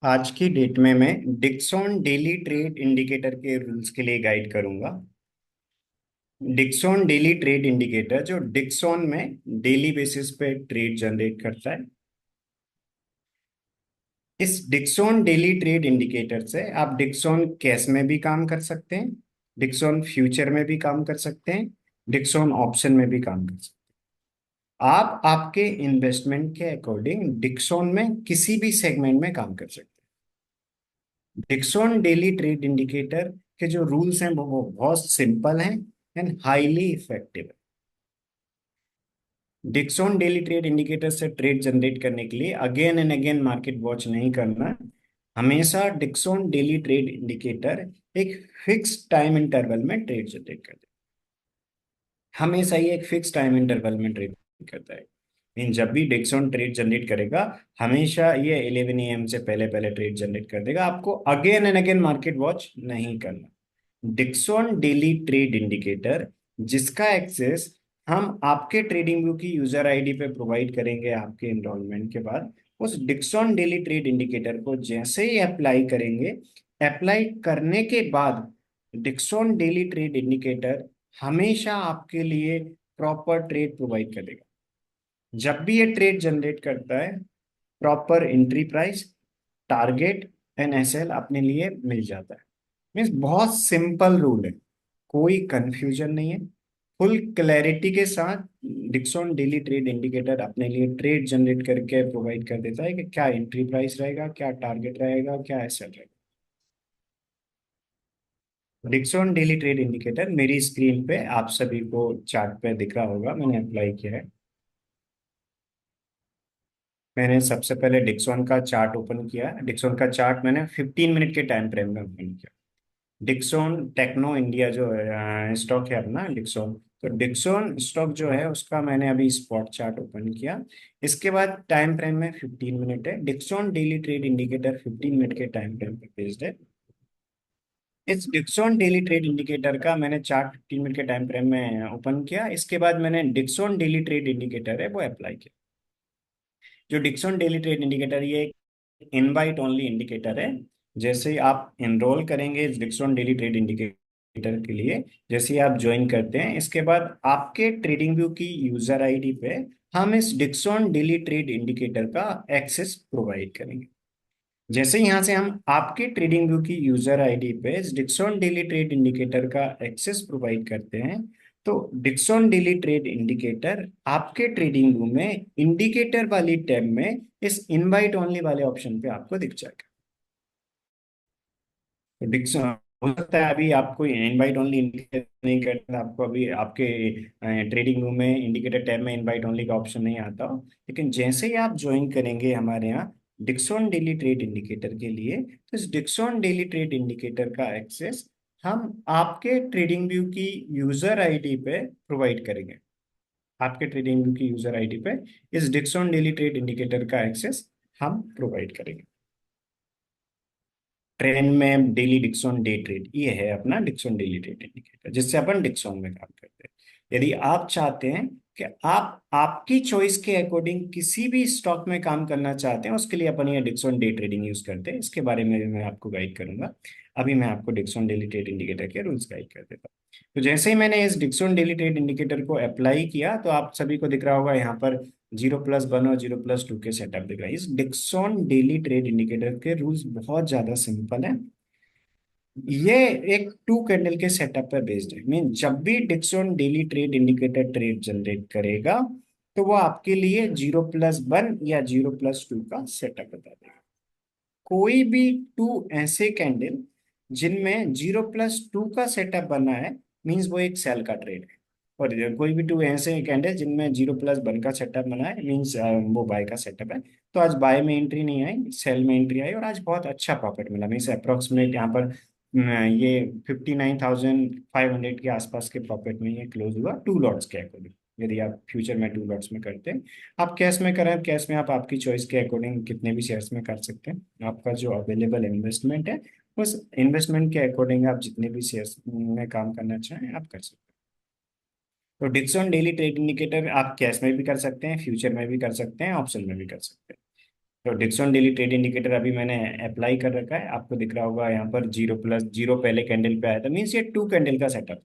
आज की डेट में मैं डिक्सॉन डेली ट्रेड इंडिकेटर के रूल्स के लिए गाइड करूंगा। डिक्सॉन डेली ट्रेड इंडिकेटर जो डिक्सॉन में डेली बेसिस पे ट्रेड जनरेट करता है। इस डिक्सॉन डेली ट्रेड इंडिकेटर से आप डिक्सॉन कैश में भी काम कर सकते हैं, डिक्सॉन फ्यूचर में भी काम कर सकते हैं, डिक्सॉन ऑप्शन में भी काम कर सकते हैं। आप आपके इन्वेस्टमेंट के अकॉर्डिंग डिक्सॉन में किसी भी सेगमेंट में काम कर सकते हैं। डिक्सॉन डेली ट्रेड इंडिकेटर के जो रूल्स हैं वो बहुत सिंपल हैं एंड हाईली इफेक्टिव है। डिक्सॉन डेली ट्रेड इंडिकेटर से ट्रेड जनरेट करने के लिए again and again market watch नहीं करना। हमेशा डिक्सॉन डेली ट्रेड इंडिकेटर एक फिक्स टाइम इंटरवल में ट्रेड जनरेट करता है। हमेशा ये एक फिक्स टाइम इंटरवल में ट्रेड करता है। मीन जब भी डिक्सॉन ट्रेड जनरेट करेगा, हमेशा ये 11 AM से पहले पहले ट्रेड जनरेट कर देगा। आपको again and again market watch नहीं करना। डिक्सॉन डेली ट्रेड इंडिकेटर जिसका एक्सेस हम आपके ट्रेडिंग व्यू की यूजर आईडी पे प्रोवाइड करेंगे आपके इनरोलमेंट के बाद, उस डिक्सॉन डेली ट्रेड इंडिकेटर को जैसे ही अप्लाई करेंगे, अप्लाई करने के बाद डिक्सॉन डेली ट्रेड इंडिकेटर हमेशा आपके लिए प्रॉपर ट्रेड प्रोवाइड करेगा। जब भी ये ट्रेड जनरेट करता है, proper entry price, target and SL अपने लिए मिल जाता है। मीन्स बहुत सिंपल रूल है, कोई कंफ्यूजन नहीं है। फुल क्लैरिटी के साथ डिक्सॉन डेली ट्रेड इंडिकेटर अपने लिए ट्रेड जनरेट करके प्रोवाइड कर देता है कि क्या एंट्री प्राइस रहेगा, क्या टारगेट रहेगा, क्या एसएल रहेगा। डिक्सॉन डेली ट्रेड इंडिकेटर मेरी स्क्रीन पे आप सभी को चार्ट पे दिख रहा होगा, मैंने अप्लाई किया है। मैंने सबसे पहले डिक्सॉन का चार्ट ओपन किया। डिक्सॉन का चार्ट मैंने 15 मिनट के टाइम फ्रेम में ओपन किया। डिक्सॉन टेक्नो इंडिया जो स्टॉक है अपना डिक्सॉन, तो डिक्सॉन स्टॉक जो है उसका मैंने अभी स्पॉट चार्ट ओपन किया। इसके बाद टाइम फ्रेम में 15 मिनट है। Dixon daily trade indicator 15 minute के टाइम फ्रेम पे बेस्ड है। इस डिक्सॉन डेली ट्रेड इंडिकेटर का मैंने चार्ट 15 मिनट के टाइम फ्रेम में ओपन किया। इसके बाद मैंने डिक्सॉन डेली ट्रेड इंडिकेटर है वो अप्लाई किया। जो डिक्सॉन डेली ट्रेड इंडिकेटर ये इनवाइट ओनली इंडिकेटर है। जैसे ही आप एनरोल करेंगे इस डिक्सॉन डेली ट्रेड इंडिकेटर के लिए, जैसे ही आप ज्वाइन करते हैं, इसके बाद आपके ट्रेडिंग व्यू की यूजर आईडी पे हम इस डिक्सॉन डेली ट्रेड इंडिकेटर का एक्सेस प्रोवाइड करेंगे। जैसे यहाँ से हम आपके ट्रेडिंग व्यू की यूजर आईडी पे इस डिक्सॉन डेली ट्रेड इंडिकेटर का एक्सेस प्रोवाइड करते हैं, तो डिक्सॉन डेली ट्रेड इंडिकेटर आपके ट्रेडिंग व्यू में इंडिकेटर वाली टैब में इस इनवाइट ओनली वाले ऑप्शन पे आपको दिख जाएगा। तो डिक्सॉन हो सकता है अभी आपको इनवाइट ओनली इंडिकेट नहीं करता, आपको अभी आपके ट्रेडिंग व्यू में इंडिकेटर टैब में इनवाइट ओनली का ऑप्शन नहीं आता हो, लेकिन जैसे ही आप ज्वाइन करेंगे हमारे यहाँ डिक्सॉन डेली ट्रेड इंडिकेटर के लिए, तो इस डिक्सॉन डेली ट्रेड इंडिकेटर का एक्सेस हम आपके ट्रेडिंग व्यू की यूजर आईडी पे प्रोवाइड करेंगे। आपके ट्रेडिंग व्यू की यूजर आईडी पे इस डिक्सॉन डेली ट्रेड इंडिकेटर का एक्सेस हम प्रोवाइड करेंगे। ट्रेंड में डेली डिक्सॉन डे ट्रेड, ये है अपना डिक्सॉन डेली ट्रेड इंडिकेटर जिससे अपन डिक्सॉन में काम करते हैं। यदि आप चाहते हैं कि आप आपकी चॉइस के अकॉर्डिंग किसी भी स्टॉक में काम करना चाहते हैं, उसके लिए अपन ये डिक्सॉन डे ट्रेडिंग यूज करते हैं। इसके बारे में भी मैं आपको गाइड करूंगा। अभी मैं आपको डिक्सॉन डेली ट्रेड इंडिकेटर के रूल्स गाइड कर देता हूँ। तो जैसे ही मैंने इस डिक्सॉन डेली ट्रेड इंडिकेटर को अप्लाई किया, तो आप सभी को दिख रहा होगा यहाँ पर 0+1 और 0+2 के सेटअप दिख रहा है। इस डिक्सॉन डेली ट्रेड इंडिकेटर के रूल्स बहुत ज्यादा सिंपल हैं। ये एक टू कैंडल के सेटअप पर बेस्ड है। मीन जब भी Dixon daily trade indicator trade generate करेगा, तो वो आपके लिए 0+1 या 0+2 का सेटअप बता देगा। कोई भी टू ऐसे कैंडल जिनमें 0+2 का सेटअप बना है, मीन्स वो एक सेल का ट्रेड है। और कोई भी टू ऐसे कैंडल जिनमें 0+1 का सेटअप बना है, मीन्स वो बाय का सेटअप है। तो आज बाय में एंट्री नहीं आई, सेल में एंट्री आई और आज बहुत अच्छा प्रॉफिट मिला। मीन्स अप्रोक्सीमेट यहाँ पर ये 59,500 के आसपास के प्रॉफिट में ये क्लोज हुआ टू लॉट्स के अकॉर्डिंग। यदि आप फ्यूचर में टू लॉट्स में करते हैं, आप कैश में करें, कैश में आप आपकी चॉइस के अकॉर्डिंग कितने भी शेयर्स में कर सकते हैं। आपका जो अवेलेबल इन्वेस्टमेंट है, उस इन्वेस्टमेंट के अकॉर्डिंग आप जितने भी शेयर्स में काम करना चाहें आप कर सकते हैं। तो डिक्सॉन डेली ट्रेड इंडिकेटर आप कैश में भी कर सकते हैं, फ्यूचर में भी कर सकते हैं, ऑप्शन में भी कर सकते हैं। तो डिक्सन डेली ट्रेड इंडिकेटर अभी मैंने अप्लाई कर रखा है, आपको दिख रहा होगा यहाँ पर 0+0 पहले कैंडल पे आया था, मीन्स ये 2 कैंडल का सेटअप।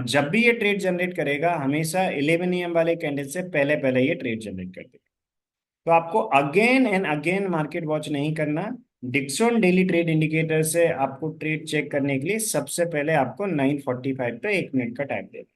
जब भी ये ट्रेड जनरेट करेगा हमेशा 11 AM वाले कैंडल से पहले पहले ये ट्रेड जनरेट कर देगा। तो आपको again and again market watch नहीं करना। डिक्सन डेली ट्रेड इंडिकेटर से आपको ट्रेड चेक करने के लिए सबसे पहले आपको 9:45 पे 1 मिनट का टाइम देना।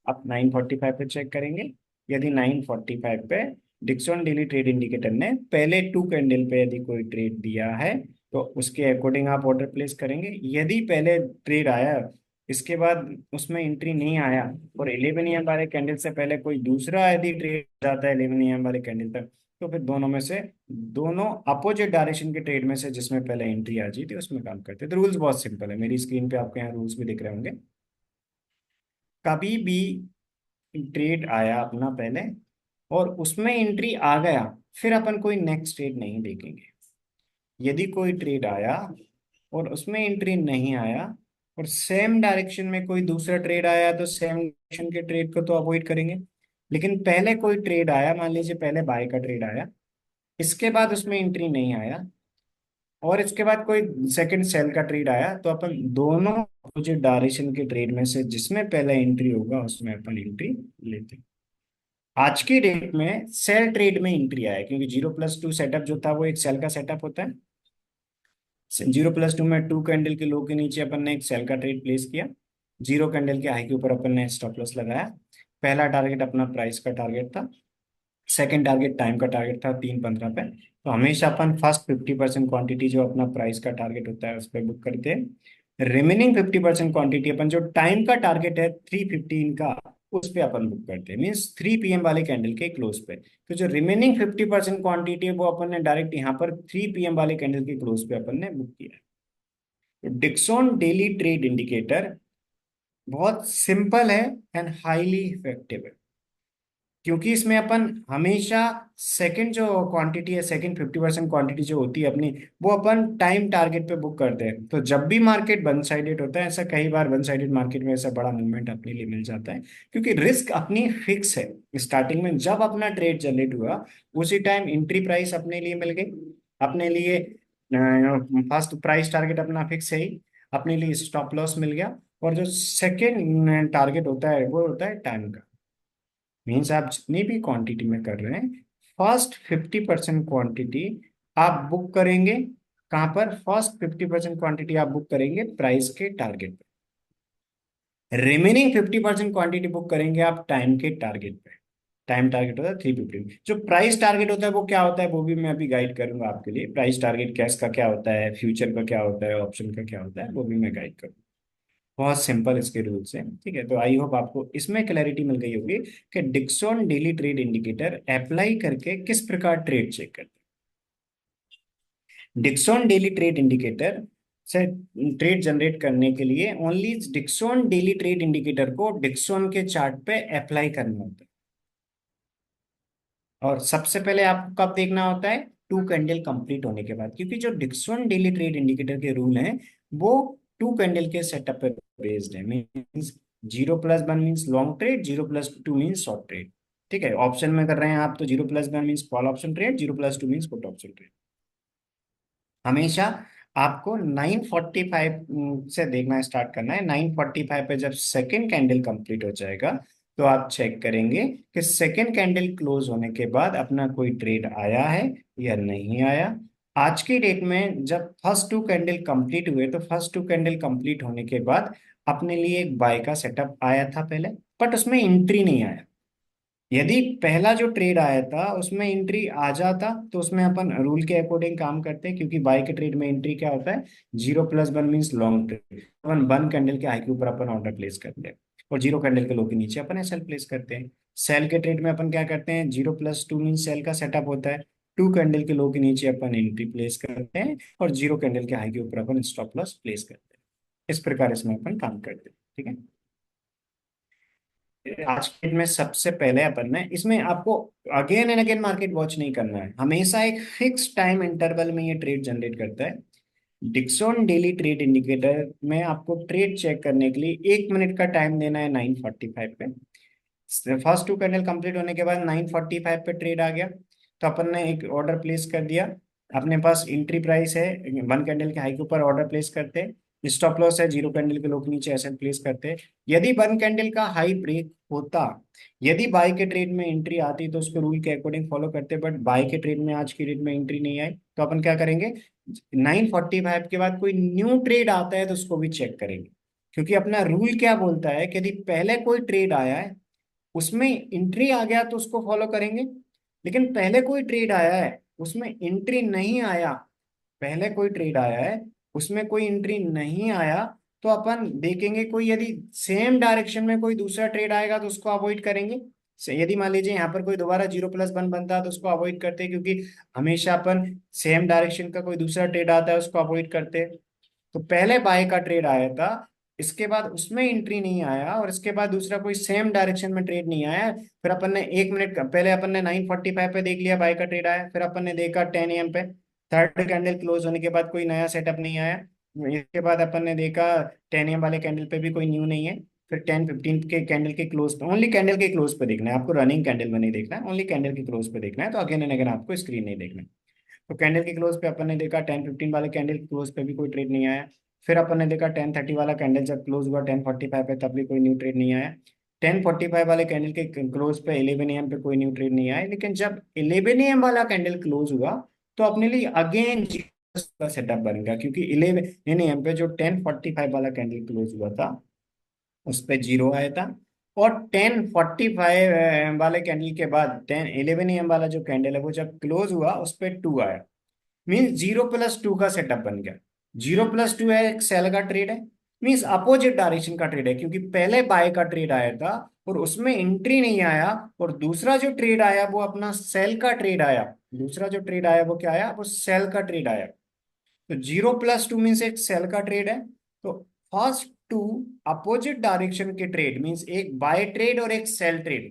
आप 9:45 पे चेक करेंगे। यदि 9:45 पे डिक्सन डेली ट्रेड इंडिकेटर ने पहले 2 कैंडल पे यदि कोई ट्रेड दिया है तो उसके अकॉर्डिंग आप ऑर्डर प्लेस करेंगे। यदि पहले ट्रेड आया, इसके बाद उसमें एंट्री नहीं आया और 11 AM वाले कैंडल से पहले कोई दूसरा यदि ट्रेड जाता है 11 AM वाले कैंडल तक, तो फिर दोनों में से, दोनों अपोजिट डायरेक्शन के ट्रेड में से जिसमें पहले एंट्री आ जाती है उसमें काम करते हैं। तो रूल्स बहुत सिंपल है, मेरी स्क्रीन पे आपको यहाँ रूल्स भी दिख रहे होंगे। कभी भी ट्रेड आया अपना पहले और उसमें एंट्री आ गया, फिर अपन कोई नेक्स्ट ट्रेड नहीं देखेंगे। यदि कोई ट्रेड आया और उसमें एंट्री नहीं आया और सेम डायरेक्शन में कोई दूसरा ट्रेड आया तो सेम डायरेक्शन के ट्रेड को तो अवॉइड करेंगे। लेकिन पहले कोई ट्रेड आया, मान लीजिए पहले बाय का ट्रेड आया, इसके बाद उसमें एंट्री नहीं आया और इसके बाद कोई सेकंड सेल का ट्रेड आया, तो अपन दोनों अपोजिट डायरेक्शन के ट्रेड में से जिसमें पहले एंट्री होगा उसमें अपन एंट्री लेते हैं। आज की डेट में सेल ट्रेड में एंट्री आया क्योंकि 0+2 सेटअप जो था वो एक सेल का सेटअप होता है। 0+2 में 2 कैंडल के लो के नीचे अपन ने एक सेल का ट्रेड प्लेस किया, 0 कैंडल के हाई के ऊपर अपन ने स्टॉप लॉस लगाया। पहला टारगेट अपना प्राइस का टारगेट था, सेकंड टारगेट टाइम का टारगेट था 3:15 पे। तो हमेशा अपन फर्स्ट 50% क्वांटिटी जो अपना प्राइस का टारगेट होता है उस पर बुक करते हैं। रिमेनिंग 50% क्वांटिटी अपन जो टाइम का टारगेट है 3:15 का, उस पे अपन बुक करते हैं, मीन्स 3 PM वाले कैंडल के क्लोज पे। तो जो रिमेनिंग 50% क्वांटिटी है वो अपन ने डायरेक्ट यहाँ पर 3 PM वाले कैंडल के क्लोज पे अपन ने बुक किया है। तो डिक्सन डेली ट्रेड इंडिकेटर बहुत सिंपल है एंड हाईली इफेक्टिव है, क्योंकि इसमें अपन हमेशा सेकंड जो क्वांटिटी है, सेकंड 50% क्वांटिटी जो होती है अपनी, वो अपन टाइम टारगेट पे बुक करते हैं। तो जब भी मार्केट वन साइडेड होता है, ऐसा कई बार वन साइडेड मार्केट में ऐसा बड़ा मूवमेंट अपने लिए मिल जाता है, क्योंकि रिस्क अपनी फिक्स है। स्टार्टिंग में जब अपना ट्रेड जनरेट हुआ उसी टाइम एंट्री प्राइस अपने लिए मिल गई, अपने लिए फर्स्ट प्राइस टारगेट अपना फिक्स है ही, अपने लिए स्टॉप लॉस मिल गया। और जो सेकेंड टारगेट होता है वो होता है टाइम का। मीन्स आप जितनी भी क्वांटिटी में कर रहे हैं, फर्स्ट 50% क्वांटिटी आप बुक करेंगे कहाँ पर? फर्स्ट 50% क्वांटिटी आप बुक करेंगे प्राइस के टारगेट पे, रिमेनिंग 50% क्वांटिटी बुक करेंगे आप टाइम के टारगेट पे। टाइम टारगेट होता है 350। जो प्राइस टारगेट होता है वो क्या होता है वो भी मैं अभी गाइड करूंगा आपके लिए। प्राइस टारगेट कैश का क्या होता है, फ्यूचर का क्या होता है, ऑप्शन का क्या होता है, वो भी मैं गाइड करूंगा। बहुत सिंपल इसके रूल्स हैं, ठीक है। तो आई होप आपको इसमें क्लैरिटी मिल गई होगी कि Dixon daily trade indicator apply करके किस प्रकार ट्रेड चेक करते हैं। डिक्सन डेली ट्रेड इंडिकेटर से ट्रेड जनरेट करने के लिए only Dixon daily trade indicator को डिक्सन के चार्ट पे अप्लाई करना होता है। और सबसे पहले आपको कब देखना होता है? 2 कैंडल कंप्लीट होने के बाद, क्योंकि जो डिक्सन डेली ट्रेड इंडिकेटर के रूल हैं वो 2 कैंडल के सेटअप पे बेस्ड है। Means 0+1 means long trade, 0+2 means short trade. ठीक है, ऑप्शन में कर रहे हैं आप तो 0+1 means call option trade, 0+2 means put option trade. हमेशा आपको 9:45 से देखना स्टार्ट करना है। 9:45 पे जब सेकेंड कैंडल कंप्लीट हो जाएगा तो आप चेक करेंगे कि सेकेंड कैंडल क्लोज होने के बाद अपना कोई ट्रेड आया है या नहीं आया। आज की डेट में जब फर्स्ट 2 कैंडल कंप्लीट हुए तो फर्स्ट 2 कैंडल कंप्लीट होने के बाद अपने लिए एक बाय का सेटअप आया था पहले, बट उसमें एंट्री नहीं आया। यदि पहला जो ट्रेड आया था उसमें एंट्री आ जाता तो उसमें अपन रूल के अकॉर्डिंग काम करते हैं, क्योंकि बाय के ट्रेड में एंट्री क्या होता है? 0+1 मीन्स लॉन्ग ट्रेड। अपन 1 कैंडल के हाई के ऊपर अपन ऑर्डर प्लेस करते हैं और 0 कैंडल के लो के नीचे अपन एसएल प्लेस करते हैं। सेल के ट्रेड में अपन क्या करते हैं? 0+2 मीन्स सेल का सेटअप होता है, 2 कैंडल के लो के नीचे अपन एंट्री प्लेस करते हैं और 0 कैंडल के हाई के ऊपर अपन स्टॉप लॉस प्लेस करते हैं। इस प्रकार इसमें अपन काम करते हैं, ठीक है। आज के डेट में सबसे पहले अपन ने इसमें आपको again and again market watch नहीं करना है, हमेशा एक फिक्स टाइम इंटरवल में ये ट्रेड जनरेट करता है। डिक्सन डेली ट्रेड इंडिकेटर में आपको ट्रेड चेक करने के लिए 1 मिनट का टाइम देना है 9:45 पे। फर्स्ट 2 कैंडल कंप्लीट होने के बाद 9:45 पे ट्रेड आ गया, तो अपन ने एक ऑर्डर प्लेस कर दिया, अपने पास एंट्री प्राइस है, 1 कैंडल के हाई के ऊपर ऑर्डर प्लेस करते हैं, स्टॉप लॉस है 0 कैंडल के लो के नीचे, ऐसे प्लेस करते हैं। यदि 1 कैंडल का हाई ब्रेक होता, यदि बाय के ट्रेड में एंट्री आती तो उसको रूल के अकॉर्डिंग फॉलो करते, बट बाय के ट्रेड में आज की डेट में एंट्री नहीं आई, तो अपन क्या करेंगे, 9:45 के बाद कोई न्यू ट्रेड आता है तो उसको भी चेक करेंगे। क्योंकि अपना रूल क्या बोलता है कि यदि पहले कोई ट्रेड आया है, उसमें एंट्री आ गया तो उसको फॉलो करेंगे, लेकिन पहले कोई ट्रेड आया है उसमें एंट्री नहीं आया, पहले कोई ट्रेड आया है उसमें कोई एंट्री नहीं आया, तो अपन देखेंगे कोई यदि सेम डायरेक्शन में कोई दूसरा ट्रेड आएगा तो उसको अवॉइड करेंगे। यदि मान लीजिए यहाँ पर कोई दोबारा 0+1 बनता है तो उसको अवॉइड करते हैं, क्योंकि हमेशा अपन सेम डायरेक्शन का कोई दूसरा ट्रेड आता है उसको अवॉइड करते हैं। तो पहले बाय का ट्रेड आया था, इसके बाद उसमें एंट्री नहीं आया, और इसके बाद दूसरा कोई सेम डायरेक्शन में ट्रेड नहीं आया, फिर अपन ने 1 मिनट पहले अपन ने 9:45 पे देख लिया बाय का ट्रेड आया, फिर अपन ने देखा 10 AM पे, थर्ड कैंडल क्लोज होने के बाद कोई नया सेटअप नहीं आया, इसके बाद अपन ने देखा 10 AM वाले कैंडल पे भी कोई न्यू नहीं है, फिर 10-15 के कैंडल के क्लोज पे, ओनली कैंडल के क्लोज पे देखना है आपको, रनिंग कैंडल में नहीं देखना है, ओनली कैंडल के क्लोज पे देखना है, तो अगेन एंड अगेन आपको स्क्रीन नहीं देखना है। तो कैंडल के क्लोज पे अपन ने देखा 10-15 वाले कैंडल के क्लोज पे भी कोई ट्रेड नहीं आया, फिर अपन ने देखा 10:30 वाला कैंडल जब क्लोज हुआ 10:45 पे, तब भी कोई न्यू ट्रेड नहीं आया, 10:45 वाले कैंडल के क्लोज पे 11 AM पे कोई न्यू ट्रेड नहीं आया, लेकिन जब 11 AM वाला कैंडल क्लोज हुआ तो अपने लिए अगेन का सेटअप बन गया, क्योंकि 11 AM पे जो 10:45 वाला कैंडल क्लोज हुआ था उस पे 0 आया था, और 10:45 वाले कैंडल के बाद 11 AM वाला जो कैंडल है वो जब क्लोज हुआ उस पे 2 आया, मीन्स 0+2 का सेटअप बन गया। 0+2 है, एक सेल का ट्रेड है, मीन्स अपोजिट डायरेक्शन का ट्रेड है, क्योंकि पहले बाय का ट्रेड आया था और उसमें एंट्री नहीं आया, और दूसरा जो ट्रेड आया वो अपना सेल का ट्रेड आया, दूसरा जो ट्रेड आया वो क्या आया, वो सेल का ट्रेड आया। तो 0+2 मीन्स एक सेल का ट्रेड है। तो फर्स्ट टू अपोजिट डायरेक्शन के ट्रेड मीन्स एक बाय ट्रेड और एक sell trade,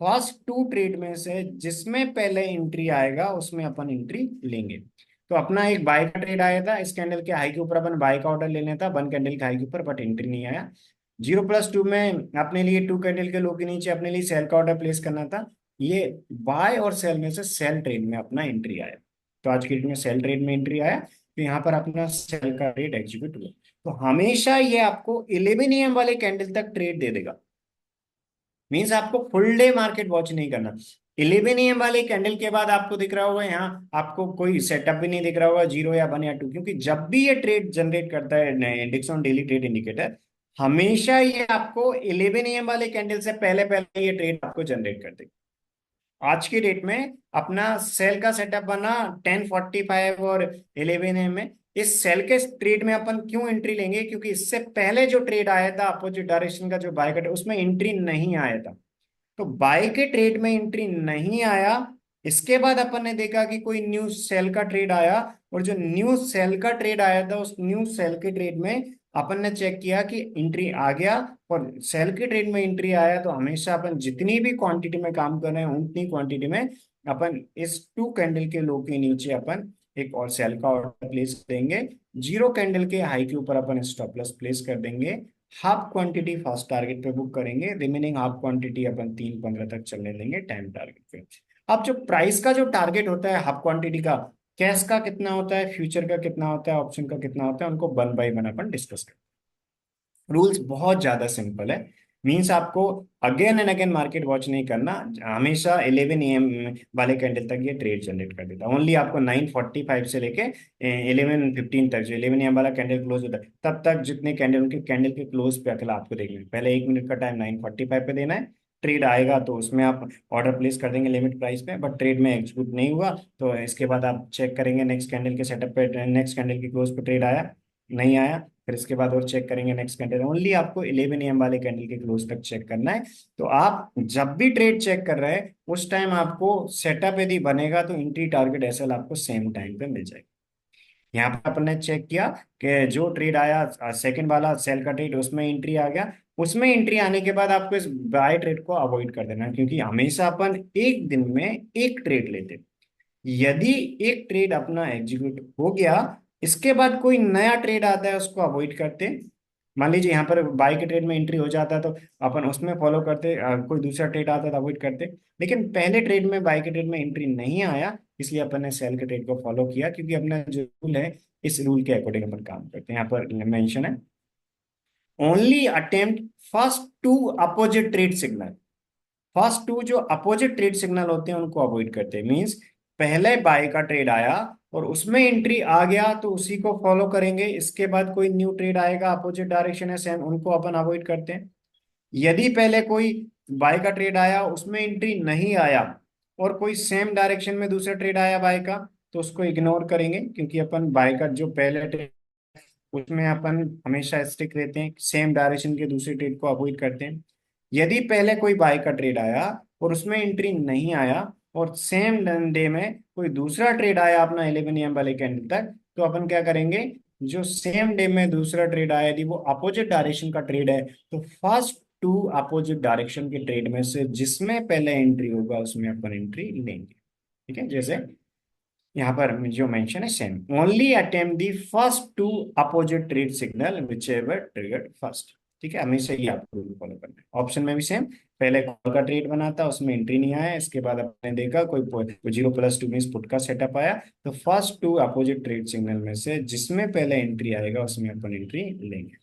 first two trade में से जिसमें पहले एंट्री आएगा उसमें अपन एंट्री लेंगे। तो अपना एक बाय का ट्रेड आया था, इस कैंडल के हाई के ऊपर अपन बाय का ऑर्डर लेना था 1 कैंडल के हाई के ऊपर, बट एंट्री नहीं आया। 0+2 में अपने लिए 2 कैंडल के लो के नीचे अपने लिए सेल का ऑर्डर प्लेस करना था, ये बाय और सेल में से सेल ट्रेड में अपना एंट्री आया, तो आज की डेट में सेल ट्रेड में एंट्री आया, तो यहाँ पर अपना सेल का ट्रेड एग्जीक्यूट हुआ। तो हमेशा ये आपको 11 AM वाले कैंडल तक ट्रेड दे देगा, मीन्स आपको फुल डे मार्केट वॉच नहीं करना। 11 AM वाले कैंडल के बाद आपको दिख रहा होगा यहाँ, आपको कोई सेटअप भी नहीं दिख रहा होगा 0 या 1 या 2, क्योंकि जब भी ये ट्रेड जनरेट करता है index on daily trade indicator, हमेशा ये आपको 11 AM वाले कैंडल से पहले पहले ये ट्रेड आपको जनरेट कर देगा। आज की डेट में अपना सेल का सेटअप बना 10:45 और 11 AM में, इस सेल के ट्रेड में अपन क्यों एंट्री लेंगे, क्योंकि इससे पहले जो ट्रेड आया था अपोजिट डायरेक्शन का जो बाय कट उसमें एंट्री नहीं आया था, तो बाय के ट्रेड में एंट्री नहीं आया, इसके बाद अपन ने देखा कि कोई न्यू सेल का ट्रेड आया, और जो न्यू सेल का ट्रेड आया था उस न्यू सेल के ट्रेड में अपन ने चेक किया कि एंट्री आ गया, और सेल के ट्रेड में एंट्री आया, तो हमेशा अपन जितनी भी क्वांटिटी में काम कर रहे हैं उतनी क्वांटिटी में अपन इस 2 कैंडल के लो के नीचे अपन एक और सेल का ऑर्डर प्लेस देंगे, 0 कैंडल के हाई के ऊपर अपन स्टॉप लॉस प्लेस कर देंगे, हाफ क्वांटिटी फर्स्ट टारगेट पे बुक करेंगे, रिमेनिंग हाफ क्वांटिटी अपन 3:15 तक चलने देंगे टाइम टारगेट पे। अब जो प्राइस का जो टारगेट होता है हाफ क्वांटिटी का, कैश का कितना होता है, फ्यूचर का कितना होता है, ऑप्शन का कितना होता है, उनको 1 बाय 1 अपन डिस्कस करें। रूल्स बहुत ज्यादा सिंपल है, मीन्स आपको again and again market watch नहीं करना, हमेशा 11 AM वाले कैंडल तक ये ट्रेड जनरेट कर देता है, ओनली आपको 9:45 से लेके 11:15 तक जो 11 AM वाला कैंडल क्लोज होता है तब तक जितने कैंडल उनके कैंडल के क्लोज पे अकेला आपको देखना है, पहले 1 मिनट का टाइम 9:45 पे देना है, ट्रेड आएगा तो उसमें आप ऑर्डर प्लेस कर देंगे लिमिट प्राइस पे, बट ट्रेड में एग्जीक्यूट नहीं हुआ तो इसके बाद आप चेक करेंगे नेक्स्ट कैंडल के सेटअप पे, नेक्स्ट कैंडल के क्लोज पे ट्रेड आया नहीं आया, फिर इसके बाद और चेक करेंगे नेक्स्ट कैंडल, ओनली आपको 11 AM वाले कैंडल के क्लोज तक चेक करना है। तो आप जब भी ट्रेड चेक कर रहे हैं उस टाइम आपको सेटअप यदि बनेगा तो एंट्री टारगेट एसएल आपको सेम टाइम पे मिल जाएगा। यहाँ पर अपन ने चेक किया कि जो ट्रेड आया सेकंड वाला सेल का ट्रेड उसमें एंट्री आ गया, उसमें एंट्री आने के बाद आपको इस बाय ट्रेड को अवॉइड कर देना, क्योंकि हमेशा अपन एक दिन में एक ट्रेड लेते हैं। यदि एक ट्रेड अपना एग्जीक्यूट हो गया, इसके बाद कोई नया ट्रेड आता है उसको अवॉइड करते हैं, मान लीजिए यहाँ पर बाई के ट्रेड में एंट्री हो जाता तो अपन उसमें फॉलो करते, कोई दूसरा ट्रेड आता तो अवॉइड करते। लेकिन पहले ट्रेड में बाई के ट्रेड में एंट्री नहीं आया, इसलिए अपन ने सेल के ट्रेड को फॉलो किया, क्योंकि अपना जो रूल है इस रूल के अकॉर्डिंग अपन काम करते हैं। यहाँ पर मेंशन है only attempt first to opposite trade signal. First two जो अपोजिट ट्रेड सिग्नल होते हैं उनको अवॉइड करते हैं। मींस पहले बाय का ट्रेड आया और उसमें एंट्री आ गया तो उसी को फॉलो करेंगे, इसके बाद कोई न्यू ट्रेड आएगा अपोजिट डायरेक्शन है सेम, उनको अपन अवॉइड करते हैं। यदि पहले कोई बाय का ट्रेड आया उसमें एंट्री नहीं आया और कोई सेम डायरेक्शन में दूसरा ट्रेड आया बाय का, तो उसको इग्नोर करेंगे, क्योंकि अपन बाय का जो पहले ट्रेड उसमें अपन हमेशा स्टिक रहते हैं, सेम डायरेक्शन के दूसरे ट्रेड को अवॉइड करते हैं। यदि पहले कोई बाय का ट्रेड आया और उसमें एंट्री नहीं आया और सेम डे में कोई दूसरा ट्रेड आया अपना 11 AM वाले कैंडल तक, तो अपन क्या करेंगे, जो सेम डे में दूसरा ट्रेड आया यदि वो अपोजिट डायरेक्शन का ट्रेड है, तो फर्स्ट टू अपोजिट डायरेक्शन के ट्रेड में से जिसमें पहले एंट्री होगा उसमें अपन एंट्री लेंगे। ठीक है, जैसे यहाँ पर जो मेंशन है same only attempt the first to opposite trade signal whichever triggered first. ठीक है, हमेशा ये आपको रूल फॉलो करना है। ऑप्शन में भी सेम, पहले कॉल का ट्रेड बना था उसमें एंट्री नहीं आया, इसके बाद आपने देखा कोई 0+2 मीन पुट का सेटअप आया, तो first to opposite trade signal में से जिसमें पहले एंट्री आएगा उसमें अपन एंट्री लेंगे।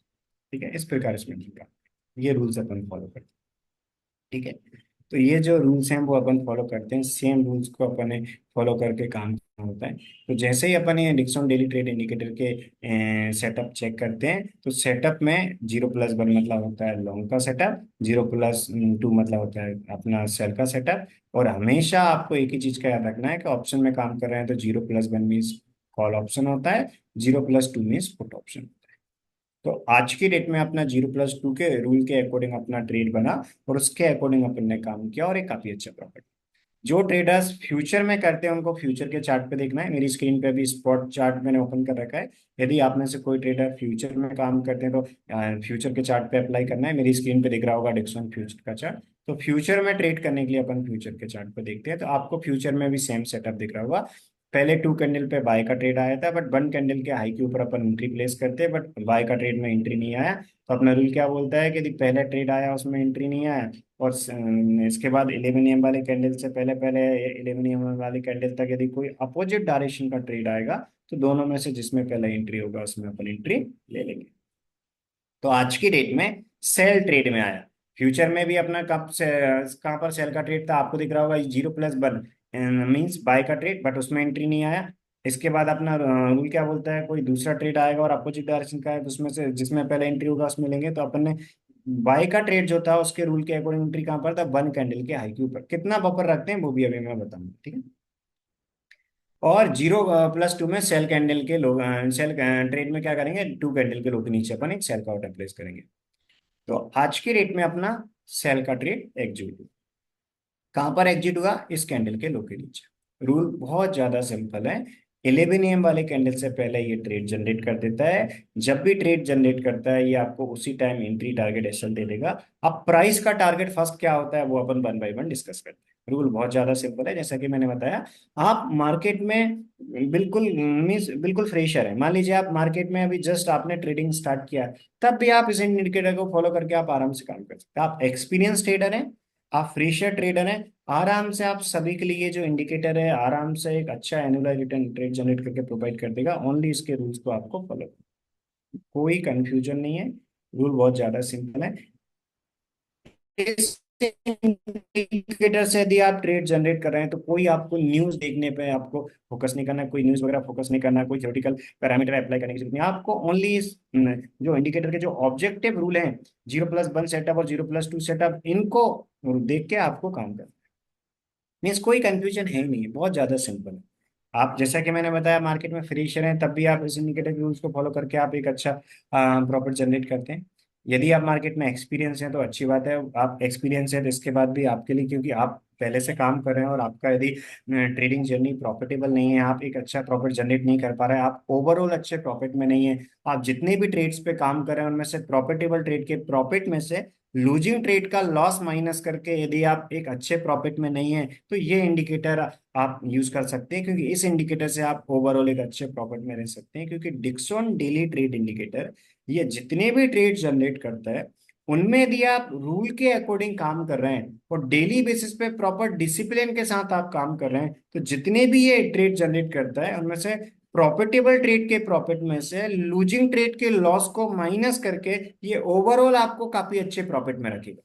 ठीक है, इस प्रकार इसमें ये रूल्स अपन फॉलो करते हैं। ठीक है, तो ये जो रूल्स हैं वो अपन फॉलो करते हैं, सेम रूल्स को अपन फॉलो करके काम करना होता है। तो जैसे ही अपन ये डिक्सन डेली ट्रेड इंडिकेटर के सेटअप चेक करते हैं, तो सेटअप में 0+1 मतलब होता है लॉन्ग का सेटअप, 0+2 मतलब होता है अपना सेल का सेटअप। और हमेशा आपको एक ही चीज का याद रखना है कि ऑप्शन में काम कर रहे हैं तो 0+1 मीन्स कॉल ऑप्शन होता है, 0+2 मीन्स पुट ऑप्शन। तो आज की डेट में अपना 0+2 के रूल के अकॉर्डिंग अपना ट्रेड बना और उसके अकॉर्डिंग अपन ने काम किया और एक काफी अच्छा प्रॉफिट। जो ट्रेडर्स फ्यूचर में करते हैं उनको फ्यूचर के चार्ट पे देखना है, मेरी स्क्रीन पे भी स्पॉट चार्ट मैंने ओपन कर रखा है। यदि आप में से कोई ट्रेडर फ्यूचर में काम करते हैं तो फ्यूचर के चार्ट पे अप्लाई करना है, मेरी स्क्रीन पे दिख रहा होगा डिक्सन फ्यूचर का चार्ट। तो फ्यूचर में ट्रेड करने के लिए अपन फ्यूचर के चार्ट पे देखते हैं, तो आपको फ्यूचर में भी सेम सेटअप दिख रहा होगा। पहले 2 कैंडल पे बाय का ट्रेड आया था, बट 1 कैंडल के हाई के ऊपर अपन एंट्री प्लेस करते हैं, बट बाय का ट्रेड में एंट्री नहीं आया। तो अपना रूल क्या बोलता है कि यदि पहले ट्रेड आया उसमें एंट्री नहीं आया और इसके बाद 11 AM वाले कैंडल से पहले पहले 11 AM वाले कैंडल तक यदि कोई अपोजिट डायरेक्शन का ट्रेड आएगा, तो दोनों में से जिसमें पहले एंट्री होगा उसमें अपन एंट्री ले लेंगे। तो आज की डेट में सेल ट्रेड में आया, फ्यूचर में भी अपना कब से कहाँ पर सेल का ट्रेड था आपको दिख रहा होगा 0+1 मीन्स बाय का ट्रेड, बट उसमें एंट्री नहीं आया। इसके बाद अपना रूल क्या बोलता है, कोई दूसरा ट्रेड आएगा और अपोजिट डायरेक्शन का है तो उसमें से जिसमें पहले एंट्री होगा उसमें लेंगे। तो अपन ने बाय का ट्रेड जो था उसके रूल के अकॉर्डिंग एंट्री कहाँ पर था, 1 कैंडल के हाई के ऊपर। कितना बफर रखते हैं वो भी अभी मैं बताऊंगा। ठीक है, और 0+2 में सेल कैंडल के लोग सेल ट्रेड में क्या करेंगे, 2 कैंडल के लो के नीचे अपन एक सेल का ऑर्डर प्लेस करेंगे। तो आज की रेट में अपना सेल का ट्रेड एग्जीक्यूट हुआ। कहां पर एग्जिट हुआ, इस कैंडल के लो के नीचे। रूल बहुत ज्यादा सिंपल है, 11 AM वाले कैंडल से पहले ये ट्रेड जनरेट कर देता है। जब भी ट्रेड जनरेट करता है ये आपको उसी टाइम एंट्री टारगेट एसएल दे देगा। अब प्राइस का टारगेट फर्स्ट क्या होता है वो अपन 1 बाय 1 डिस्कस करते हैं। रूल बहुत ज्यादा सिंपल है, जैसा कि मैंने बताया। आप मार्केट में बिल्कुल मीन्स बिल्कुल फ्रेशर है, मान लीजिए आप मार्केट में अभी जस्ट आपने ट्रेडिंग स्टार्ट किया है, तब भी आप इस इंडिकेटर को फॉलो करके आप आराम से काम कर सकते हैं। आप एक्सपीरियंस ट्रेडर हैं, आप फ्रेशर ट्रेडर हैं, आराम से आप सभी के लिए जो इंडिकेटर है आराम से एक अच्छा एनुअल रिटर्न ट्रेड जनरेट करके प्रोवाइड कर देगा। ओनली इसके रूल्स को आपको फॉलो, कोई कंफ्यूजन नहीं है, रूल बहुत ज्यादा सिंपल है। इस इंडिकेटर से यदि आप ट्रेड जनरेट कर रहे हैं तो कोई आपको न्यूज देखने पे आपको फोकस नहीं करना है, कोई न्यूज वगैरह फोकस नहीं करना है, कोई थ्योरेटिकल पैरामीटर अप्लाई करने की जरूरत नहीं है आपको। ओनली इस जो इंडिकेटर के जो ऑब्जेक्टिव रूल हैं, 0+1 सेटअप और 0+2 सेटअप, इनको देख के आपको काम करना है। मीन्स कोई कंफ्यूजन है ही नहीं है, बहुत ज्यादा सिंपल है। आप जैसा कि मैंने बताया मार्केट में फ्रेशर हैं तब भी आप इस इंडिकेटर रूल्स को फॉलो करके आप एक अच्छा प्रॉफिट जनरेट करते हैं। यदि आप मार्केट में एक्सपीरियंस हैं तो अच्छी बात है, आप एक्सपीरियंस है तो इसके बाद भी आपके लिए, क्योंकि आप पहले से काम कर रहे हैं और आपका यदि ट्रेडिंग जर्नी प्रॉफिटेबल नहीं है, आप एक अच्छा प्रॉफिट जनरेट नहीं कर पा रहे हैं, आप ओवरऑल अच्छे प्रॉफिट में नहीं है, आप जितने भी ट्रेड्स पे काम कर रहे हैं उनमें से प्रॉफिटेबल ट्रेड के प्रॉफिट में से लूजिंग ट्रेड का लॉस माइनस करके यदि आप एक अच्छे प्रॉफिट में नहीं है तो ये इंडिकेटर आप यूज कर सकते हैं, क्योंकि इस इंडिकेटर से आप ओवरऑल एक अच्छे प्रॉफिट में रह सकते हैं। क्योंकि डिक्सन डेली ट्रेड इंडिकेटर ये जितने भी ट्रेड जनरेट करता है उनमें यदि आप रूल के अकॉर्डिंग काम कर रहे हैं और डेली बेसिस पे प्रॉपर डिसिप्लिन के साथ आप काम कर रहे हैं, तो जितने भी ये ट्रेड जनरेट करता है उनमें से प्रॉफिटेबल ट्रेड के प्रॉफिट में से लूजिंग ट्रेड के लॉस को माइनस करके ये ओवरऑल आपको काफी अच्छे प्रॉफिट में रखेगा।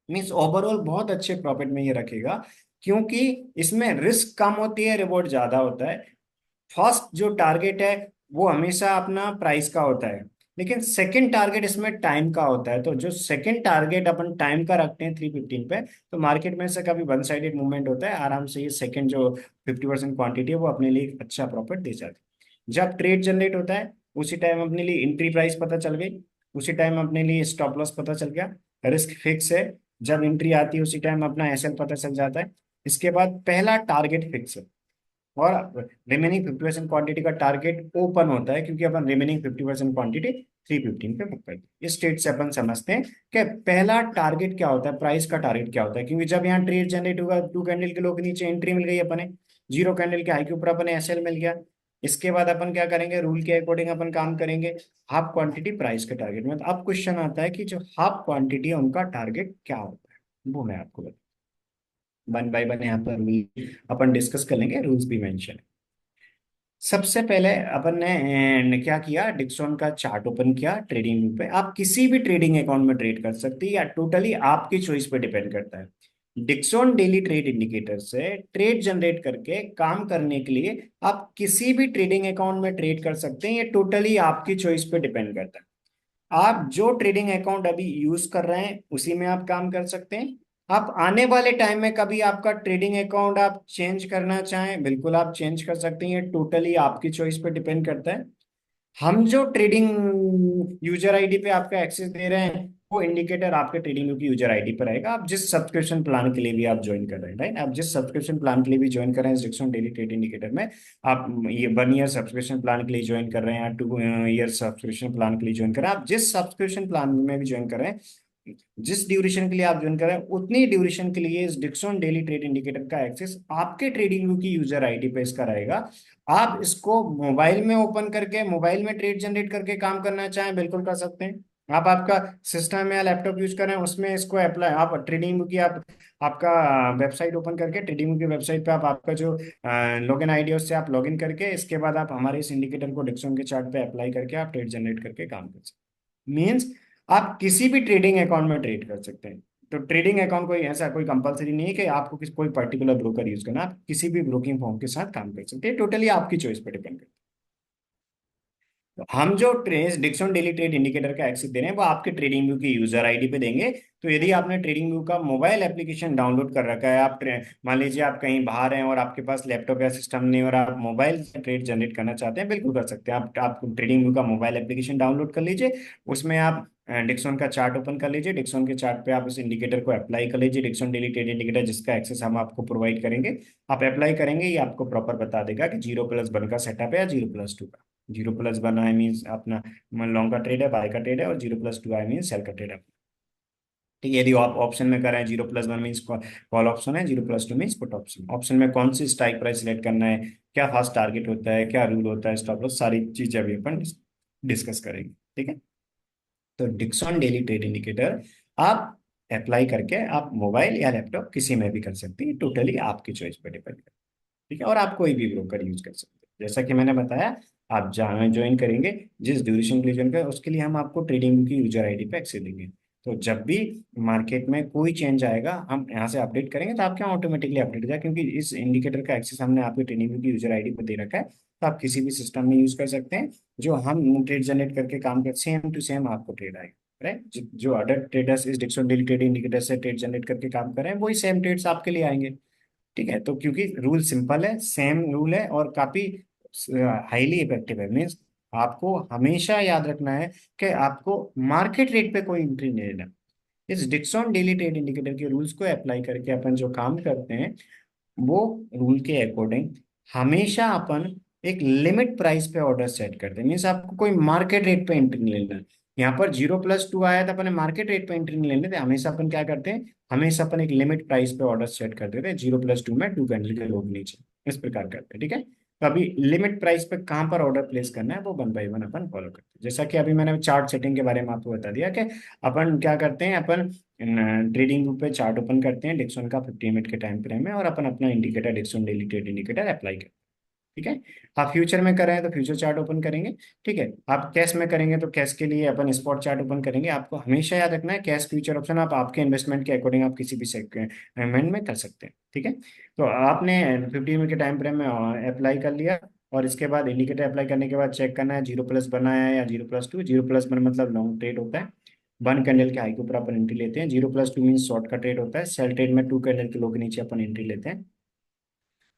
मीन्स ओवरऑल बहुत अच्छे प्रॉफिट में ये रखेगा, क्योंकि इसमें रिस्क कम होती है, रिवॉर्ड ज्यादा होता है। फर्स्ट जो टारगेट है वो हमेशा अपना प्राइस का होता है, लेकिन सेकंड टारगेट इसमें टाइम का होता है। तो जो सेकंड टारगेट अपन टाइम का रखते हैं 315 पे, तो मार्केट में से कभी वन साइडेड मूवमेंट होता है, आराम से ये सेकंड जो 50% क्वांटिटी है वो अपने लिए एक अच्छा प्रॉफिट दे जाती है। जब ट्रेड जनरेट होता है उसी टाइम अपने लिए एंट्री प्राइस पता चल गई, उसी टाइम अपने लिए स्टॉप लॉस पता चल गया, रिस्क फिक्स है। जब एंट्री आती है उसी टाइम अपना एसएल पता चल जाता है। इसके बाद पहला टारगेट फिक्स है और रिमेनिंग 50% क्वांटिटी का टारगेट ओपन होता है, क्योंकि अपन रिमेनिंग 50% क्वांटिटी 315 पे बुक करते हैं। इस स्टेट से अपन समझते हैं कि पहला टारगेट क्या होता है, प्राइस का टारगेट क्या होता है। क्योंकि जब यहाँ ट्रेड जनरेट होगा, 2 कैंडल के लो के नीचे एंट्री मिल गई अपने, 0 कैंडल के हाई के ऊपर अपने एसएल मिल गया। इसके बाद अपन क्या करेंगे, रूल के अकॉर्डिंग अपन काम करेंगे हाफ क्वांटिटी प्राइस के टारगेट में। तो अब क्वेश्चन आता है कि जो हाफ क्वांटिटी है उनका टारगेट क्या होता है, वो मैं आपको बता, वन बाय वन यहाँ पर रूल अपन डिस्कस कर लेंगे, रूल्स भी मेंशन। सबसे पहले अपन ने क्या किया, डिक्सॉन का चार्ट ओपन किया ट्रेडिंग व्यू पे। आप किसी भी ट्रेडिंग अकाउंट में ट्रेड कर सकते हैं, या टोटली आपकी चॉइस पे डिपेंड करता है। डिक्सॉन डेली ट्रेड इंडिकेटर से ट्रेड जनरेट करके काम करने के लिए आप किसी भी ट्रेडिंग अकाउंट में ट्रेड कर सकते हैं, ये टोटली आपकी चॉइस पे डिपेंड करता है। आप जो ट्रेडिंग अकाउंट अभी यूज कर रहे हैं उसी में आप काम कर सकते हैं। आप आने वाले टाइम में कभी आपका ट्रेडिंग अकाउंट आप चेंज करना चाहें, बिल्कुल आप चेंज कर सकते हैं, ये टोटली आपकी चॉइस पे डिपेंड करता है। हम जो ट्रेडिंग यूजर आईडी पे आपका एक्सेस दे रहे हैं वो इंडिकेटर आपके ट्रेडिंग की यूजर आईडी पर आएगा, आप जिस सब्सक्रिप्शन प्लान के लिए भी आप ज्वाइन कर रहे हैं, राइट। आप जिस सब्सक्रिप्शन प्लान के लिए भी ज्वाइन कर रहे हैं डिक्सन डेली ट्रेड इंडिकेटर में, आप ये 1 ईयर सब्सक्रिप्शन प्लान के लिए ज्वाइन कर रहे हैं या 2 ईयर सब्सक्रिप्शन प्लान के लिए ज्वाइन कर रहे हैं, आप जिस सब्सक्रिप्शन प्लान में भी ज्वाइन कर रहे हैं, जिस ड्यूरेशन के लिए आप ज्वाइन कर रहे हैं उतनी ड्यूरेशन के लिए इस डिक्सन डेली ट्रेड इंडिकेटर का एक्सेस आपके ट्रेडिंग व्यू की यूजर आईडी पे इसका रहेगा। आप इसको मोबाइल में ओपन करके मोबाइल में ट्रेड जनरेट करके काम करना चाहें, बिल्कुल कर सकते हैं। आप आपका सिस्टम या लैपटॉप यूज कर रहे हैं उसमें इसको अप्लाई, आप ट्रेडिंग व्यू की आप आपका वेबसाइट ओपन करके ट्रेडिंग व्यू की वेबसाइट पे आप आपका जो लॉगिन आईडी है उससे आप लॉगिन करके इसके बाद आप हमारे इस इंडिकेटर को डिक्सन के चार्ट पे अप्लाई करके आप ट्रेड जनरेट करके काम कर सकते हैं। मीन्स आप किसी भी ट्रेडिंग अकाउंट में ट्रेड कर सकते हैं। तो ट्रेडिंग अकाउंट कोई ऐसा कोई कंपलसरी नहीं है कि आपको किसी कोई पर्टिकुलर ब्रोकर यूज करना, आप किसी भी ब्रोकिंग फॉर्म के साथ काम कर सकते हैं, टोटली आपकी चॉइस पर डिपेंड करता है। तो हम जो trade Dixon daily trade indicator का एक्सेस दे रहे हैं वो आपके ट्रेडिंग व्यू की यूजर आईडी पे देंगे। तो यदि आपने ट्रेडिंग व्यू का मोबाइल एप्लीकेशन डाउनलोड कर रखा है, आप मान लीजिए आप कहीं बाहर हैं और आपके पास लैपटॉप या सिस्टम नहीं और आप मोबाइल से ट्रेड जनरेट करना चाहते हैं, बिल्कुल कर सकते हैं। आप ट्रेडिंग व्यू का मोबाइल एप्लीकेशन डाउनलोड कर लीजिए, उसमें आप डिक्सन का चार्ट ओपन कर लीजिए, डिक्सन के चार्ट पे आप उस इंडिकेटर को अप्लाई कर लीजिए, डिक्सन डेली ट्रेड इंडिकेटर जिसका एक्सेस हम आपको प्रोवाइड करेंगे। आप अप्लाई करेंगे, ये आपको प्रॉपर बता देगा कि 0+1 का सेटअप है या 0+2 का। 0+1 आई मीन अपना लॉन्ग का ट्रेड है, बाय का ट्रेड है, और 0+2 आई मीन सेल का ट्रेड है। ठीक है, यदि आप ऑप्शन में कर रहे हैं 0+1 मीन कॉल ऑप्शन है, 0+2 मीन पुट ऑप्शन। ऑप्शन में कौन सी स्ट्राइक प्राइस सिलेक्ट करना है, क्या फास्ट टारगेट होता है, क्या रूल होता है, स्टॉप लॉस, सारी चीजें अभी अपन डिस्कस करेंगे। ठीक है, तो डिक्सन डेली ट्रेड इंडिकेटर आप अप्लाई करके आप मोबाइल या लैपटॉप किसी में भी कर सकते हैं, टोटली आपकी चॉइस पर डिपेंड करता है। ठीक है, और आप कोई भी ब्रोकर यूज कर सकते हैं, जैसा कि मैंने बताया। आप जहाँ ज्वाइन करेंगे, जिस ड्यूरेशन के लिए ज्वाइन करें उसके लिए हम आपको ट्रेडिंग की यूजर आईडी पे एक्सेस देंगे। तो जब भी मार्केट में कोई चेंज आएगा हम यहाँ से अपडेट करेंगे तो आपके यहाँ ऑटोमेटिकली अपडेट हो जाए, क्योंकि इस इंडिकेटर का एक्सेस हमने आपकी ट्रेडिंग की यूजर आईडी पे दे रखा है। तो आप किसी भी सिस्टम में यूज कर सकते हैं, जो हम ट्रेड जनरेट करके काम कर सेम टू सेम आपको ट्रेड आएगा, राइट। जो अदर ट्रेडर्स इस डिक्सन डेली ट्रेड इंडिकेटर से ट्रेड जनरेट करके काम कर रहे हैं वही सेम ट्रेड्स आपके लिए आएंगे। ठीक है, तो क्योंकि रूल सिंपल है, सेम रूल है और काफी हाईली इफेक्टिव है। मीन्स आपको हमेशा याद रखना है कि आपको मार्केट रेट पे कोई एंट्री नहीं लेना। इस डिक्सन डेली ट्रेड इंडिकेटर के रूल्स को अप्लाई करके अपन जो काम करते हैं वो रूल के अकॉर्डिंग हमेशा अपन एक लिमिट प्राइस पे ऑर्डर सेट करते हैं। मीन्स आपको कोई मार्केट रेट पे एंट्री नहीं लेना। यहाँ पर 0+2 आया था, अपने मार्केट रेट पे एंट्री नहीं लेने थे, हमेशा अपन क्या करते हैं, हमेशा अपन एक लिमिट प्राइस पे ऑर्डर सेट कर देते हैं 0+2 में 2 कैंडल के लो के नीचे, इस प्रकार करते हैं। ठीक है, तो अभी लिमिट प्राइस पे कहाँ पर ऑर्डर प्लेस करना है वो 1 बाय 1 अपन फॉलो करते हैं। जैसा कि अभी मैंने चार्ट सेटिंग के बारे में आपको बता दिया कि अपन क्या करते हैं, अपन ट्रेडिंग ग्रुप पे चार्ट ओपन करते हैं डिक्सन का 50 मिनट के टाइम फ्रेम में, और अपन अपना indicator Dixon daily trade indicator apply करते हैं। ठीक है, आप फ्यूचर में कर रहे हैं तो फ्यूचर चार्ट ओपन करेंगे। ठीक है, आप कैश में करेंगे तो कैश के लिए अपन स्पॉट चार्ट ओपन करेंगे। आपको हमेशा याद रखना है कैश फ्यूचर ऑप्शन आप आपके इन्वेस्टमेंट के अकॉर्डिंग आप किसी भी सेगमेंट में कर सकते हैं। ठीक है, तो आपने 50 मिनट के टाइम फ्रेम में अप्लाई कर लिया, और इसके बाद इंडिकेटर अप्लाई करने के बाद चेक करना है 0+ बनाया है या 0+2। 0+1 मतलब लॉन्ग ट्रेड होता है, 1 कैंडल के हाई के ऊपर अपन एंट्री लेते हैं। 0+2 मीन शॉर्ट का ट्रेड होता है, सेल ट्रेड में 2 कैंडल के लो के नीचे अपन एंट्री लेते हैं।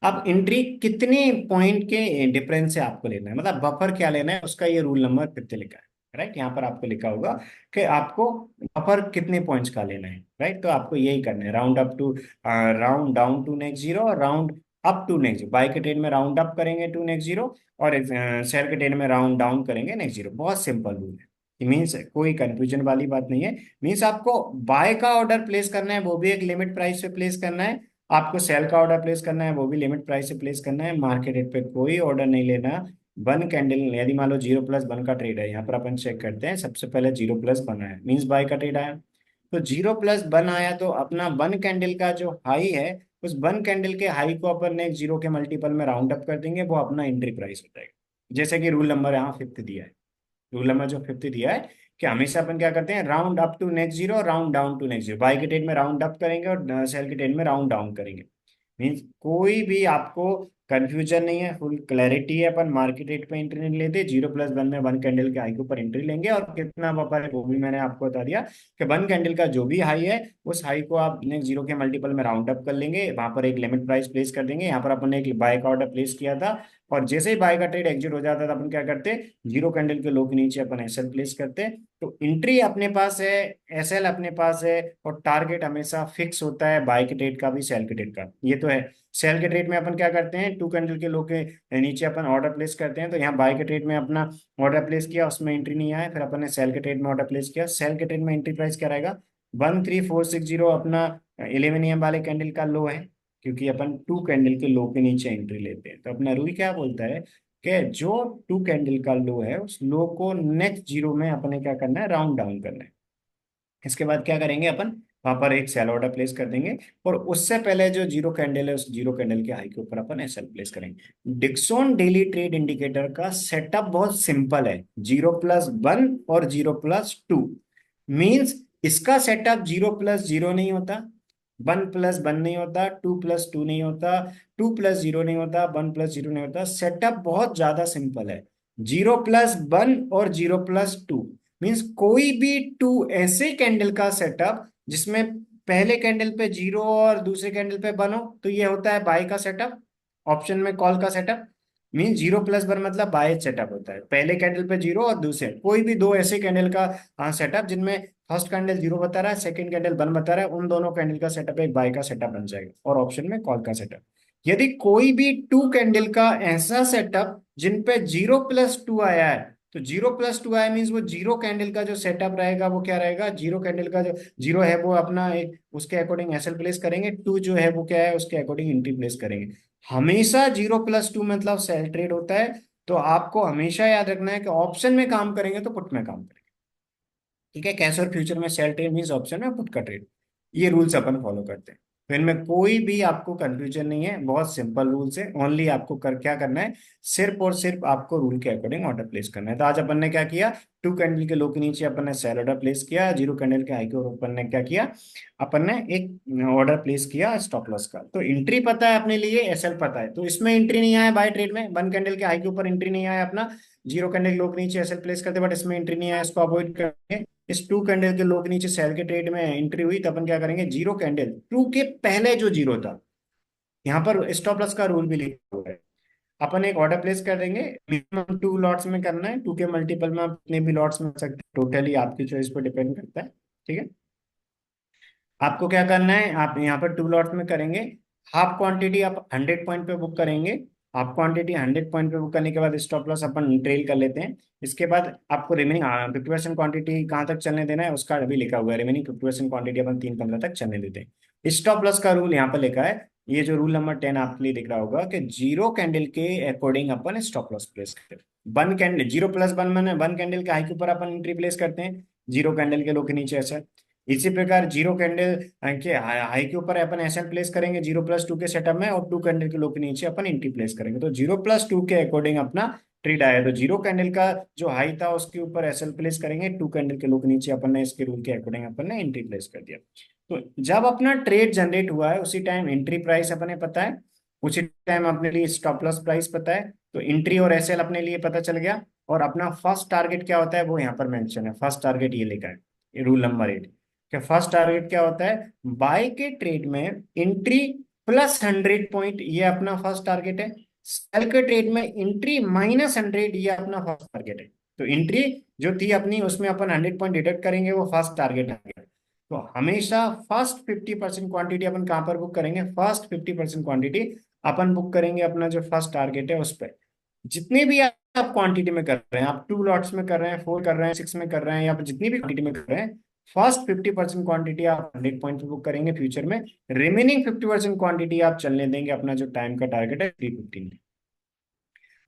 अब एंट्री कितने पॉइंट के डिफरेंस से आपको लेना है, मतलब बफर क्या लेना है उसका ये रूल नंबर 50 लिखा है। राइट, यहाँ पर आपको लिखा होगा कि आपको बफर कितने पॉइंट्स का लेना है। राइट, तो आपको यही करना है, round up to round down to next zero, और round up to next zero. Buy के ट्रेड में राउंड अप करेंगे टू नेक्स्ट जीरो, और शेयर के ट्रेड में राउंड डाउन करेंगे नेक्स्ट जीरो। बहुत सिंपल रूल है, मीन्स कोई कंफ्यूजन वाली बात नहीं है। मीन्स आपको बाय का ऑर्डर प्लेस करना है वो भी एक लिमिट प्राइस पे प्लेस करना है, आपको सेल का ऑर्डर प्लेस करना है वो भी लिमिट प्राइस से प्लेस करना है, मार्केट रेट पे कोई ऑर्डर नहीं लेना। 1 कैंडल, यदि मान लो 0+1 का ट्रेड है, यहाँ पर अपन चेक करते हैं, सबसे पहले 0+1 आया मीन्स बाय का ट्रेड आया। तो 0+1 आया तो अपना 1 कैंडल का जो हाई है, उस 1 कैंडल के हाई को अपन ने जीरो के मल्टीपल में राउंड अप कर देंगे, वो अपना एंट्री प्राइस हो जाएगा। जैसे कि रूल नंबर यहाँ 50 दिया है, रूल नंबर जो 50 दिया है कि हमेशा अपन क्या करते हैं, round up to next zero, round down to next zero. Buy के ट्रेड में राउंड अप करेंगे और सेल के ट्रेड में राउंड डाउन करेंगे। मीन्स कोई भी आपको कंफ्यूजन नहीं है, फुल क्लैरिटी है। अपन मार्केट रेट पे एंट्री नहीं लेते, 0+1 में 1 कैंडल के हाई के ऊपर एंट्री लेंगे, और कितना बफर है वो भी मैंने आपको बता दिया कि 1 कैंडल का जो भी हाई है उस हाई को आप नेक्स्ट जीरो के मल्टीपल में राउंड अप कर लेंगे, वहां पर एक लिमिट प्राइस प्लेस कर देंगे। यहाँ पर अपन ने एक बाय का ऑर्डर प्लेस किया था, और जैसे ही बाय का ट्रेड एग्जिट हो जाता था अपन क्या करते, 0 कैंडल के लो के नीचे अपन एसएल प्लेस करते। तो एंट्री अपने पास है, एसएल अपने पास है, और टारगेट हमेशा फिक्स होता है, बाय के ट्रेड का भी सेल के ट्रेड का। ये तो है, सेल के ट्रेड में अपन क्या करते हैं, 2 कैंडल के लो के नीचे अपन ऑर्डर प्लेस करते हैं। तो यहाँ बाय के ट्रेड में अपना ऑर्डर प्लेस किया, उसमें एंट्री नहीं आया, फिर अपन ने सेल के ट्रेड में ऑर्डर प्लेस किया। सेल के ट्रेड में एंट्री प्राइस क्या रहेगा, 13460 अपना 11 AM वाले कैंडल का लो है, क्योंकि अपन 2 कैंडल के लो के नीचे एंट्री लेते हैं। तो अपना रूल क्या बोलता है कि जो 2 कैंडल का लो है उस लो को नेक्स्ट जीरो में अपने क्या करना है, राउंड डाउन करना है। इसके बाद क्या करेंगे अपन, वहां पर एक सेल ऑर्डर प्लेस कर देंगे, और उससे पहले जो 0 कैंडल है उस 0 कैंडल के हाई के ऊपर अपन एसएल प्लेस करेंगे। डिक्सन डेली ट्रेड इंडिकेटर का सेटअप बहुत सिंपल है, 0+1 और 0+2। मीन्स इसका सेटअप 0+0 नहीं होता, 1+1 नहीं होता, 2+2 नहीं होता, 2+0 नहीं होता, 1+0 नहीं होता। सेटअप बहुत ज्यादा सिंपल है, 0+1 और 0+2। मीन्स कोई भी टू ऐसे कैंडल का सेटअप जिसमें पहले कैंडल पे जीरो और दूसरे कैंडल पे वन हो, तो ये होता है बाय का सेटअप। ऑप्शन में कॉल का सेटअप मीन 0+1 मतलब बाय सेटअप होता है, पहले कैंडल पे जीरो और दूसरे कोई भी दो ऐसे कैंडल का सेटअप जिनमें फर्स्ट कैंडल जीरो बता रहा है, सेकंड कैंडल वन बता रहा है, उन दोनों कैंडल का सेटअप एक बाय का सेटअप बन जाएगा, और ऑप्शन में कॉल का सेटअप। यदि कोई भी 2 कैंडल का ऐसा सेटअप जिन पे 0+2 आया है, तो 0+2 आया मीन्स वो 0 कैंडल का जो सेटअप रहेगा वो क्या रहेगा, 0 कैंडल का जो जीरो है वो अपना एक उसके अकॉर्डिंग एसएल प्लेस करेंगे, टू जो है वो क्या है उसके अकॉर्डिंग एंट्री प्लेस करेंगे। हमेशा 0+2 मतलब सेल ट्रेड होता है। तो आपको हमेशा याद रखना है कि ऑप्शन में काम करेंगे तो पुट में काम करेंगे। ठीक है, कैश और फ्यूचर में सेल ट्रेड मीन्स ऑप्शन में पुट का ट्रेड। ये रूल्स अपन फॉलो करते हैं, तो इनमें कोई भी आपको कंफ्यूजन नहीं है, बहुत सिंपल रूल्स है। ओनली आपको क्या करना है, सिर्फ और सिर्फ आपको रूल के अकॉर्डिंग ऑर्डर प्लेस करना है। तो आज अपन ने क्या किया, 2 कैंडल के लो के नीचे अपन ने सेल ऑर्डर प्लेस किया, 0 कैंडल के हाई के ऊपर अपन ने क्या किया, अपन ने एक ऑर्डर प्लेस किया स्टॉप लॉस का। तो एंट्री पता है अपने लिए, एसएल पता है, तो इसमें एंट्री नहीं आया बाय ट्रेड में, 1 कैंडल के हाई के ऊपर एंट्री नहीं आया अपना, 0 कैंडल के लो के नीचे एसएल प्लेस करते, बट इसमें एंट्री नहीं आया, इसको अवॉइड करेंगे। इस 2 कैंडल के लो के नीचे सेल के ट्रेड में एंट्री हुई, तो अपन क्या करेंगे, 0 कैंडल टू के पहले जो जीरो था, यहाँ पर स्टॉप लॉस का रूल भी लिखा हुआ है, अपन एक ऑर्डर प्लेस कर देंगे। मिनिमम 2 लॉट्स में करना है, 2 के मल्टीपल में आप कितने भी लॉट्स में कर सकते हैं, टोटली आपकी चॉइस पर डिपेंड करता है। ठीक है, आपको क्या करना है, आप यहाँ पर 2 लॉट्स में करेंगे, हाफ क्वांटिटी आप 100 पॉइंट पे बुक करेंगे, हाफ क्वांटिटी 100 पॉइंट पे बुक करने के बाद स्टॉप लॉस अपन ट्रेल कर लेते हैं। इसके बाद आपको रिमेनिंग 50% क्वांटिटी कहाँ तक चलने देना है उसका अभी लिखा हुआ है। रिमेनिंग 50% क्वांटिटी अपन 3:15 तक चलने देते हैं। स्टॉप लॉस का रूल यहाँ पर लिखा है, ये जो रूल नंबर 10 आपके लिए दिख रहा होगा कि जीरो कैंडल के अकॉर्डिंग अपन स्टॉप लॉस प्लेस करें। वन कैंडल 0+1 मैंने वन कैंडल के हाई के ऊपर अपन एंट्री प्लेस करते हैं, जीरो कैंडल के लो के नीचे ऐसा। इसी प्रकार जीरो कैंडल के हाई के ऊपर अपन एसएल प्लेस करेंगे 0+2 के सेटअप में, और टू कैंडल के लो के नीचे अपन एंट्री प्लेस करेंगे। तो 0+2 के अकॉर्डिंग अपना ट्रेड आया, तो जीरो कैंडल का जो हाई था उसके ऊपर एसएल प्लेस करेंगे, टू कैंडल के लो के नीचे अपन ने इसके रूल के अकॉर्डिंग अपन ने एंट्री प्लेस कर दिया। तो जब अपना ट्रेड जनरेट हुआ है उसी टाइम एंट्री प्राइस अपने पता है, उसी टाइम अपने लिए स्टॉप लॉस प्राइस पता है, तो एंट्री और एसएल अपने लिए पता चल गया। और अपना फर्स्ट टारगेट क्या होता है वो यहाँ पर मेंशन है। फर्स्ट टारगेट ये लिखा है रूल नंबर 8, कि फर्स्ट टारगेट क्या होता है, बाय के ट्रेड में एंट्री +100 पॉइंट, ये अपना फर्स्ट टारगेट है। सेल के ट्रेड में एंट्री -100, ये अपना फर्स्ट टारगेट है। तो एंट्री जो थी अपनी उसमें अपन 100 पॉइंट डिडक्ट करेंगे, वो फर्स्ट टारगेट आ गया। तो हमेशा फर्स्ट 50% क्वांटिटी अपन कहाँ पर बुक करेंगे, फर्स्ट 50% क्वांटिटी अपन बुक करेंगे अपना जो फर्स्ट टारगेट है उस पर। जितने भी आप क्वांटिटी में कर रहे हैं, आप 2 लॉट्स में कर रहे हैं, 4 कर रहे हैं, 6 में कर रहे हैं, या फिर जितनी भी क्वांटिटी में कर रहे हैं, फर्स्ट 50% क्वांटिटी आप 100 पॉइंट पे बुक करेंगे फ्यूचर में। रिमेनिंग 50% क्वांटिटी आप चलने देंगे अपना जो टाइम का टारगेट है 315।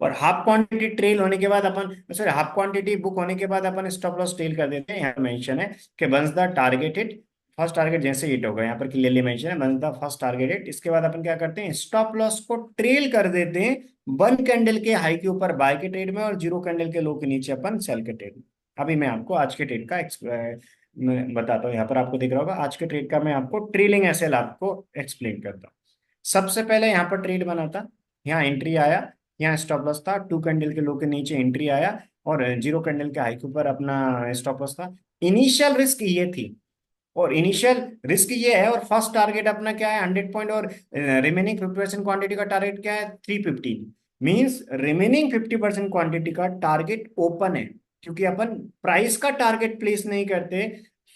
और हाफ क्वांटिटी ट्रेल होने के बाद अपन, सॉरी, हाफ क्वांटिटी बुक होने के बाद अपन स्टॉप लॉस ट्रेल कर देते हैं। यहाँ मेंशन है कि once the target hit, first target जैसे हिट होगा, यहाँ पर क्लियरली मेंशन है once the first target hit. इसके बाद अपन क्या करते हैं, स्टॉप लॉस को ट्रेल कर देते हैं वन कैंडल के हाई के ऊपर बाय के ट्रेड में, और जीरो कैंडल के लो के नीचे अपन सेल के ट्रेड में। अभी मैं आपको आज के ट्रेड का मैं बताता हूँ। यहाँ पर आपको दिख रहा होगा आज के ट्रेड का, मैं आपको ट्रेलिंग एसएल आपको एक्सप्लेन करता हूँ। सबसे पहले यहाँ पर ट्रेड बना था, यहाँ एंट्री आया, यहाँ स्टॉप लॉस था, टू कैंडल के लो के नीचे एंट्री आया, और जीरो कैंडल के हाई के ऊपर अपना स्टॉप लॉस था। इनिशियल रिस्क ये थी, और इनिशियल रिस्क ये है, और फर्स्ट टारगेट अपना क्या है 100 पॉइंट, और रिमेनिंग 50% क्वांटिटी का टारगेट क्या है 315। मींस रिमेनिंग 50% क्वांटिटी का टारगेट ओपन है, क्योंकि अपन प्राइस का टारगेट प्लेस नहीं करते।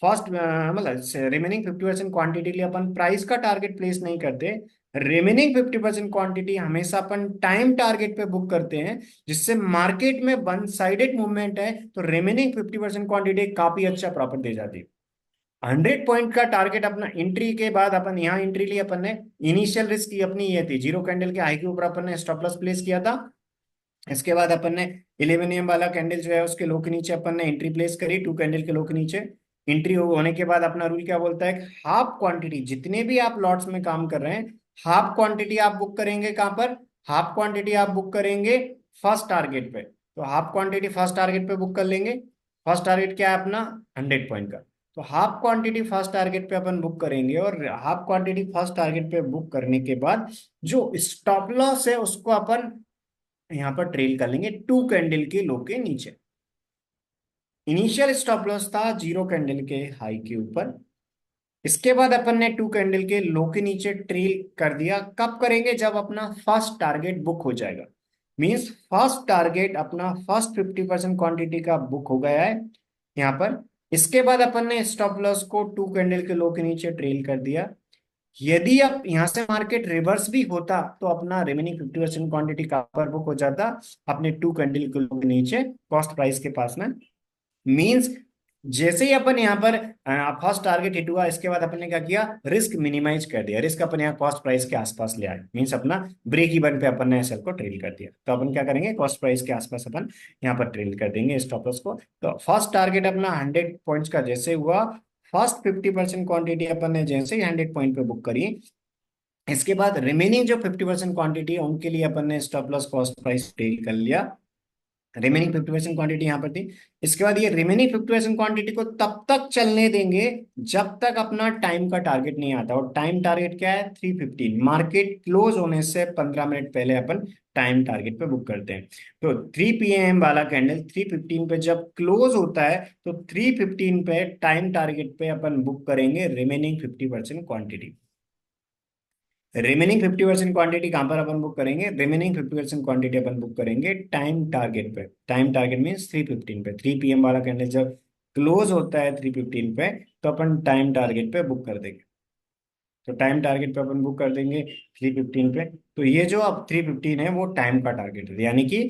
फर्स्ट मतलब रिमेनिंग 50% क्वांटिटी के लिए अपन प्राइस का टारगेट प्लेस नहीं करते। रिमेनिंग 50% क्वांटिटी हमेशा अपन टाइम टारगेट पे बुक करते हैं, जिससे मार्केट में वन साइडेड मूवमेंट है तो रिमेनिंग 50% क्वांटिटी काफी अच्छा प्रॉफिट दे जाती है। 100 पॉइंट का टारगेट अपना एंट्री के बाद अपन यहाँ एंट्री ली अपन ने। इनिशियल रिस्क की अपनी ये थी, जीरो कैंडल के हाई के ऊपर अपन ने स्टॉप लॉस प्लेस किया था। इसके बाद अपन ने 11 AM वाला कैंडल जो है उसके लो के नीचे अपन ने एंट्री प्लेस करी, टू कैंडल के लो के नीचे। एंट्री होने के बाद अपना रूल क्या बोलता है, हाफ क्वांटिटी जितने भी आप लॉट्स में काम कर रहे हैं, हाफ क्वांटिटी आप बुक करेंगे कहाँ पर, हाफ क्वांटिटी आप बुक करेंगे फर्स्ट टारगेट पे। तो हाफ क्वांटिटी फर्स्ट टारगेट पे बुक कर लेंगे। फर्स्ट टारगेट क्या है अपना 100 पॉइंट का। तो हाफ क्वांटिटी फर्स्ट टारगेट पे अपन बुक करेंगे, और हाफ क्वांटिटी फर्स्ट टारगेट पे बुक करने के बाद जो स्टॉप लॉस है उसको अपन यहाँ पर ट्रेल कर लेंगे टू कैंडल के लो के नीचे। इनिशियल स्टॉप लॉस था जीरो कैंडल के हाई के ऊपर। इसके बाद अपन ने टू कैंडल के लो के नीचे ट्रेल कर दिया। कब करेंगे, जब अपना फर्स्ट टारगेट बुक हो जाएगा। मींस फर्स्ट टारगेट अपना फर्स्ट 50% क्वांटिटी का बुक हो गया है यहाँ पर। इसके बाद अपन ने स्टॉप लॉस को टू कैंडल के लो के नीचे ट्रेल कर दिया। यदि अब यहाँ से मार्केट रिवर्स भी होता तो अपना रिमेनिंग 50% क्वांटिटी कहाँ पर बुक हो जाता, अपने टू कैंडल के नीचे कॉस्ट प्राइस के पास में। मींस जैसे ही अपन यहाँ पर फर्स्ट टारगेट हिट हुआ, इसके बाद अपन ने क्या किया, रिस्क मिनिमाइज कर दिया। रिस्क अपन यहाँ कॉस्ट प्राइस के आसपास ले आए, मींस अपना ब्रेक इवन पे अपन ने एसएल को ट्रेल कर दिया। तो अपन क्या करेंगे, कॉस्ट प्राइस के आसपास अपन यहाँ पर ट्रेल कर देंगे स्टॉप लॉस को। तो फर्स्ट टारगेट अपना 100 पॉइंट्स का जैसे हुआ, फर्स्ट 50% क्वांटिटी अपन ने जैसे ही 100 पॉइंट पे बुक करी, इसके बाद रिमेनिंग जो 50% क्वांटिटी है उनके लिए अपन ने stop loss cost price trail कर लिया। रिमेनिंग 50% क्वांटिटी यहाँ पर थी। इसके बाद ये रिमेनिंग 50% क्वांटिटी को तब तक चलने देंगे जब तक अपना टाइम का टारगेट नहीं आता। और टाइम टारगेट क्या है 315, मार्केट क्लोज होने से 15 मिनट पहले अपन टाइम टारगेट पे बुक करते हैं। तो 3 PM वाला कैंडल 315 पे जब क्लोज होता है, तो 315 पे टाइम टारगेट पे अपन बुक करेंगे रिमेनिंग 50% क्वांटिटी। रिमेनिंग 50% क्वांटिटी कहां पर अपन बुक करेंगे, रिमेनिंग 50% क्वांटिटी अपन बुक करेंगे टाइम टारगेट पे। टाइम टारगेट मीन्स 315 पे। 3 PM वाला कैंडल जब क्लोज होता है 315 पे, तो अपन टाइम टारगेट पे बुक कर देंगे। तो टाइम टारगेट पे अपन बुक कर देंगे 315 पे। तो ये जो अब 315 है वो टाइम का टारगेट है, यानी कि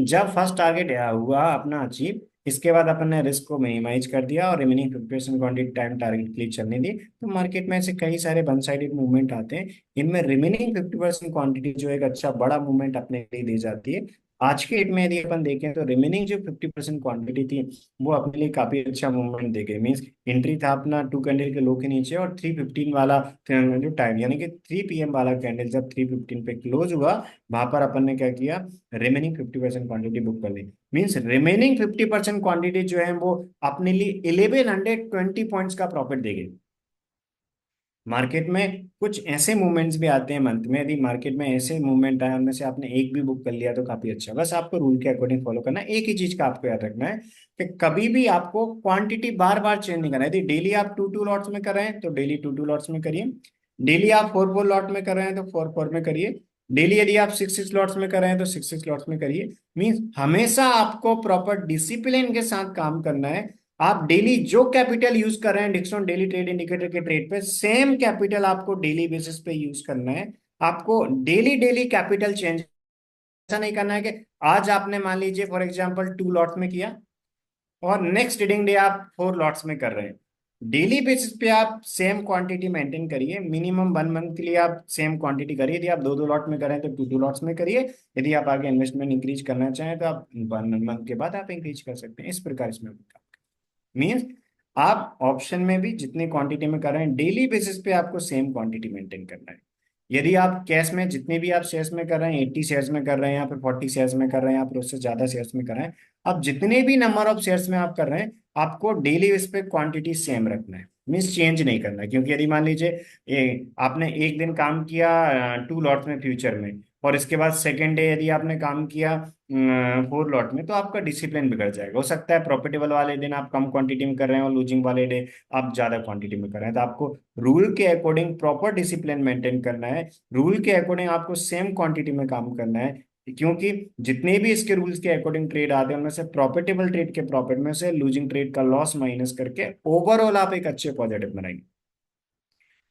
जब फर्स्ट टारगेट हुआ अपना अचीव, इसके बाद अपन ने रिस्क को मिनिमाइज कर दिया और रिमेनिंग 50% क्वांटिटी टाइम टारगेट के लिए चलने दी, तो मार्केट में ऐसे कई सारे वन साइडेड मूवमेंट आते हैं। इनमें रिमेनिंग 50% क्वांटिटी जो एक अच्छा बड़ा मूवमेंट अपने लिए दी जाती है। आज के डेट में यदि अपन देखें तो रिमेनिंग जो 50% क्वांटिटी थी वो अपने लिए काफी अच्छा मूवमेंट दे गई। मीन्स एंट्री था अपना 2 कैंडल के लो के नीचे, और 315 वाला जो टाइम, यानी कि 3 PM वाला कैंडल जब 315 पे क्लोज हुआ, वहां पर अपन ने क्या किया, रिमेनिंग 50% क्वांटिटी बुक कर ली। मीन्स रिमेनिंग 50% क्वांटिटी जो है वो अपने लिए 1120 पॉइंट्स का प्रॉफिट देगी। मार्केट में कुछ ऐसे मूवमेंट्स भी आते हैं मंथ में, यदि मार्केट में ऐसे मूवमेंट आए उनमें से आपने एक भी बुक कर लिया तो काफी अच्छा। बस आपको रूल के अकॉर्डिंग फॉलो करना है। एक ही चीज का आपको याद रखना है कि कभी भी आपको क्वांटिटी बार बार चेंज नहीं करना है। यदि डेली आप 2 2 लॉट्स में कर रहे हैं तो डेली 2 2 लॉट्स में करिए। डेली आप 4 4 लॉट में कर रहे हैं तो 4 4 में करिए। डेली यदि आप 6 6 लॉट्स में कर रहे हैं तो 6 6 लॉट्स में करिए। मीन्स हमेशा आपको प्रॉपर डिसिप्लिन के साथ काम करना है। आप डेली जो कैपिटल यूज कर रहे हैं डिक्सॉन डेली ट्रेड इंडिकेटर के ट्रेड पे, सेम कैपिटल आपको डेली बेसिस पे यूज करना है। आपको डेली डेली कैपिटल चेंज ऐसा नहीं करना है कि आज आपने मान लीजिए फॉर एग्जांपल 2 लॉट में किया और नेक्स्ट ट्रेडिंग डे आप 4 लॉट्स में कर रहे हैं। डेली बेसिस पे आप सेम क्वांटिटी मेंटेन करिए। मिनिमम 1 मंथ के लिए आप सेम क्वांटिटी करिए। यदि आप 2 2 लॉट में करें तो 2 2 लॉट्स में करिए। यदि आप आगे इन्वेस्टमेंट इंक्रीज करना चाहें तो आप 1 मंथ के बाद आप इंक्रीज कर सकते हैं। इस प्रकार इसमें मीन्स आप ऑप्शन में भी जितनी क्वांटिटी में कर रहे हैं डेली बेसिस पे आपको सेम क्वांटिटी मेंटेन करना है। यदि आप कैश में जितने भी आप शेयर्स में कर रहे हैं, 80 शेयर्स में कर रहे हैं या फिर 40 शेयर्स में कर रहे हैं या फिर उससे ज्यादा शेयर्स में कर रहे हैं, आप जितने भी नंबर ऑफ शेयर्स में आप कर रहे हैं, आपको डेली बेस पे क्वांटिटी सेम रखना है। मीन्स चेंज नहीं करना है। क्योंकि यदि मान लीजिए आपने एक दिन काम किया 2 लॉट में फ्यूचर में, और इसके बाद सेकेंड डे यदि आपने काम किया 4 लॉट में, तो आपका डिसिप्लिन बिगड़ जाएगा। हो सकता है प्रॉफिटेबल वाले दिन आप कम क्वांटिटी में कर रहे हैं और लूजिंग वाले डे आप ज्यादा क्वांटिटी में कर रहे हैं। तो आपको रूल के अकॉर्डिंग प्रॉपर डिसिप्लिन मेंटेन करना है। रूल के अकॉर्डिंग आपको सेम क्वांटिटी में काम करना है। क्योंकि जितने भी इसके रूल्स के अकॉर्डिंग ट्रेड आते हैं उनमें से प्रॉफिटेबल ट्रेड के प्रॉफिट में से लूजिंग ट्रेड का लॉस माइनस करके ओवरऑल आप एक अच्छे पॉजिटिव बनाएंगे।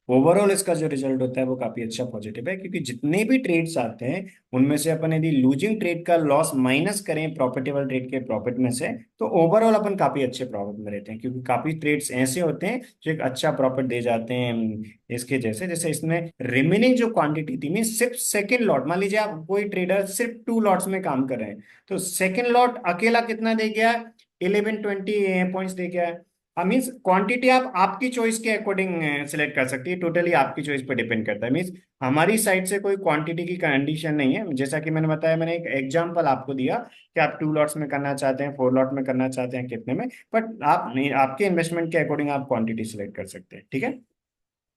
ओवरऑल इसका जो रिजल्ट होता है वो काफी अच्छा पॉजिटिव है। क्योंकि जितने भी ट्रेड्स आते हैं उनमें से अपन यदि लूजिंग ट्रेड का लॉस माइनस करें प्रॉफिटेबल ट्रेड के प्रॉफिट में से, तो ओवरऑल अपन काफी अच्छे प्रॉफिट में रहते हैं। क्योंकि काफी ट्रेड्स ऐसे होते हैं जो एक अच्छा प्रॉफिट दे जाते हैं। इसके जैसे जैसे इसमें रिमेनिंग जो क्वांटिटी थी, मीन सिर्फ सेकेंड लॉट, मान लीजिए आप कोई ट्रेडर सिर्फ 2 लॉट्स में काम कर रहे हैं, तो सेकेंड लॉट अकेला कितना दे गया, 1120 पॉइंट्स दे गया है। मीन्स क्वांटिटी आप आपकी चॉइस के अकॉर्डिंग सिलेक्ट कर सकती है। टोटली आपकी चॉइस पर डिपेंड करता है। मीन्स हमारी साइड से कोई क्वांटिटी की कंडीशन नहीं है। जैसा कि मैंने बताया, मैंने एक एग्जांपल आपको दिया कि आप 2 लॉट्स में करना चाहते हैं, 4 लॉट में करना चाहते हैं, कितने में, बट आप नहीं, आपके इन्वेस्टमेंट के अकॉर्डिंग आप क्वांटिटी सिलेक्ट कर सकते हैं। ठीक है।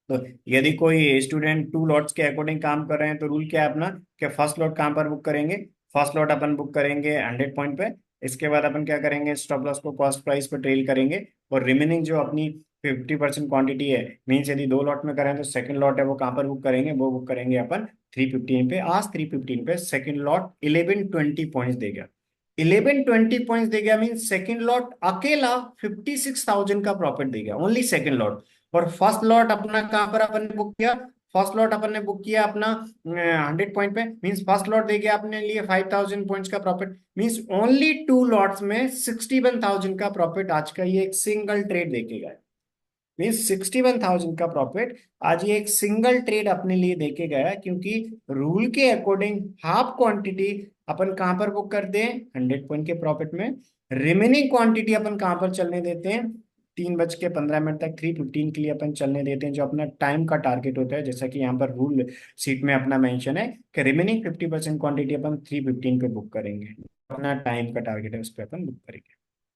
तो यदि कोई स्टूडेंट 2 लॉट्स के अकॉर्डिंग काम कर रहे हैं तो रूल क्या है अपना, कि फर्स्ट लॉट कहाँ पर बुक करेंगे, फर्स्ट लॉट अपन बुक करेंगे 100 पॉइंट पे। इसके बाद अपन क्या करेंगे, स्टॉप लॉस को कॉस्ट प्राइस पर ट्रेल करेंगे। और रिमेनिंग जो अपनी 50% क्वांटिटी है, मीन्स यदि 2 लॉट में करें तो सेकंड लॉट है वो कहाँ पर बुक करेंगे, वो बुक करेंगे अपन 315 पे। आज 315 पे सेकंड लॉट 1120 पॉइंट्स देगा। 1120 पॉइंट्स देगा मीन्स सेकंड लॉट अकेला 56,000 का प्रॉफिट देगा, ओनली सेकंड लॉट। और फर्स्ट लॉट अपना कहां पर अपन ने बुक किया, फर्स्ट लॉट अपन ने बुक किया अपना 100 पॉइंट पे। मींस फर्स्ट लॉट देखिए आपने लिए 5,000 पॉइंट्स का प्रॉफिट। मींस ओनली 2 लॉट्स में 61,000 का प्रॉफिट आज का ये एक सिंगल ट्रेड देखेगा। मीन्स 61,000 का प्रॉफिट आज ये एक सिंगल ट्रेड अपने लिए देके गया। क्योंकि रूल के अकॉर्डिंग हाफ क्वांटिटी अपन कहां पर बुक करते हैं, 100 पॉइंट के प्रॉफिट में। रिमेनिंग क्वांटिटी अपन कहां पर चलने देते हैं, 3:15 तक 315 के लिए अपन चलने देते हैं, जो अपना टाइम का टारगेट होता है। जैसा कि यहाँ पर रूल सीट में अपना मेंशन है कि रिमेनिंग 50% क्वांटिटी अपन 315 पे बुक करेंगे। अपना टाइम का टारगेट है उस पर अपन बुक करेंगे।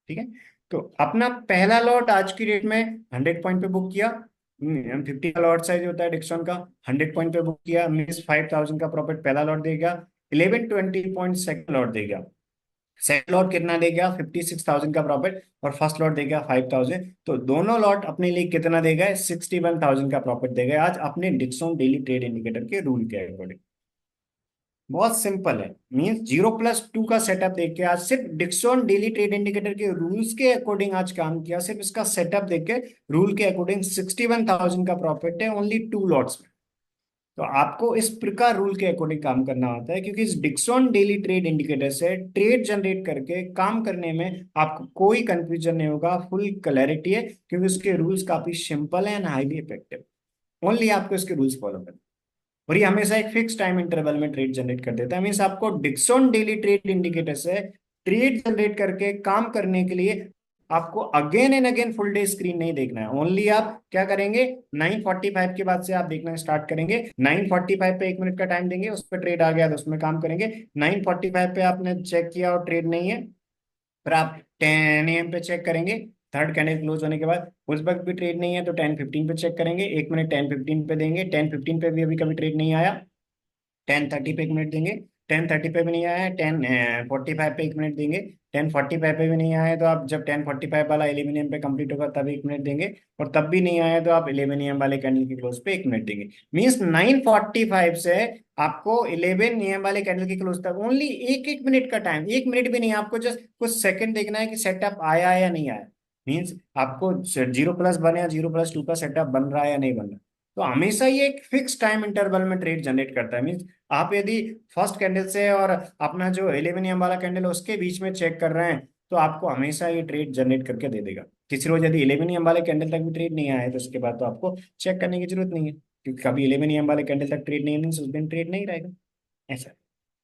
ठीक है। तो अपना पहला लॉट आज की डेट में 100 पॉइंट पे बुक किया। 50 का लॉट साइज होता है डिक्सन का, 100 पॉइंट पे बुक किया मीन्स 5,000 का प्रॉफिट पहला लॉट देगा। 1120 पॉइंट सेकंड लॉट देगा। सेकंड लॉट कितना देगा, 56,000 का प्रॉफिट। और फर्स्ट लॉट देगा 5,000। तो दोनों लॉट अपने लिए कितना देगा, 61,000 का प्रॉफिट देगा आज अपने डिक्सन डेली ट्रेड इंडिकेटर के रूल के अकॉर्डिंग। बहुत सिंपल है। मींस 0+2 का सेटअप देख के आज सिर्फ डिक्सॉन डेली ट्रेड इंडिकेटर के रूल्स के अकॉर्डिंग आज काम किया, सिर्फ इसका सेटअप देख के रूल के अकॉर्डिंग 61,000 का प्रॉफिट है ओनली 2 लॉट्स में। तो आपको इस प्रकार रूल के अकॉर्डिंग काम करना होता है, क्योंकि इस डिक्सॉन डेली ट्रेड इंडिकेटर से ट्रेड जनरेट करके काम करने में आपको कोई कंफ्यूजन नहीं होगा, फुल क्लैरिटी है, क्योंकि उसके रूल्स काफी सिंपल है एंड हाईली इफेक्टिव। ओनली आपको इसके रूल्स फॉलो करना, और ये हमेशा एक फिक्स टाइम इंटरवल में ट्रेड जनरेट कर देता है। मीन्स आपको डिक्सॉन डेली ट्रेड इंडिकेटर से ट्रेड जनरेट करके काम करने के लिए आपको again and again full day screen नहीं देखना है। ओनली आप क्या करेंगे, 9:45 के बाद से आप देखना स्टार्ट करेंगे। 9:45 पे 1 मिनट का टाइम देंगे, उस पर ट्रेड आ गया तो उसमें काम करेंगे। 9:45 पे आपने चेक किया और ट्रेड नहीं है, फिर आप 10 AM पे चेक करेंगे, थर्ड कैंडल क्लोज होने के बाद। उस वक्त भी ट्रेड नहीं है तो 10:15 पे चेक करेंगे, 1 मिनट 10:15 पे देंगे। 10:15 पे भी अभी कभी ट्रेड नहीं आया, 10:30 पे 1 मिनट देंगे। 10:30 पे भी नहीं आया, 10:45 पे 1 मिनट देंगे। 10:45 पे भी नहीं आया तो आप जब 10:45 वाला 11 AM पे कंप्लीट होगा तब 1 मिनट देंगे, और तब भी नहीं आया तो आप 11 AM वाले कैंडल की क्लोज पे 1 मिनट देंगे। मीन्स 9:45 से आपको 11 AM वाले कैंडल की क्लोज तक ओनली 1-1 मिनट का टाइम, 1 मिनट भी नहीं, आपको जस्ट कुछ सेकंड देखना है कि सेटअप आया या नहीं आया। मीन्स आपको 0+1 या 0+2 का सेटअप बन रहा है या नहीं बन रहा। तो हमेशा ये एक फिक्स टाइम इंटरवल में ट्रेड जनरेट करता है। मीन्स आप यदि फर्स्ट कैंडल से और अपना जो 11 AM वाला कैंडल है उसके बीच में चेक कर रहे हैं, तो आपको हमेशा ये ट्रेड जनरेट करके दे देगा। किसी रोज यदि 11 AM वाले कैंडल तक भी ट्रेड नहीं आया है तो उसके बाद तो आपको चेक करने की जरूरत नहीं है, क्योंकि कभी 11 AM वाले कैंडल तक ट्रेड नहीं है means उस दिन ट्रेड नहीं रहेगा। ऐसा है।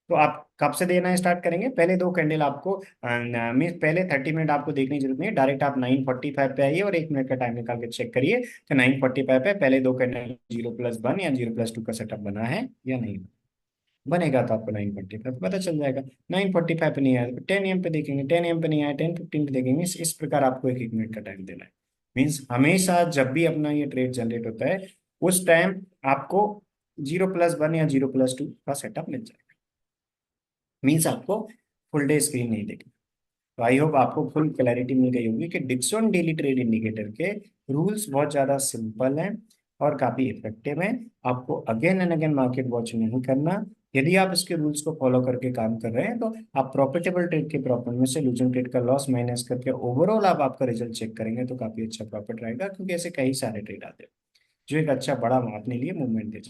तो आप कब से देना स्टार्ट करेंगे, पहले दो कैंडल आपको मीन पहले 30 मिनट आपको देखने की जरूरत नहीं है, डायरेक्ट आप 9:45 पे आइए और 1 मिनट का टाइम निकाल के चेक करिए कि 9:45 पे पहले दो कैंडल 0+1 या 0+2 का सेटअप बना है या नहीं बनेगा। तो आपको 9:45 पता चल जाएगा। 9:45 पे नहीं आया तो 10 AM पे देखेंगे, 10 AM पे नहीं आया 10:15 पे देखेंगे। इस प्रकार आपको 1-1 मिनट का टाइम देना है। मीन्स हमेशा जब भी अपना ये ट्रेड जनरेट होता है उस टाइम आपको 0+1 या 0+2 का सेटअप मिल जाएगा। मीन्स आपको फुल डे स्क्रीन नहीं देखना। तो आई होप आपको फुल क्लैरिटी मिल गई होगी कि डिक्सन डेली ट्रेड इंडिकेटर के रूल्स बहुत ज़्यादा सिंपल हैं और काफ़ी इफेक्टिव हैं। आपको again and again market watch नहीं करना। यदि आप इसके रूल्स को फॉलो करके काम कर रहे हैं तो आप प्रॉफिटेबल ट्रेड के प्रॉफिट में से लूजिंग ट्रेड का लॉस माइनस करके ओवरऑल आप आपका रिजल्ट चेक करेंगे तो काफ़ी अच्छा प्रॉफिट रहेगा, क्योंकि ऐसे कई सारे ट्रेड आते हैं जो एक अच्छा बड़ा अपने लिए मूवमेंट दे।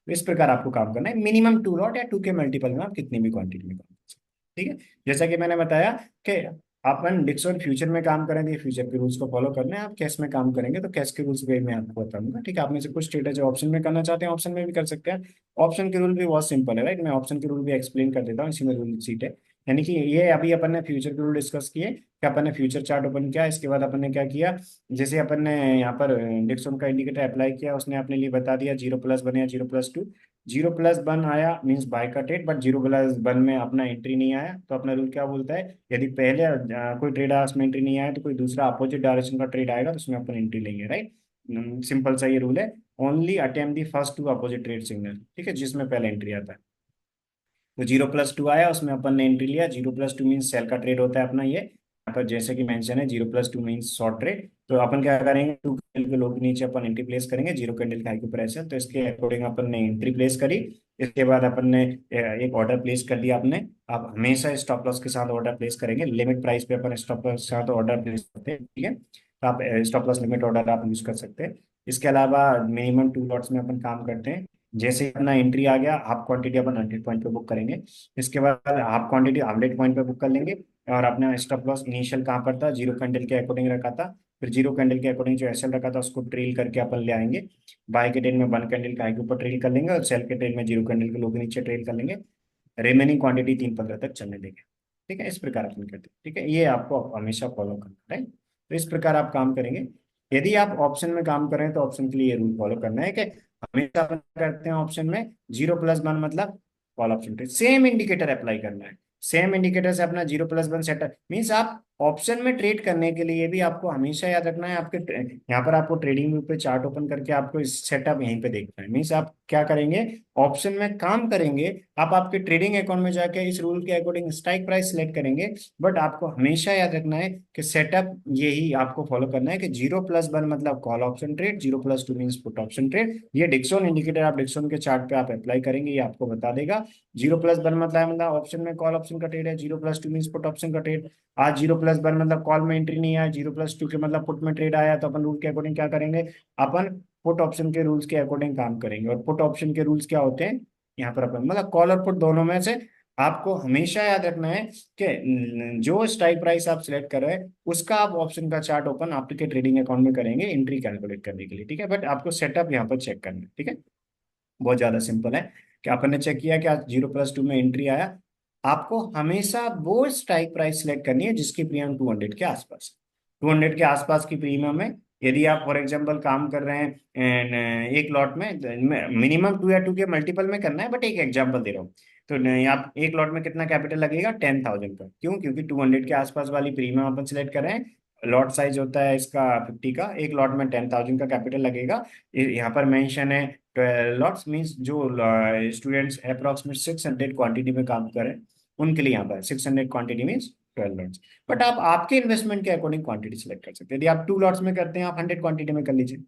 तो इस प्रकार आपको काम करना है, मिनिमम 2 लॉट या 2 के मल्टीपल में आप कितनी भी क्वांटिटी में काम कर सकते हैं। ठीक है, जैसा कि मैंने बताया कि अपन डिक्सॉन फ्यूचर में काम करें तो ये फ्यूचर के रूल्स को फॉलो करना है, आप कैश में काम करेंगे तो कैश के रूल्स वे मैं आपको बताऊंगा। ठीक है, आप में से कुछ ट्रेडर जो ऑप्शन में करना चाहते हैं ऑप्शन में भी कर सकते हैं। ऑप्शन के रूल भी बहुत सिंपल है, राइट। मैं ऑप्शन के रूल भी एक्सप्लेन कर देता हूँ, इसी में रूल सीट है। यानी कि ये अभी अपन ने फ्यूचर के रूल डिस्कस किए कि अपन ने फ्यूचर चार्ट ओपन किया, इसके बाद अपन ने क्या किया, जैसे अपन ने यहाँ पर डिक्सन का इंडिकेटर अप्लाई किया, उसने अपने लिए बता दिया 0+1 या 0+2। 0+1 आया मीन्स बाय का ट्रेड, बट 0+1 में अपना एंट्री नहीं आया तो अपना रूल क्या बोलता है, यदि पहले कोई ट्रेड आया उसमें एंट्री नहीं आया तो कोई दूसरा अपोजिट डायरेक्शन का ट्रेड आएगा तो उसमें अपन एंट्री लेंगे, राइट। सिंपल सा ये रूल है। Only attempt the first to opposite trade signal, ठीक है, जिसमें पहले एंट्री आता है। तो 0+2 आया उसमें अपन ने एंट्री लिया। 0+2 मीन्स सेल का ट्रेड होता है अपना ये, यहाँ पर जैसे कि मेंशन है 0+2 मीन्स शॉर्ट ट्रेड। तो अपन क्या करेंगे, 2 कैंडल के लो के नीचे अपन एंट्री प्लेस करेंगे, 0 कैंडल के हाई के ऊपर ऐसे, तो इसके अकॉर्डिंग अपन ने एंट्री प्लेस करी। इसके बाद अपन ने एक ऑर्डर प्लेस कर दिया अपने। आप हमेशा स्टॉप लॉस के साथ ऑर्डर प्लेस करेंगे, लिमिट प्राइस पे अपन स्टॉप लॉस के साथ ऑर्डर प्लेस करते हैं, ठीक है। तो आप स्टॉप लॉस लिमिट ऑर्डर आप यूज कर सकते हैं। इसके अलावा मिनिमम 2 लॉट्स में अपन काम करते हैं। जैसे अपना एंट्री आ गया, हाफ क्वांटिटी अपन 100 पॉइंट पे बुक करेंगे। इसके बाद हाफ क्वांटिटी 100 पॉइंट पे बुक कर लेंगे। और अपना स्टॉप लॉस इनिशियल कहाँ पर था, 0 कैंडल के अकॉर्डिंग रखा था। फिर 0 कैंडल के अकॉर्डिंग जो एसएल रखा था उसको ट्रेल करके अपन ले आएंगे। बाय के ट्रेड में 1 कैंडल का हाई के ऊपर ट्रेल कर लेंगे और सेल के ट्रेड में 0 कैंडल के लो के नीचे ट्रेल कर लेंगे। रिमेनिंग क्वांटिटी 3-15 तक चलने देंगे। ठीक है, इस प्रकार अपन करते हैं। ठीक है, ये आपको हमेशा फॉलो करना है। तो इस प्रकार आप काम करेंगे। यदि आप ऑप्शन में काम कर रहे हैं तो ऑप्शन के लिए ये रूल फॉलो करना है कि हमेशा अपन करते हैं ऑप्शन में 0+1 मतलब call option trade, same indicator apply करना है। सेम इंडिकेटर से अपना 0+1 सेटअप मीन्स आप ऑप्शन में ट्रेड करने के लिए भी आपको हमेशा याद रखना है, आपके यहाँ पर आपको ट्रेडिंग व्यू पे चार्ट ओपन करके आपको इस सेटअप यहीं पे देखना है। मीन्स आप क्या करेंगे, ऑप्शन में काम करेंगे, आप आपके ट्रेडिंग अकाउंट में जाके इस रूल के अकॉर्डिंग स्ट्राइक प्राइस सिलेक्ट करेंगे। बट आपको हमेशा याद रखना है कि सेटअप यही आपको फॉलो करना है कि 0+1 मतलब call option trade, 0+2 means put option trade. ये डिक्सन इंडिकेटर आप डिक्सन के चार्ट पे आप अप्लाई करेंगे, ये आपको बता देगा। 0+1 मतलब ऑप्शन में कॉल ऑप्शन का ट्रेड है, 0+2 मीन्स पुट ऑप्शन का ट्रेड। आज 0+1 मतलब कॉल में एंट्री नहीं आया, 0+2 के मतलब पुट में ट्रेड आया, तो अपन रूल के अकॉर्डिंग क्या करेंगे, अपन पुट ऑप्शन के रूल्स के अकॉर्डिंग काम करेंगे। और पुट ऑप्शन के रूल्स क्या होते हैं, यहाँ पर अपन मतलब कॉल और पुट दोनों में से आपको हमेशा याद रखना है कि जो स्ट्राइक प्राइस आप सिलेक्ट कर रहे हैं उसका आप ऑप्शन का चार्ट ओपन आपके ट्रेडिंग अकाउंट में करेंगे एंट्री कैलकुलेट करने के लिए, ठीक है। बट आपको सेटअप यहाँ पर चेक करना है, ठीक है। बहुत ज्यादा सिंपल है कि अपन ने चेक किया कि आज 0+2 में एंट्री आया, आपको हमेशा वो स्ट्राइक प्राइस सिलेक्ट करनी है जिसकी प्रीमियम 200 के आसपास, 200 के आसपास की प्रीमियम है। यदि आप फॉर एग्जांपल काम कर रहे हैं एक लॉट में, मिनिमम 2 या 2 के मल्टीपल में करना है, बट एक एग्जांपल दे रहा हूँ। तो आप एक लॉट में कितना कैपिटल लगेगा, 10,000 का। क्यों? क्योंकि 200 के आसपास वाली प्रीमियम अपन सिलेक्ट कर रहे हैं। लॉट साइज होता है इसका 50 का, एक लॉट में 10,000 का कैपिटल लगेगा। यहाँ पर मेंशन है 12 लॉट्स, मीन्स जो स्टूडेंट्स अप्रोक्सीमेट 600 क्वांटिटी में काम करें उनके लिए यहाँ पर 600 क्वांटिटी मीन्स 12 लॉट्स। बट आप आपके इन्वेस्टमेंट के अकॉर्डिंग क्वांटिटी सेलेक्ट कर सकते हैं। यदि आप 2 लॉट्स में करते हैं, आप 100 क्वांटिटी में कर लीजिए।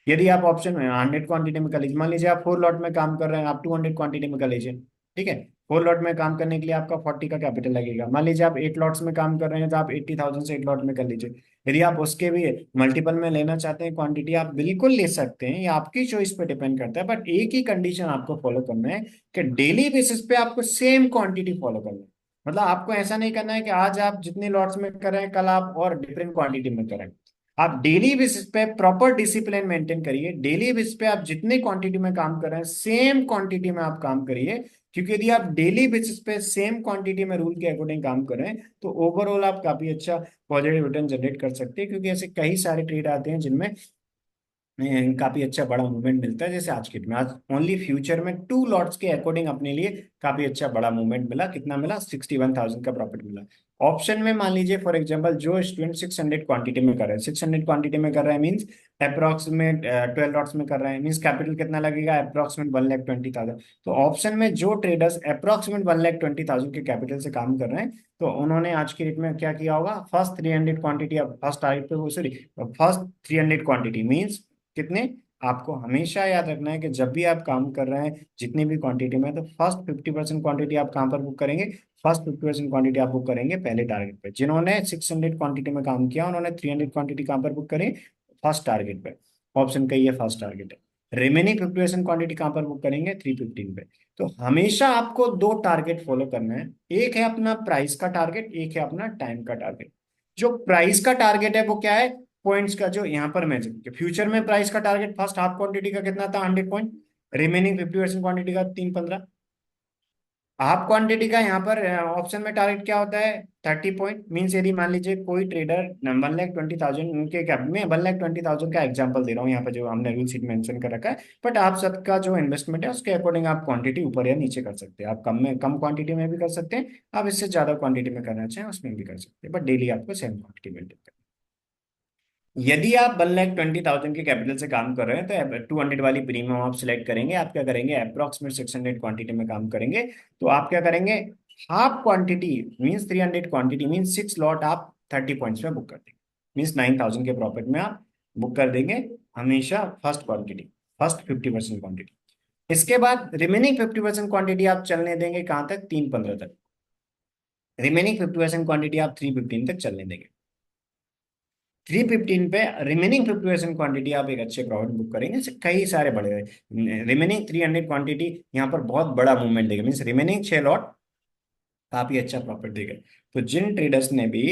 यदि आप ऑप्शन में 100 क्वांटिटी में कर लीजिए, मान लीजिए आप 4 लॉट में काम कर रहे हैं, आप 200 क्वांटिटी में कर लीजिए, ठीक है। 4 लॉट में काम करने के लिए आपका 40 का कैपिटल लगेगा। मान लीजिए आप 8 लॉट्स में काम कर रहे हैं, तो आप 80,000 से 8 लॉट में कर लीजिए। यदि आप उसके भी मल्टीपल में लेना चाहते हैं क्वांटिटी, आप बिल्कुल ले सकते हैं, ये आपकी चॉइस पे डिपेंड करता है। बट एक ही कंडीशन आपको फॉलो करना है कि डेली बेसिस पे आपको सेम क्वांटिटी फॉलो करना है। मतलब आपको ऐसा नहीं करना है कि आज आप जितने लॉट्स में कर रहे हैं कल आप और डिफरेंट क्वांटिटी में करें। आप डेली बेसिस पे प्रॉपर डिसिप्लिन मेंटेन करिए, डेली बेसिस पे आप जितने क्वांटिटी में काम कर रहे हैं सेम क्वांटिटी में आप काम करिए। क्योंकि यदि आप डेली बेसिस पे सेम क्वांटिटी में रूल के अकॉर्डिंग काम कर रहे हैं तो ओवरऑल आप काफी अच्छा पॉजिटिव रिटर्न जनरेट कर सकते हैं। क्योंकि ऐसे कई सारे ट्रेड आते हैं जिनमें काफी अच्छा बड़ा मूवमेंट मिलता है। जैसे आज के में, आज ओनली फ्यूचर में 2 लॉट्स के अकॉर्डिंग अपने लिए काफी अच्छा बड़ा मूवमेंट मिला। कितना मिला? 61,000 का प्रॉफिट मिला। ऑप्शन में मान लीजिए फॉर एग्जांपल जो स्टूडेंट 600 क्वांटिटी में कर रहे हैं, 600 क्वांटिटी में कर रहे हैं मीन्स अप्रोक्सीमेट 12 लॉट्स में कर रहे हैं, मीन्स कैपिटल कितना लगेगा? अप्रोक्सीमेट 1,20,000। तो ऑप्शन में जो ट्रेडर्स अप्रोक्सीमेट 1,20,000 के कैपिटल से काम कर रहे हैं, तो उन्होंने आज की डेट में क्या किया होगा, फर्स्ट 300 क्वांटिटी, फर्स्ट टारगेट पे वो सॉरी फर्स्ट 300 क्वांटिटी मीन्स कितने, आपको हमेशा याद रखना है कि जब भी आप काम कर रहे हैं जितनी भी क्वांटिटी में, तो फर्स्ट 50% क्वांटिटी आप कहाँ पर बुक करेंगे, फर्स्ट 50% क्वांटिटी आप बुक करेंगे पहले टारगेट पे। जिन्होंने 600 क्वांटिटी में काम किया उन्होंने 300 क्वांटिटी कहाँ पर बुक करी, फर्स्ट टारगेट पे। ऑप्शन का ये फर्स्ट टारगेट है। रिमेनिंग 50% क्वांटिटी कहाँ पर बुक करेंगे, 315 पे। तो हमेशा आपको दो टारगेट फॉलो करना है, एक है अपना प्राइस का टारगेट, एक है अपना टाइम का टारगेट। जो प्राइस का टारगेट है वो क्या है, पॉइंट्स का, जो यहाँ पर मैं फ्यूचर में प्राइस का टारगेट फर्स्ट हाफ क्वांटिटी का कितना था, 100 पॉइंट। रिमेनिंग 50% क्वांटिटी का 315। हाफ क्वांटिटी का यहाँ पर ऑप्शन में टारगेट क्या होता है, 30 पॉइंट। मीन्स यदि मान लीजिए कोई ट्रेडर 1,20,000 उनके कैप में, 1,20,000 का एग्जांपल दे रहा हूँ यहाँ पर जो हमने रूल शीट मेंशन कर रखा है। बट आप सबका जो इन्वेस्टमेंट है उसके अकॉर्डिंग आप क्वांटिटी ऊपर या नीचे कर सकते हैं। आप कम में कम क्वांटिटी में भी कर सकते हैं, आप इससे ज्यादा क्वांटिटी में करना चाहें उसमें भी कर सकते हैं, बट डेली आपको सेम क्वांटिटी मेंटेन करना है। यदि आप 1,20,000 के कैपिटल से काम कर रहे हैं तो 200 वाली प्रीमियम आप सिलेक्ट करेंगे। आप क्या करेंगे, अप्रोक्सीमेट 600 क्वांटिटी में काम करेंगे, तो आप क्या करेंगे, half quantity means 300 quantity means 6 lot आप 30 पॉइंट्स में बुक कर देंगे, मीन्स 9,000 के प्रॉफिट में आप बुक कर देंगे हमेशा फर्स्ट क्वांटिटी, फर्स्ट 50% क्वांटिटी। इसके बाद रिमेनिंग 50% क्वांटिटी आप चलने देंगे कहाँ तक, 315 तक। रिमेनिंग 50% क्वांटिटी आप 315 तक चलने देंगे। 315 पे रिमेनिंग 50% क्वांटिटी आप एक अच्छे प्रॉफिट बुक करेंगे। इससे कई सारे बड़े रिमेनिंग 300 क्वांटिटी यहाँ पर बहुत बड़ा मूवमेंट देगा, मीन्स रिमेनिंग 6 लॉट काफी अच्छा प्रॉफिट देगा। तो जिन ट्रेडर्स ने भी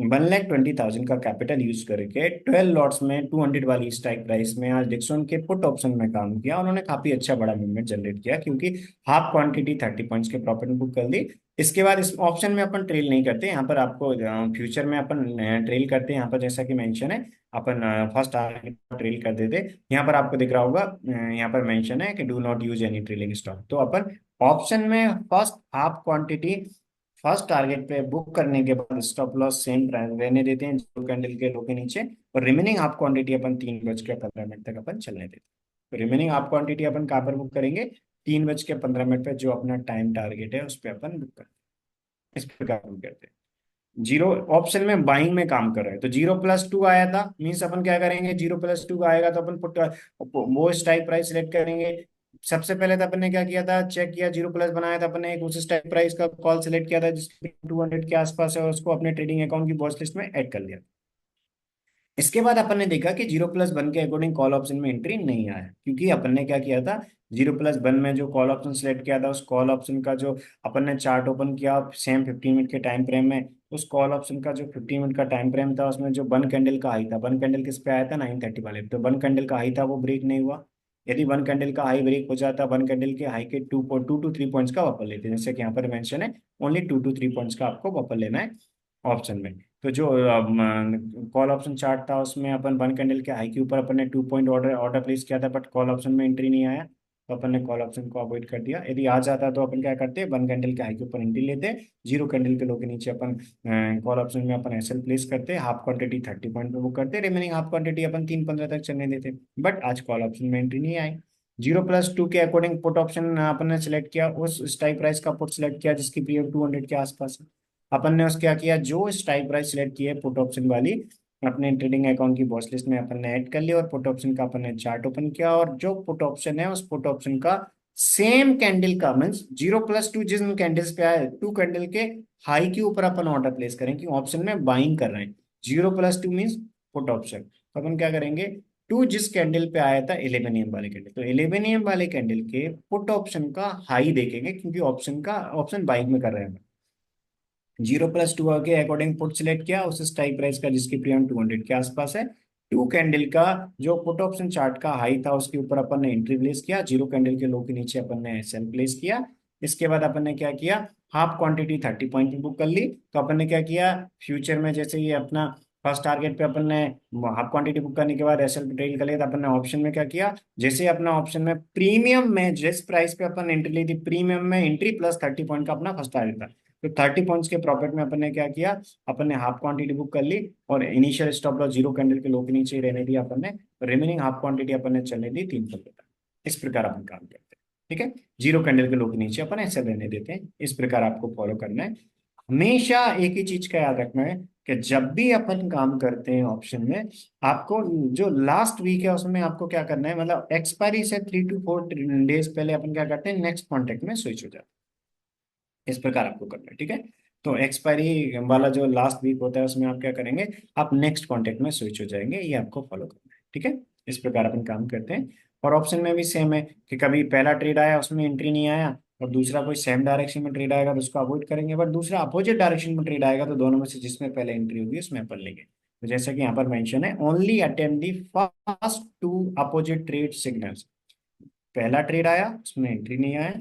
1,20,000 का कैपिटल यूज करके 12 लॉट्स में 200 वाली स्ट्राइक प्राइस में आज डिक्सन के पुट ऑप्शन में काम किया, उन्होंने काफी अच्छा बड़ा मूवमेंट जनरेट किया। क्योंकि हाफ क्वांटिटी 30 पॉइंट्स के प्रॉफिट में बुक कर दी। इसके बाद इस ऑप्शन में अपन ट्रेल नहीं करते, यहाँ पर आपको फ्यूचर में अपन ट्रेल करते हैं। यहाँ पर जैसा कि मेंशन है, अपन फर्स्ट टारगेट ट्रेल कर देते। यहाँ पर आपको दिख रहा होगा, यहाँ पर मेंशन है कि do not use any trailing stock. तो अपन ऑप्शन में first half quantity first target पे बुक करने के बाद स्टॉप लॉस सेम प्राइस रहने देते हैं, जो कैंडल के लो के नीचे, और रिमेनिंग हाफ क्वांटिटी अपन 3:15 तक अपन चलने देते हैं। तो रिमेनिंग हाफ क्वांटिटी अपन कहाँ पर बुक करेंगे? 3:15 पे, जो अपना टाइम टारगेट है उस पर अपन बुक करते हैं। इस प्रकार हम करते हैं। जीरो ऑप्शन में बाइंग में काम कर रहे हैं, तो 0+2 आया था, मीन्स अपन क्या करेंगे, 0+2 आएगा तो अपन पुट वो स्ट्राइक प्राइस सिलेक्ट करेंगे। सबसे पहले तो अपन ने क्या किया था, चेक किया, 0+ बनाया था अपन ने, एक उस स्ट्राइक प्राइस का कॉल सिलेक्ट किया था जिसके 200 के आसपास है, और उसको अपने ट्रेडिंग अकाउंट की वॉच लिस्ट में ऐड कर लिया। इसके बाद अपन ने देखा कि 0+1 के अकॉर्डिंग कॉल ऑप्शन में एंट्री नहीं आया, क्योंकि अपन ने क्या किया था, 0+1 में जो कॉल ऑप्शन सेलेक्ट किया था, उस कॉल ऑप्शन का जो अपन ने चार्ट ओपन किया सेम 15 मिनट के टाइम फ्रेम में, उस कॉल ऑप्शन का जो 15 मिनट का टाइम फ्रेम था, उसमें जो वन कैंडल का हाई था, वन कैंडल किस पे आया था, 930 वाले, तो वन कैंडल का हाई था वो ब्रेक नहीं हुआ। यदि वन कैंडल का हाई ब्रेक हो जाता, वन कैंडल के हाई के 2 टू 3 पॉइंट्स का वापस लेते हैं, जैसे कि यहाँ पर मेंशन है, ओनली 2 टू 3 पॉइंट्स का आपको वापस लेना है ऑप्शन में। तो जो कॉल ऑप्शन चार्ट था उसमें अपन वन कैंडल के हाई के ऊपर अपन ने 2 पॉइंट ऑर्डर ऑर्डर प्लेस किया था, बट कॉल ऑप्शन में एंट्री नहीं आया, तो अपन ने कॉल ऑप्शन को अवॉइड कर दिया। यदि आ जाता तो अपन क्या करते, वन कैंडल के हाई के ऊपर एंट्री लेते, जीरो कैंडल के लो के नीचे अपन कॉल ऑप्शन में अपन एसएल प्लेस करते, हाफ क्वांटिटी 30 पॉइंट पे बुक करते, रिमेनिंग हाफ क्वांटिटी अपन 3:15 तक चलने देते। बट आज कॉल ऑप्शन में एंट्री नहीं आई। 0+2 के अकॉर्डिंग पुट ऑप्शन अपन ने सिलेक्ट किया, उस स्ट्राइक प्राइस का पुट सिलेक्ट किया जिसकी पीरियड 200 के आसपास है। अपन ने उस क्या किया, जो स्ट्राइक प्राइस सिलेक्ट की है पुट ऑप्शन वाली, अपने ट्रेडिंग अकाउंट की वॉच लिस्ट में अपन ने ऐड कर लिया, और पुट ऑप्शन का अपन ने चार्ट ओपन किया, और जो पुट ऑप्शन है उस पुट ऑप्शन का सेम कैंडल का मीन्स 0+2 जिन कैंडल्स पे आए, टू कैंडल के हाई के ऊपर अपन ऑर्डर प्लेस करें, कि ऑप्शन में बाइंग कर रहे हैं। 0+2 मीन्स पुट ऑप्शन, तो अपन क्या करेंगे, टू जिस कैंडल पे आया था 11 AM वाले कैंडल, तो 11 AM वाले कैंडल के पुट ऑप्शन का हाई देखेंगे, क्योंकि ऑप्शन बाइंग में कर रहे हैं। 0+2 के अकॉर्डिंग पुट सिलेक्ट किया उस स्ट्राइक प्राइस का जिसकी प्रीमियम 200 के आसपास है। टू कैंडल का जो पुट ऑप्शन चार्ट का हाई था उसके ऊपर अपन ने एंट्री प्लेस किया, जीरो कैंडल के लो के नीचे अपन ने एसएल प्लेस किया। इसके बाद अपन ने क्या किया, हाफ क्वांटिटी 30 पॉइंट की बुक कर ली। तो अपन ने क्या किया, फ्यूचर में जैसे ये अपना फर्स्ट टारगेट पे अपन ने हाफ क्वांटिटी बुक करने के बाद एसएल पे ट्रेड कर लिया, तो अपन ने ऑप्शन में क्या किया, जैसे अपना ऑप्शन में प्रीमियम में जिस प्राइस पे अपन एंट्री ली थी, प्रीमियम में एंट्री प्लस 30 पॉइंट का अपना फर्स्ट टारगेट था, तो 30 पॉइंट्स के प्रॉफिट में अपन ने क्या किया, अपन ने हाफ क्वांटिटी बुक कर ली, और initial stop loss zero candle के लो के नीचे ही रहने दिया अपन ने, रिमेनिंग हाफ क्वांटिटी अपन ने चलने दी 3:15 तक। इस प्रकार अपन काम करते हैं। ठीक है, जीरो कैंडल के लो के नीचे अपन ऐसे रहने देते हैं। इस प्रकार आपको फॉलो करना है। हमेशा एक ही चीज का याद रखना है कि जब भी अपन काम करते हैं ऑप्शन में, आपको जो लास्ट वीक है उसमें आपको क्या करना है, मतलब एक्सपायरी से 3 to 4 डेज पहले अपन क्या करते हैं, नेक्स्ट कॉन्ट्रैक्ट में स्विच हो जाते हैं। इस प्रकार आपको करना है। ठीक है, तो एक्सपायरी वाला जो लास्ट वीक होता है उसमें आप क्या करेंगे, आप नेक्स्ट कॉन्टेक्ट में स्विच हो जाएंगे, ये आपको फॉलो करना है। ठीक है, इस प्रकार अपन काम करते हैं। और ऑप्शन में भी सेम है कि कभी पहला ट्रेड आया उसमें एंट्री नहीं आया, और दूसरा कोई सेम डायरेक्शन में ट्रेड आएगा तो उसको अवॉइड करेंगे, बट दूसरा अपोजिट डायरेक्शन में ट्रेड आएगा तो दोनों में से जिसमें पहले एंट्री होगी उसमें अपन लेंगे। तो जैसा कि यहाँ पर मेंशन है, only attempt the first to opposite trade signals. पहला ट्रेड आया उसमें एंट्री नहीं आया,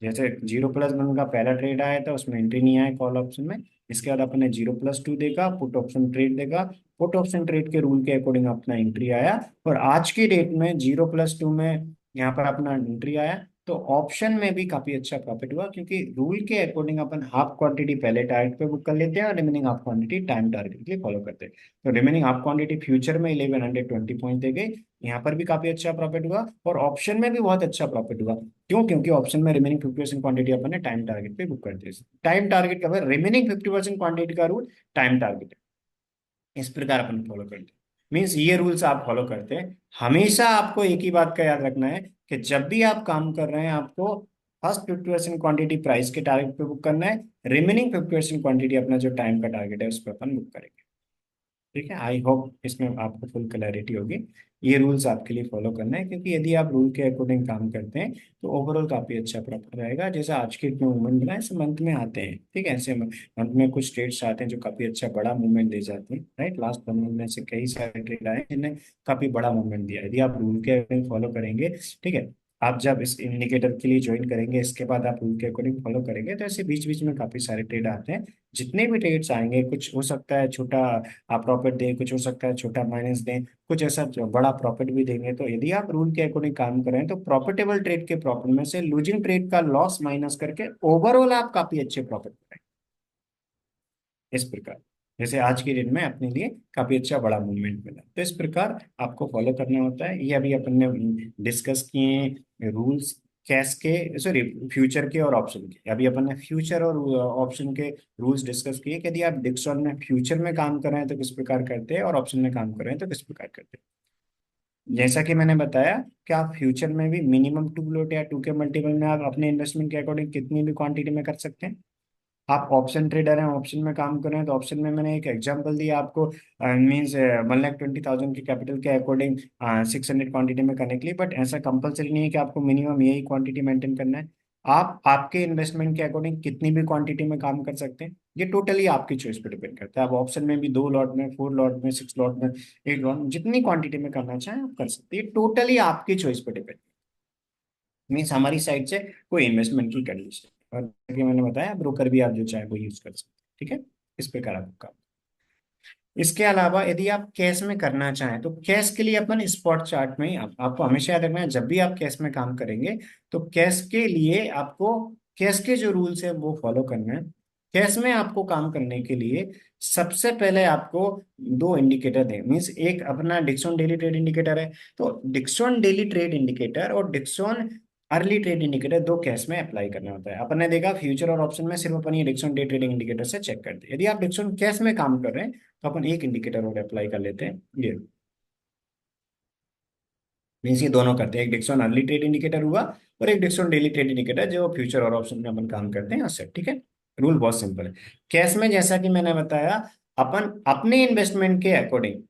जैसे 0+1 का पहला ट्रेड आया था उसमें एंट्री नहीं आया कॉल ऑप्शन में। इसके बाद अपने 0+2 देखा, पुट ऑप्शन ट्रेड देखा, पुट ऑप्शन ट्रेड के रूल के अकॉर्डिंग अपना एंट्री आया, और आज की डेट में 0+2 में यहाँ पर अपना एंट्री आया, तो ऑप्शन में भी काफी अच्छा प्रॉफिट हुआ, क्योंकि रूल के अकॉर्डिंग अपन हाफ क्वांटिटी पहले टारगेट पे बुक कर लेते हैं, और remaining half quantity time target के लिए फॉलो करते हैं। तो रिमेनिंग हाफ क्वांटिटी फ्यूचर में 1120 पॉइंट दे गई, यहाँ पर भी काफी अच्छा प्रॉफिट हुआ, और ऑप्शन में भी बहुत अच्छा प्रॉफिट हुआ। क्यों? क्योंकि ऑप्शन में रिमेनिंग 50% क्वांटिटी अपन ने टाइम टारगेट पे बुक कर दी। टाइम टारगेट का रिमेनिंग 50% क्वांटिटी का रूल टाइम टारगेट है। इस प्रकार अपन फॉलो करते हैं, मीन्स ये रूल्स आप फॉलो करते हैं। हमेशा आपको एक ही बात का याद रखना है कि जब भी आप काम कर रहे हैं, आपको फर्स्ट 50% क्वांटिटी प्राइस के टारगेट पे बुक करना है, रिमेनिंग 50% क्वांटिटी अपना जो टाइम का टारगेट है उस पर अपन बुक करेंगे। ठीक है, आई होप इसमें आपको फुल क्लैरिटी होगी। ये रूल्स आपके लिए फॉलो करना है, क्योंकि यदि आप रूल के अकॉर्डिंग काम करते हैं तो ओवरऑल काफी अच्छा प्रॉफिट रहेगा। जैसे आज के मूवमेंट बना ऐसे मंथ में आते हैं, ठीक है, ऐसे मंथ में कुछ ट्रेड्स आते हैं जो काफी अच्छा बड़ा मूवमेंट दे जाते हैं, राइट। लास्ट मंथ में से कई सारे ट्रेड आए जिन्हें काफी बड़ा मूवमेंट दिया। यदि आप रूल के अकॉर्डिंग फॉलो करेंगे, ठीक है, आप जब इस इंडिकेटर के लिए ज्वाइन करेंगे, इसके बाद आप रूल के अकॉर्डिंग फॉलो करेंगे, तो ऐसे बीच बीच में काफी सारे ट्रेड आते हैं। जितने भी ट्रेड्स आएंगे, कुछ हो सकता है छोटा आप प्रॉफिट दें, कुछ हो सकता है छोटा माइनस दें, कुछ ऐसा जो बड़ा प्रॉफिट भी देंगे। तो यदि आप रूल के अकॉर्डिंग काम करें तो प्रॉफिटेबल ट्रेड के प्रॉफिट में से लूजिंग ट्रेड का लॉस माइनस करके ओवरऑल आप काफी अच्छे प्रॉफिट करें। इस प्रकार, जैसे आज के दिन में अपने लिए काफी अच्छा बड़ा मूवमेंट मिला, तो इस प्रकार आपको फॉलो करना होता है। ये अभी अपन ने डिस्कस किए रूल्स कैश के, सॉरी फ्यूचर के और ऑप्शन के। अभी अपन ने फ्यूचर और ऑप्शन के रूल्स डिस्कस किए कि यदि आप डिक्सन में फ्यूचर में काम कर रहे हैं तो किस प्रकार करते हैं, और ऑप्शन में काम कर रहे हैं तो किस प्रकार करते हैं। जैसा कि मैंने बताया कि आप फ्यूचर में भी मिनिमम 2 लॉट या 2 के मल्टीपल में आप अपने इन्वेस्टमेंट के अकॉर्डिंग कितनी भी क्वांटिटी में कर सकते हैं। आप ऑप्शन ट्रेडर हैं, ऑप्शन में काम कर रहे हैं, तो ऑप्शन में मैंने एक एग्जांपल दिया आपको, मींस 1,20,000 के कैपिटल के अकॉर्डिंग 600 क्वांटिटी में करने के लिए। बट ऐसा कंपलसरी नहीं है कि आपको मिनिमम यही क्वांटिटी मेंटेन करना है। आप आपके इन्वेस्टमेंट के अकॉर्डिंग कितनी भी क्वांटिटी में काम कर सकते हैं, ये टोटली आपकी चॉइस पे डिपेंड करता है। आप ऑप्शन में भी 2 लॉट में, 4 लॉट में, 6 लॉट में, 8 लॉट में, जितनी क्वांटिटी में करना चाहें आप कर सकते हैं। ये टोटली आपकी चॉइस पे डिपेंड, मीन्स हमारी साइड से कोई इन्वेस्टमेंट की कंडीशन। और जैसे मैंने बताया ब्रोकर भी आप जो चाहे वो यूज कर सकते हैं, ठीक है। इस प्रकार आपका, इसके अलावा यदि आप कैश में करना चाहें तो कैश के लिए अपन स्पॉट चार्ट में ही आपको हमेशा याद रखना है, जब भी आप कैश में काम करेंगे तो कैश के लिए आपको कैश के जो रूल्स है वो फॉलो करना है। कैश में आपको काम करने के लिए सबसे पहले आपको दो इंडिकेटर दें, मीन्स एक अपना डिक्सॉन डेली ट्रेड इंडिकेटर है, तो डिक्सॉन डेली ट्रेड इंडिकेटर और डिक्सॉन अर्ली ट्रेड इंडिकेटर दो केस में अप्लाई करना होता है। अपन ने देखा फ्यूचर और ऑप्शन में सिर्फ अपन ये डिक्सॉन डे ट्रेडिंग इंडिकेटर से चेक करते हैं। यदि आप डिक्सॉन कैश में काम कर रहे हैं तो अपन एक इंडिकेटर और अप्लाई कर लेते हैं, ये मीन्स ये दोनों करते हैं, एक डिक्सॉन अर्ली ट्रेड इंडिकेटर हुआ और एक डिक्सॉन डेली ट्रेड इंडिकेटर जो फ्यूचर और ऑप्शन में अपन काम करते हैं उससे, ठीक है। रूल बहुत सिंपल है। कैश में जैसा कि मैंने बताया, अपन अपने इन्वेस्टमेंट के अकॉर्डिंग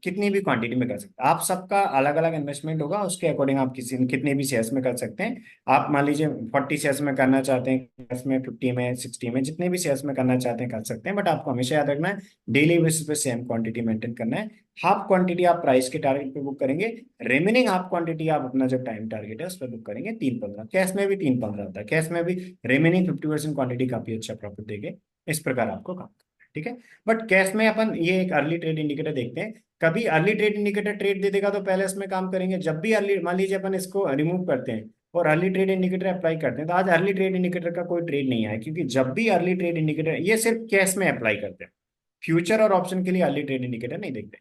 कितनी भी क्वांटिटी में कर सकते हैं। आप सबका अलग अलग इन्वेस्टमेंट होगा, उसके अकॉर्डिंग आप किसी कितने भी शेयर्स में कर सकते हैं। आप मान लीजिए 40 शेयर्स में करना चाहते हैं, शेयर्स में 50 में 60 में जितने भी शेयर्स में करना चाहते हैं कर सकते हैं। बट आपको हमेशा याद रखना है डेली बेसिस पे सेम क्वांटिटी मेंटेन करना है। हाफ क्वांटिटी आप प्राइस के टारगेट पे बुक करेंगे, रिमेनिंग हाफ क्वांटिटी आप अपना जो टाइम टारगेट है उस पर बुक करेंगे 3-15। कैश में भी 3-15 होता है, कैश में भी रिमेनिंग 50% क्वांटिटी काफी अच्छा प्रॉफिट देंगे। इस प्रकार आपको काम करना है, ठीक है। बट कैश में अपन ये एक अर्ली ट्रेड इंडिकेटर देखते हैं। कभी अर्ली ट्रेड इंडिकेटर ट्रेड दे देगा तो पहले इसमें काम करेंगे। जब भी अर्ली, मान लीजिए अपन इसको रिमूव करते हैं और अर्ली ट्रेड इंडिकेटर अप्लाई करते हैं, तो आज अर्ली ट्रेड इंडिकेटर का कोई ट्रेड नहीं आया, क्योंकि जब भी अर्ली ट्रेड इंडिकेटर, ये सिर्फ कैश में अप्लाई करते हैं, फ्यूचर और ऑप्शन के लिए अर्ली ट्रेड इंडिकेटर नहीं देखते।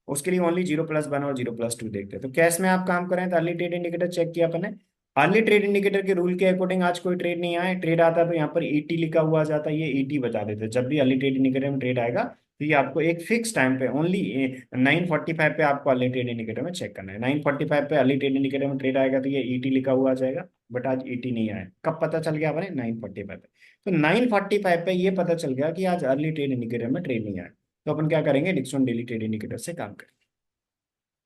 उसके लिए ओनली 0+1 और 0+2 देखते हैं। तो कैश में आप काम करें तो अर्ली ट्रेड इंडिकेटर चेक किया अपन ने, अर्ली ट्रेड इंडिकेटर के रूल के अकॉर्डिंग आज कोई ट्रेड नहीं आया। ट्रेड आता तो यहाँ पर 80 लिखा हुआ जाता है, ये 80 बता देते। जब भी अर्ली ट्रेड इंडिकेटर में ट्रेड आएगा तो ये आपको एक फिक्स टाइम पे ओनली 9:45 पे आपको अर्ली ट्रेड इंडिकेटर में चेक करना है। 9:45 पे अर्ली ट्रेड इंडिकेटर में ट्रेड आएगा तो ये 80 लिखा हुआ आ जाएगा। बट आज 80 नहीं आया, कब पता चल गया आपने? 9:45 पे। तो 9:45 पे ये पता चल गया कि आज अर्ली ट्रेड इंडिकेटर में ट्रेड नहीं आया, तो अपन क्या करेंगे, डिक्सॉन डेली ट्रेड इंडिकेटर से काम करेंगे,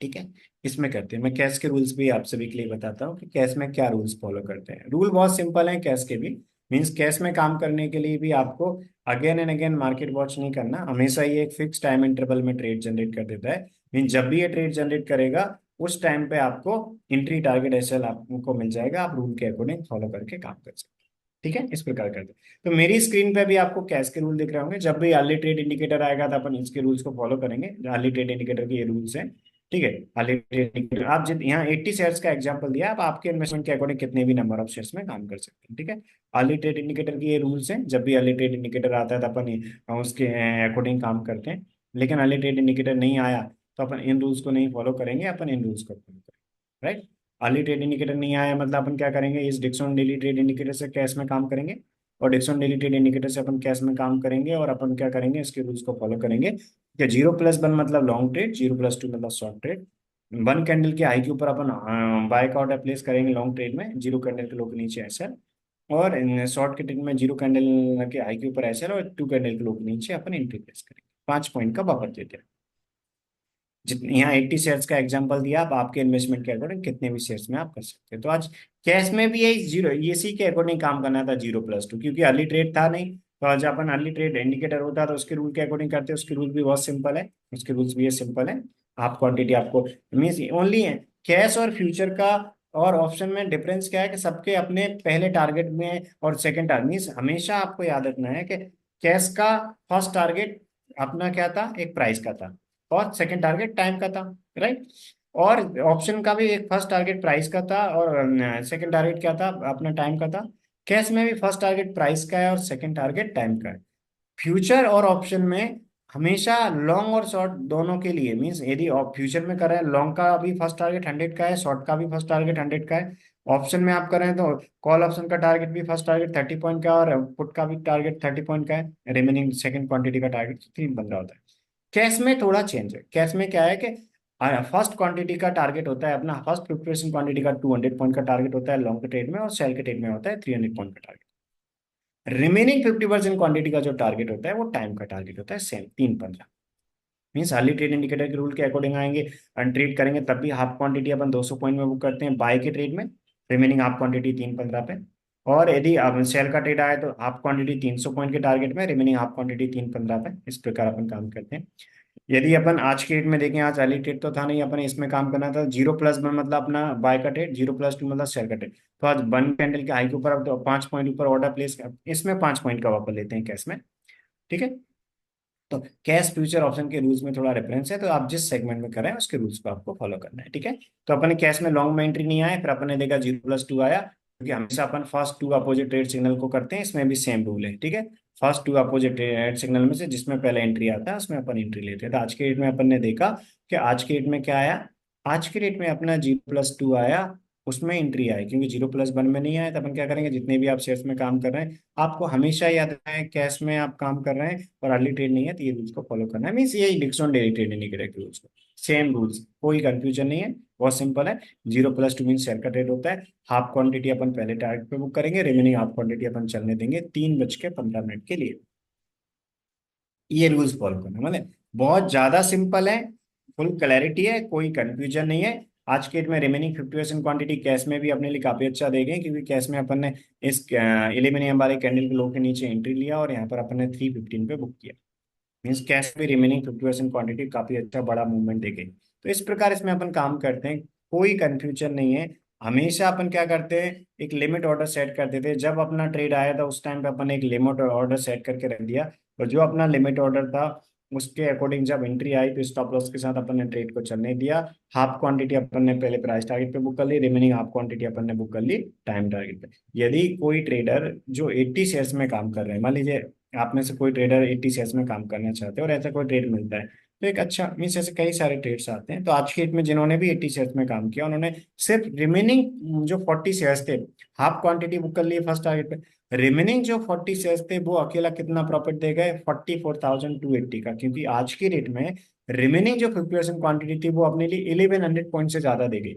ठीक है। इसमें करते हैं, मैं कैश के रूल्स भी आप सभी के लिए बताता हूँ कि कैश में क्या रूल्स फॉलो करते हैं। रूल बहुत सिंपल है कैश के भी, मीन्स कैश में काम करने के लिए भी आपको again and again market watch नहीं करना। हमेशा ये एक फिक्स टाइम इंटरवल में ट्रेड जनरेट कर देता है। मीन्स जब भी ये ट्रेड जनरेट करेगा उस टाइम पे आपको एंट्री टारगेट एसएल आपको मिल जाएगा, आप रूल के अकॉर्डिंग फॉलो करके काम कर सकते हैं, ठीक है। इस प्रकार करते हैं। तो मेरी स्क्रीन पे भी आपको कैश के रूल दिख रहे होंगे। जब भी अर्ली ट्रेड इंडिकेटर आएगा तो अपन इसके रूल्स को फॉलो करेंगे। अर्ली ट्रेड इंडिकेटर के ये रूल्स हैं, ठीक है। अर्ली ट्रेड इंडिकेटर आप जित यहाँ 80 शेयर्स का एग्जांपल दिया, आप आपके इन्वेस्टमेंट के अकॉर्डिंग कितने भी नंबर ऑफ शेयर्स में काम कर सकते हैं, ठीक है। अर्ली ट्रेड इंडिकेटर के ये रूल्स हैं। जब भी अर्ली ट्रेड इंडिकेटर आता है तो अपन उसके अकॉर्डिंग काम करते हैं। लेकिन अर्ली ट्रेड इंडिकेटर नहीं आया तो अपन इन रूल्स को नहीं फॉलो करेंगे, अपन इन रूल्स को फॉलो करेंगे, राइट। अर्ली ट्रेड इंडिकेटर नहीं आया मतलब अपन क्या करेंगे, इस डिक्सॉन डेली ट्रेड इंडिकेटर से कैश में काम करेंगे, और डिक्सॉन डेली ट्रेड इंडिकेटर से अपन कैश में काम करेंगे, और अपन क्या करेंगे, इसके रूल्स को फॉलो करेंगे कि 0+1 मतलब लॉन्ग ट्रेड, 0+2 मतलब शॉर्ट ट्रेड। 1 कैंडल के हाई के ऊपर अपन बाय का ऑर्डर प्लेस करेंगे लॉन्ग ट्रेड में, 0 कैंडल के लो के नीचे एसएल, और शॉर्ट के ट्रेड में 0 कैंडल के हाई के ऊपर एसएल और 2 कैंडल के लो के नीचे अपन एंट्री प्लेस करेंगे। 5 पॉइंट का बफर देते हैं। जितने यहाँ 80 शेयर्स का एग्जांपल दिया, आप आपके इन्वेस्टमेंट के अकॉर्डिंग कितने भी शेयर्स में आप कर सकते हैं। तो आज कैश में भी यही जीरो, इसी के अकॉर्डिंग काम करना था 0+2, क्योंकि अर्ली ट्रेड था नहीं। तो आज अपन अर्ली ट्रेड इंडिकेटर होता तो उसके रूल के अकॉर्डिंग करते हैं। उसके रूल भी बहुत सिंपल है, उसके रूल्स भी ये सिंपल है। आप क्वांटिटी आपको मीन्स ओनली है कैश और फ्यूचर का और ऑप्शन में डिफरेंस क्या है कि सबके अपने पहले टारगेट में और सेकंड टारगेट, मीन्स हमेशा आपको याद रखना है कि कैश का फर्स्ट टारगेट अपना क्या था, एक प्राइस का था, और सेकंड टारगेट टाइम का था, राइट। और ऑप्शन का भी एक फर्स्ट टारगेट प्राइस का था और सेकंड टारगेट क्या था, अपना टाइम का था। कैश में भी फर्स्ट टारगेट प्राइस का है और सेकंड टारगेट टाइम का है। फ्यूचर और ऑप्शन में हमेशा लॉन्ग और शॉर्ट दोनों के लिए, मीन्स यदि फ्यूचर में कर रहे हैं लॉन्ग का भी फर्स्ट टारगेट 100 का है, शॉर्ट का भी फर्स्ट टारगेट 100 का है। ऑप्शन में आप कर रहे हैं तो कॉल ऑप्शन का टारगेट भी फर्स्ट टारगेट 30 पॉइंट का और पुट का भी टारगेट 30 पॉइंट का है, रिमेनिंग सेकंड क्वांटिटी का टारगेट 3 15 होता है। कैश में थोड़ा चेंज है, कैश में क्या है कि फर्स्ट क्वांटिटी का टारगेट होता है अपना, फर्स्ट प्रिपरेशन क्वांटिटी का 200 पॉइंट का टारगेट होता है लॉन्ग के ट्रेड में, और सेल के ट्रेड में होता है 300 पॉइंट का टारगेट। रिमेनिंग 50% क्वांटिटी का जो टारगेट होता है वो टाइम का टारगेट होता है same 3 15। Means early trade indicator के रूल के अकॉर्डिंग आएंगे, ट्रेड करेंगे तब भी हाफ क्वांटिटी अपन 200 पॉइंट में बुक करते हैं बाय के ट्रेड में, रिमेनिंग हाफ क्वांटिटी 3 15 पे। और यदि अब सेल का ट्रेड आए तो हाफ क्वांटिटी 300 पॉइंट के टारगेट में, रिमेनिंग हाफ क्वांटिटी 3 15 पे। इस प्रकार अपन काम करते हैं। यदि अपन आज के डेट में देखें, आज अर्ली ट्रेड तो था नहीं, अपन इसमें काम करना था 0+1 मतलब अपना बाय का ट्रेड, 0+2 मतलब सेल का ट्रेड। तो आज 1 कैंडल के हाई के ऊपर अब तो 5 पॉइंट ऊपर ऑर्डर प्लेस, इसमें 5 पॉइंट का वापस लेते हैं कैश में। ठीक है। तो कैश फ्यूचर ऑप्शन के रूल्स में थोड़ा रेफरेंस है, तो आप जिस सेगमेंट में कर रहे हैं उसके रूल्स को आपको फॉलो करना है। ठीक है। तो अपने कैश में लॉन्ग में एंट्री नहीं आया, फिर अपने देखा 0+2 आया, क्योंकि हमेशा अपन first to opposite trade signal को करते हैं, इसमें भी सेम रूल है। ठीक है। First to opposite trade signal में से जिसमें पहले एंट्री आता है उसमें अपन एंट्री लेते हैं। तो आज के डेट में अपन ने देखा कि आज के डेट में क्या आया, आज के डेट में अपना 0+2 आया, उसमें एंट्री आई, क्योंकि 0+1 में नहीं आया तो अपन क्या करेंगे, जितने भी आप शेयर्स में काम कर रहे हैं आपको हमेशा याद रखना है कैश में आप काम कर रहे हैं और अर्ली ट्रेड नहीं है, तो ये रूल्स को फॉलो करना है। मीन्स यही डिक्स ऑन डेली ट्रेड इंडिकेटर के रूल्स को, सेम रूल्स, कोई कंफ्यूजन नहीं है, बहुत सिंपल है। 0+2 मीन शेयर का ट्रेड होता है, हाफ क्वांटिटी अपन पहले टारगेट पे बुक करेंगे, रिमेनिंग हाफ क्वांटिटी अपन चलने देंगे 3:15 के लिए। ये रूल्स फॉलो करना मतलब बहुत ज्यादा सिंपल है, फुल क्लैरिटी है, कोई कंफ्यूजन नहीं है। आज के डेट में रिमेनिंग 50% क्वांटिटी कैश में भी अपने लिए काफी अच्छा देंगे, क्योंकि कैश में अपन ने इस 11 AM वाले कैंडल के लो के नीचे एंट्री लिया और यहाँ पर अपन ने 3:15 पे बुक किया। मीन्स कैश में रिमेनिंग 50% क्वांटिटी काफी अच्छा बड़ा मूवमेंट देगी। तो इस प्रकार इसमें अपन काम करते हैं, कोई कंफ्यूजन नहीं है। हमेशा अपन क्या करते हैं, एक लिमिट ऑर्डर सेट कर देते हैं, जब अपना ट्रेड आया था उस टाइम पे अपन ने एक लिमिट ऑर्डर सेट करके रख दिया, और जो अपना लिमिट ऑर्डर था उसके अकॉर्डिंग जब एंट्री आई तो स्टॉप लॉस के साथ अपन ने ट्रेड को चलने दिया। हाफ क्वांटिटी अपन ने पहले प्राइस टारगेट पे बुक कर ली, रिमेनिंग हाफ क्वांटिटी अपन ने बुक कर ली टाइम टारगेट पे। यदि कोई ट्रेडर जो 80 शेयर्स में काम कर रहे हैं, मान लीजिए आप में से कोई ट्रेडर 80 शेयर्स में काम करना चाहते हैं और ऐसा कोई ट्रेड मिलता है, तो एक अच्छा मीन्स ऐसे कई सारे ट्रेड्स आते हैं, तो आज के डेट में जिन्होंने भी 80 शेयर्स में काम किया उन्होंने सिर्फ रिमेनिंग जो 40 शेयर्स थे हाफ क्वांटिटी बुक कर लिए फर्स्ट टारगेट पे, रिमेनिंग जो 40 शेयर्स थे वो अकेला कितना प्रॉफिट दे गए, 44,280 का, क्योंकि आज की डेट में रिमेनिंग जो 50% क्वांटिटी थी वो अपने लिए 1100 पॉइंट से ज्यादा दे गई,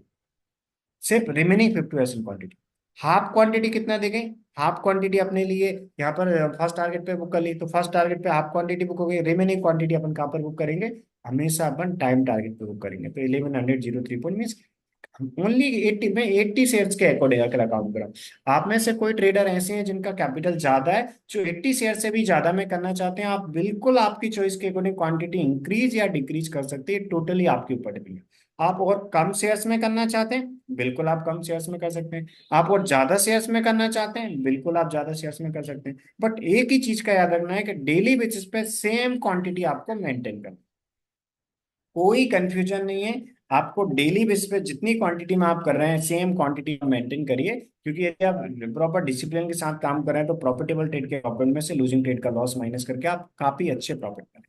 सिर्फ रिमेनिंग 50% क्वांटिटी। हाफ क्वांटिटी कितना दे गई, हाफ क्वांटिटी अपने लिए यहाँ पर फर्स्ट टारगेट पे बुक कर ली, तो फर्स्ट टारगेट पे हाफ क्वांटिटी बुक हो गई, रिमेनिंग क्वांटिटी अपन कहाँ पर बुक करेंगे, हमेशा अपन टाइम टारगेट पे बुक करेंगे। तो 1103 मीन ओनली 80 में 80 शेयर्स के अकॉर्डिंग अकेला काम करा। आप में से कोई ट्रेडर ऐसे हैं जिनका कैपिटल ज्यादा है, जो 80 शेयर से भी ज्यादा में करना चाहते हैं, आप बिल्कुल आपकी चॉइस के अकॉर्डिंग क्वांटिटी इंक्रीज या डिक्रीज कर सकते हैं, टोटली आपके ऊपर डिपेंड है। आप और कम शेयर्स में करना चाहते हैं बिल्कुल आप कम शेयर्स में कर सकते हैं, आप और ज्यादा शेयर्स में करना चाहते हैं बिल्कुल आप ज्यादा शेयर्स में कर सकते हैं। बट एक ही चीज का याद रखना है कि डेली बेसिस पे सेम क्वांटिटी आपको मेंटेन करना, कोई कंफ्यूजन नहीं है। आपको डेली बेसिस पे जितनी क्वांटिटी में आप कर रहे हैं सेम क्वांटिटी मेंटेन करिए, क्योंकि यदि आप प्रॉपर डिसिप्लिन के साथ काम कर रहे हैं तो प्रॉफिटेबल ट्रेड के प्रॉफिट में से लूजिंग ट्रेड का लॉस माइनस करके आप काफी अच्छे प्रॉफिट करें,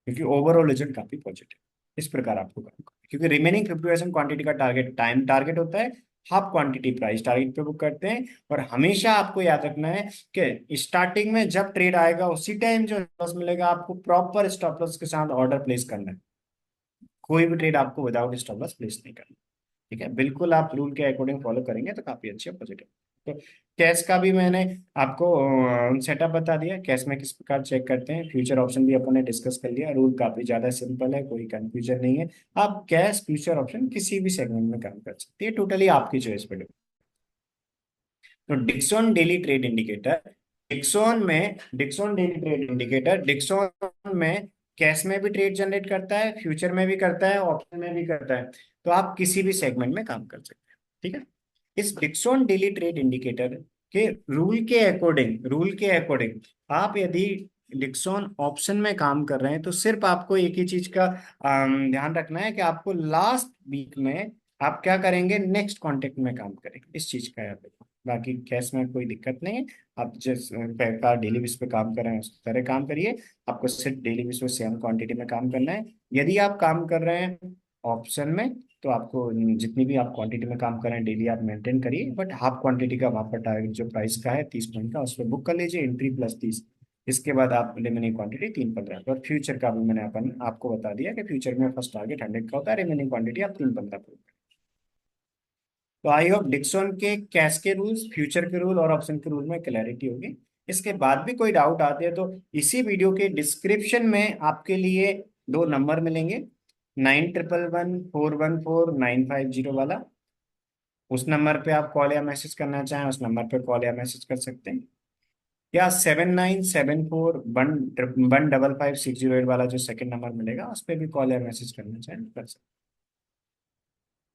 क्योंकि ओवरऑल रिजल्ट काफी पॉजिटिव। इस प्रकार आपको काम करना है। क्योंकि रिमेनिंग 50% क्वांटिटी का टारगेट टाइम टारगेट होता है, हाफ क्वांटिटी प्राइस टारगेट पे बुक करते हैं। और हमेशा आपको याद रखना है कि स्टार्टिंग में जब ट्रेड आएगा उसी टाइम जो लॉस मिलेगा आपको प्रॉपर स्टॉप लॉस के साथ ऑर्डर प्लेस करना है, कोई भी ट्रेड आपको विदाउट स्टॉप लॉस प्लेस नहीं करना। ठीक है, बिल्कुल आप रूल के अकॉर्डिंग फॉलो करेंगे तो काफी अच्छे पॉजिटिव। तो कैश का भी मैंने आपको सेटअप बता दिया, कैश में किस प्रकार चेक करते हैं, फ्यूचर ऑप्शन भी अपन ने डिस्कस कर लिया, रूल काफी ज्यादा सिंपल है, कोई कंफ्यूजन नहीं है। आप कैश फ्यूचर ऑप्शन किसी भी सेगमेंट में काम कर सकते हैं, टोटली आपकी चॉइस पे। तो Dixon daily trade indicator, Dixon daily trade indicator Dixon में कैश में भी ट्रेड जनरेट करता है, फ्यूचर में भी करता है, ऑप्शन में भी करता है। तो आप किसी भी सेगमेंट में काम कर सकते हैं। ठीक है। इस डिक्सॉन डेली ट्रेड इंडिकेटर के रूल के अकॉर्डिंग आप यदि डिक्सॉन ऑप्शन में काम कर रहे हैं तो सिर्फ आपको एक ही चीज का ध्यान रखना है कि आपको लास्ट वीक में आप क्या करेंगे, नेक्स्ट कॉन्टेक्ट में काम करेंगे, इस चीज का याद रखना। बाकी कैश में कोई दिक्कत नहीं है। आप जिस प्रकार डेली बेस पे काम कर रहे हैं उस तरह काम करिए। आपको सिर्फ डेली बेस पे सेम क्वांटिटी में काम करना है। यदि आप काम कर रहे हैं ऑप्शन में, तो आपको जितनी भी आप क्वांटिटी में काम कर रहे हैं डेली आप मेंटेन करिए, बट हाफ क्वांटिटी का वहाँ पर टारगेट जो प्राइस का है 30 पॉइंट का, उस पर बुक कर लीजिए एंट्री +30। इसके बाद आप रिमेनिंग क्वांटिटी 3-15। और फ्यूचर का भी मैंने अपन आपको बता दिया कि फ्यूचर में फर्स्ट टारगेट 100 का होता है, रिमेनिंग क्वांटिटी आप 3-15। तो आई होप डिक्सन के कैश के रूल्स, फ्यूचर के रूल और ऑप्शन के रूल में क्लैरिटी होगी। इसके बाद भी कोई डाउट आते हैं तो इसी वीडियो के डिस्क्रिप्शन में आपके लिए 2 नंबर मिलेंगे, 9111414950 वाला। उस नंबर पे आप कॉल या मैसेज करना चाहें उस नंबर पे कॉल या मैसेज कर सकते हैं, या 7974 1555608 वाला जो सेकंड नंबर मिलेगा उस पर भी कॉल या मैसेज करना चाहें कर सकते हैं।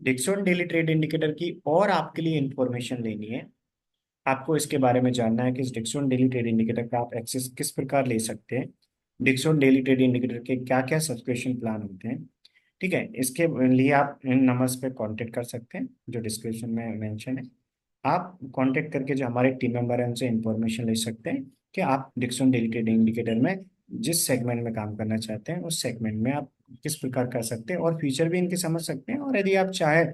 डिक्सन डेली ट्रेड इंडिकेटर की और आपके लिए इंफॉर्मेशन लेनी है, आपको इसके बारे में जानना है कि इस डिक्सन डेली ट्रेड इंडिकेटर का आप एक्सेस किस प्रकार ले सकते हैं, डिक्सन डेली ट्रेड इंडिकेटर के क्या क्या सब्सक्रिप्शन प्लान होते हैं। ठीक है, इसके लिए आप इन नंबर्स पे कांटेक्ट कर सकते हैं जो डिस्क्रिप्शन में मेंशन है। आप कांटेक्ट करके जो हमारे टीम मेंबर हैं उनसे इंफॉर्मेशन ले सकते हैं कि आप डिक्सन डेली ट्रेड इंडिकेटर में जिस सेगमेंट में काम करना चाहते हैं उस सेगमेंट में आप किस प्रकार कर सकते हैं, और फीचर भी इनके समझ सकते हैं। और यदि आप चाहे,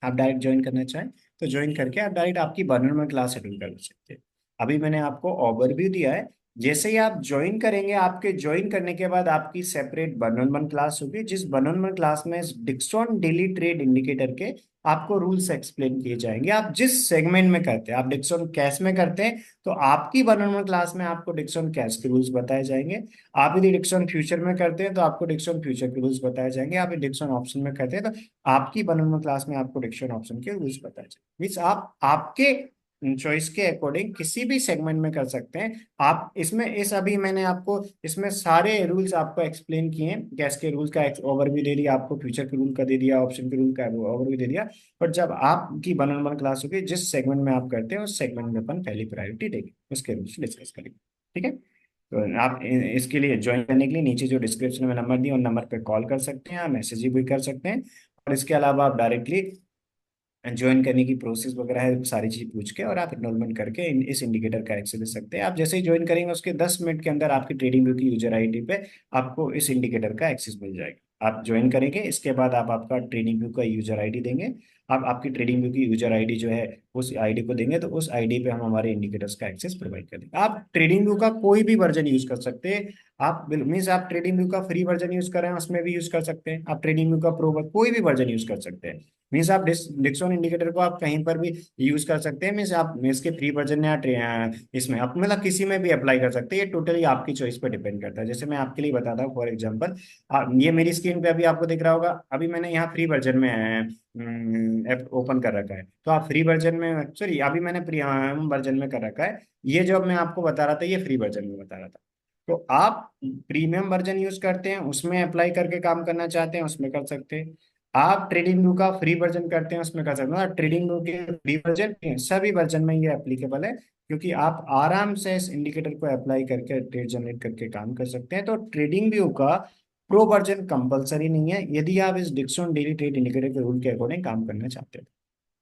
आप डायरेक्ट ज्वाइन करना चाहें तो ज्वाइन करके आप डायरेक्ट आपकी बर्नर में क्लास अटेंड कर सकते हैं। अभी मैंने आपको ओवरव्यू दिया है। जैसे ही आप ज्वाइन करेंगे, आपके ज्वाइन करने के बाद आपकी सेपरेट वन क्लास होगी, जिस वन क्लास में डिक्सन डेली ट्रेड इंडिकेटर के आपको रूल्स एक्सप्लेन किए जाएंगे। आप जिस सेगमेंट में करते हैं, आप डिक्सन कैश में करते हैं तो आपकी वन क्लास में आपको डिक्सन कैश के रूल्स बताए जाएंगे। आप यदि डिक्सन फ्यूचर में करते हैं तो आपको डिक्सन फ्यूचर के रूल्स बताए जाएंगे। आप यदि डिक्सन ऑप्शन में करते हैं तो आपकी वन क्लास में आपको डिक्शन ऑप्शन के रूल्स बताए जाए, मीन्स आप आपके चॉइस के अकॉर्डिंग किसी भी सेगमेंट में कर सकते हैं। आप इसमें इस अभी मैंने आपको इसमें सारे रूल्स आपको एक्सप्लेन किए हैं, गैस के रूल्स का ओवरव्यू दे दिया, आपको फ्यूचर के रूल का दे दिया, ऑप्शन के रूल का ओवरव्यू दे दिया। बट जब आपकी वन क्लास होगी, जिस सेगमेंट में आप करते हैं उस सेगमेंट में अपन पहली प्रायोरिटी देंगे, उसके रूल्स डिस्कस करेंगे। ठीक है, तो आप इसके लिए ज्वाइन करने के लिए नीचे जो डिस्क्रिप्शन में नंबर दिया उन नंबर पर कॉल कर सकते हैं, मैसेज भी कर सकते हैं। और इसके अलावा आप डायरेक्टली ज्वाइन करने की प्रोसेस वगैरह है सारी चीज पूछ के और आप एनरोलमेंट करके इस इंडिकेटर का एक्सेस ले सकते हैं। आप जैसे ही ज्वाइन करेंगे उसके 10 मिनट के अंदर आपकी ट्रेडिंग व्यू की यूजर आईडी पे आपको इस इंडिकेटर का एक्सेस मिल जाएगा। आप ज्वाइन करेंगे, इसके बाद आप आपका ट्रेडिंग व्यू का यूजर आईडी देंगे। आप आपकी ट्रेडिंग व्यू की यूजर आईडी जो है उस आईडी को देंगे, तो उस आईडी पे हम हमारे इंडिकेटर्स का एक्सेस प्रोवाइड कर देंगे। आप ट्रेडिंग व्यू का कोई भी वर्जन यूज कर सकते हैं। आप मीन्स आप ट्रेडिंग व्यू का फ्री वर्जन यूज कर रहे हैं उसमें भी यूज कर सकते हैं, आप ट्रेडिंग व्यू का प्रो कोई भी वर्जन यूज कर सकते हैं। मीन्स आप डिक्सन इंडिकेटर को आप कहीं पर भी यूज कर सकते हैं। मीन्स आप इसके फ्री वर्जन या इसमें आप मतलब किसी में भी अप्लाई कर सकते हैं। ये टोटली आपकी चॉइस पर डिपेंड करता है। जैसे मैं आपके लिए बताता हूँ फॉर एग्जांपल, ये मेरी स्क्रीन पे अभी आपको दिख रहा होगा, अभी मैंने यहाँ फ्री वर्जन में ऐप ओपन कर रखा है, तो आप फ्री वर्जन में, सॉरी अभी मैंने प्रीमियम वर्जन में कर रखा है। ये जो अब मैं आपको बता रहा था ये फ्री वर्जन में बता रहा था। तो आप प्रीमियम वर्जन यूज करते हैं उसमें अप्लाई करके काम करना चाहते हैं उसमें कर सकते हैं। आप ट्रेडिंग व्यू का फ्री वर्जन करते हैं उसमें कर सकते हैं। ट्रेडिंग व्यू के फ्री वर्जन सभी वर्जन में ये एप्लीकेबल है, क्योंकि आप आराम से इस इंडिकेटर को अप्लाई करके ट्रेड जनरेट करके काम कर सकते हैं। तो ट्रेडिंग व्यू का प्रो वर्जन कंपलसरी नहीं है यदि आप इस डिक्सन डेली ट्रेड इंडिकेटर के रूल के अकॉर्डिंग काम करना चाहते हैं।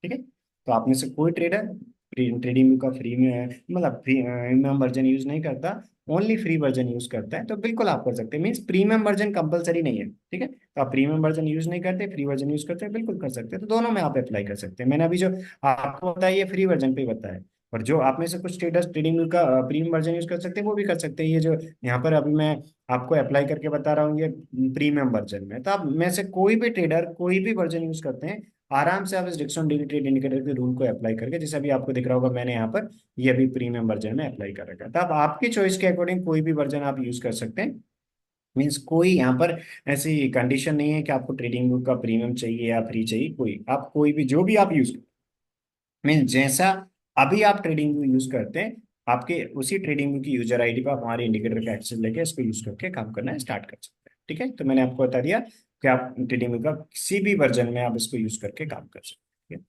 ठीक है, तो आप में से कोई ट्रेडर ट्रेडिंग व्यू का फ्री में मतलब प्रीमियम वर्जन यूज नहीं करता, ओनली फ्री वर्जन यूज करता है, तो बिल्कुल आप कर सकते हैं। मीन्स प्रीमियम वर्जन कंपलसरी नहीं है। ठीक है, तो आप प्रीमियम वर्जन यूज नहीं करते, फ्री वर्जन यूज करते हैं, बिल्कुल कर सकते हैं। तो दोनों में आप अप्लाई कर सकते हैं। मैंने अभी जो आपको बताया ये फ्री वर्जन पे ही बताया, और जो आप में से कुछ ट्रेडर्स ट्रेडिंग व्यू का प्रीमियम वर्जन यूज कर सकते हैं वो भी कर सकते हैं। ये जो यहाँ पर अभी मैं आपको अप्लाई करके बता रहा हूँ ये प्रीमियम वर्जन में, तो आप में से कोई भी ट्रेडर कोई भी वर्जन यूज करते हैं आराम से आप इस डिक्सन डेली ट्रेड इंडिकेटर के रूल को अप्लाई करके, जैसे अभी आपको दिख रहा होगा मैंने यहाँ पर ये अभी प्रीमियम वर्जन में अप्लाई कर रखा है। तो आप आपकी चॉइस के अकॉर्डिंग कोई भी वर्जन आप यूज कर सकते हैं। मीन्स कोई यहाँ पर ऐसी कंडीशन नहीं है कि आपको ट्रेडिंग व्यू का प्रीमियम चाहिए या फ्री चाहिए, कोई आप कोई भी जो भी आप यूज, मीन्स जैसा अभी आप ट्रेडिंग व्यू यूज करते हैं आपके उसी ट्रेडिंग व्यू की यूजर आईडी पर हमारे इंडिकेटर का एक्सेस लेके इसको यूज करके काम करना स्टार्ट कर सकते हैं। ठीक है, तो मैंने आपको बता दिया कि आप ट्रेडिंग व्यू का किसी भी वर्जन में आप इसको यूज करके काम कर सकते हैं।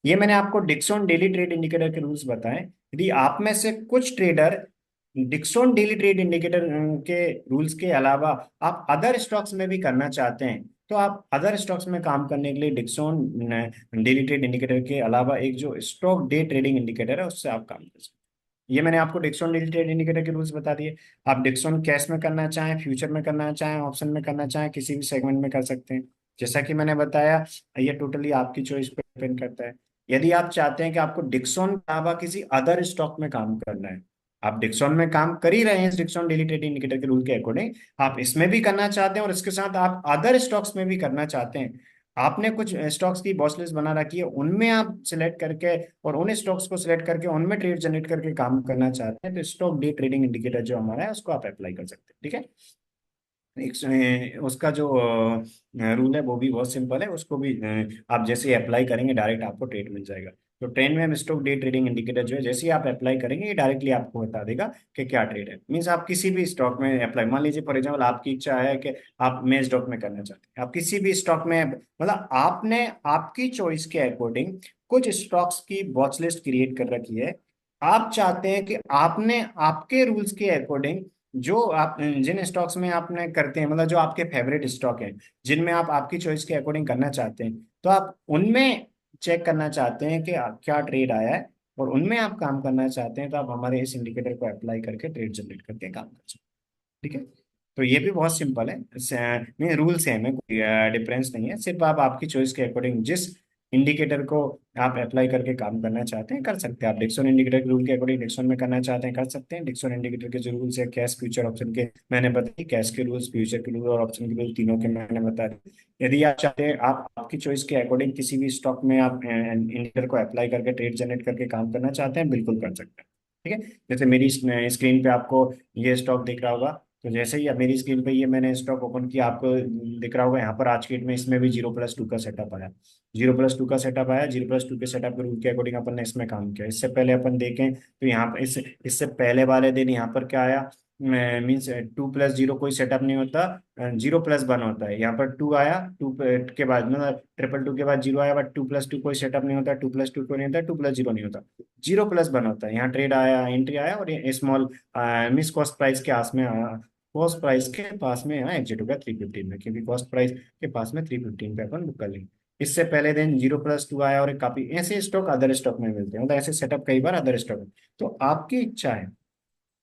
ये मैंने आपको डिक्सन डेली ट्रेड इंडिकेटर के रूल्स बताएं। यदि आप में से कुछ trader Dixon daily trade indicator के रूल्स के अलावा आप अदर स्टॉक्स में भी करना चाहते हैं तो आप अदर स्टॉक्स में काम करने के लिए डिक्सॉन डेली ट्रेड इंडिकेटर के अलावा एक जो स्टॉक डे ट्रेडिंग इंडिकेटर है उससे आप काम कर सकते हैं। ये मैंने आपको डिक्सॉन डेली ट्रेड इंडिकेटर के रूल्स बता दिए। आप डिक्सॉन कैश में करना चाहें, फ्यूचर में करना चाहें, ऑप्शन में करना चाहें, किसी भी सेगमेंट में कर सकते हैं। जैसा कि मैंने बताया, ये टोटली आपकी चॉइस पे डिपेंड करता है। यदि आप चाहते हैं कि आपको डिक्सॉन के अलावा किसी अदर स्टॉक में काम करना है, आप डिक्सॉन में काम कर ही रहे हैं इस डिक्सॉन डेली ट्रेड इंडिकेटर के रूल के अकॉर्डिंग, आप इसमें भी करना चाहते हैं और इसके साथ आप अदर स्टॉक्स में भी करना चाहते हैं, आपने कुछ स्टॉक्स की वॉच लिस्ट बना रखी है, उनमें आप सिलेक्ट करके और उन स्टॉक्स को सिलेक्ट करके उनमें ट्रेड जनरेट करके काम करना चाहते हैं, तो स्टॉक डे ट्रेडिंग इंडिकेटर जो हमारा है उसको आप अप्लाई कर सकते हैं। ठीक है। उसका जो रूल है वो भी बहुत सिंपल है, उसको भी आप जैसे अप्लाई करेंगे डायरेक्ट आपको ट्रेड मिल जाएगा। तो ट्रेंड में हम स्टॉक डे ट्रेडिंग इंडिकेटर जो है जैसे ही आप अप्लाई करेंगे ये डायरेक्टली आपको बता देगा कि क्या ट्रेड है। मीन्स आप किसी भी स्टॉक में अप्लाई, मान लीजिए फॉर एग्जाम्पल आपकी इच्छा है कि आप मैं स्टॉक में करना चाहते हैं, आप किसी भी स्टॉक में मतलब आपने आपकी चॉइस के अकॉर्डिंग कुछ स्टॉक्स की वॉच लिस्ट क्रिएट कर रखी है। आप चाहते हैं कि आपने आपके रूल्स के अकॉर्डिंग जो आप जिन स्टॉक्स में आपने करते हैं, मतलब जो आपके फेवरेट स्टॉक हैं जिनमें आप आपकी चॉइस के अकॉर्डिंग करना चाहते हैं, तो आप उनमें चेक करना चाहते हैं कि क्या ट्रेड आया है और उनमें आप काम करना चाहते हैं, तो आप हमारे इस इंडिकेटर को अप्लाई करके ट्रेड जनरेट करके काम कर सकते हैं। ठीक है। तो ये भी बहुत सिंपल है, नहीं रूल सेम है, कोई डिफरेंस नहीं है, सिर्फ आप आपकी चॉइस के अकॉर्डिंग जिस इंडिकेटर को आप अप्लाई करके काम करना चाहते हैं कर सकते हैं। आप डिक्सन इंडिकेटर के रूल के अकॉर्डिंग डिक्सन में करना चाहते हैं कर सकते हैं। डिक्सन इंडिकेटर के जो रूल्स है कैश फ्यूचर ऑप्शन के मैंने बताई, कैश के रूल्स, फ्यूचर के रूल और ऑप्शन के रूल तीनों के मैंने बता दिए। यदि आप चाहते हैं आप आपकी चॉइस के अकॉर्डिंग किसी भी स्टॉक में आप इंडिकेटर को अप्लाई करके ट्रेड जनरेट करके काम करना चाहते हैं, बिल्कुल कर सकते हैं। ठीक है। जैसे मेरी स्क्रीन पे आपको ये स्टॉक दिख रहा होगा, तो जैसे ही अब मेरी स्क्रीन पे ये मैंने स्टॉक ओपन किया, आपको दिख रहा होगा यहाँ पर आज के डेट में इसमें भी 0+2 का सेटअप आया। 0+2 का सेटअप आया, 0+2 के सेटअप के रूल के अकॉर्डिंग अपन ने इसमें काम किया। इससे पहले अपन देखें तो यहाँ पर इससे पहले वाले दिन यहाँ पर क्या आया, मीन्स 2+0 कोई सेटअप नहीं होता, 0+1 होता है। यहाँ पर 2 आया, 2 के बाद मतलब 222 के बाद 0 आया, बट 2+2 कोई सेटअप नहीं होता, 2+2 कोई नहीं होता, 2+0 नहीं होता, 0+1 होता है। यहाँ ट्रेड आया, एंट्री आया और ये स्मॉल मिस कॉस्ट प्राइस के आस में कॉस्ट प्राइस के पास में यहाँ एग्जिट हो गया 315 में, क्योंकि कॉस्ट प्राइस के पास में 315 पे अपन बुक कर लेंगे। इससे पहले दिन 0+2 आया और एक काफी ऐसे स्टॉक अदर स्टॉक में मिलते हैं, मतलब ऐसे सेटअप कई बार अदर स्टॉक में। तो आपकी इच्छा है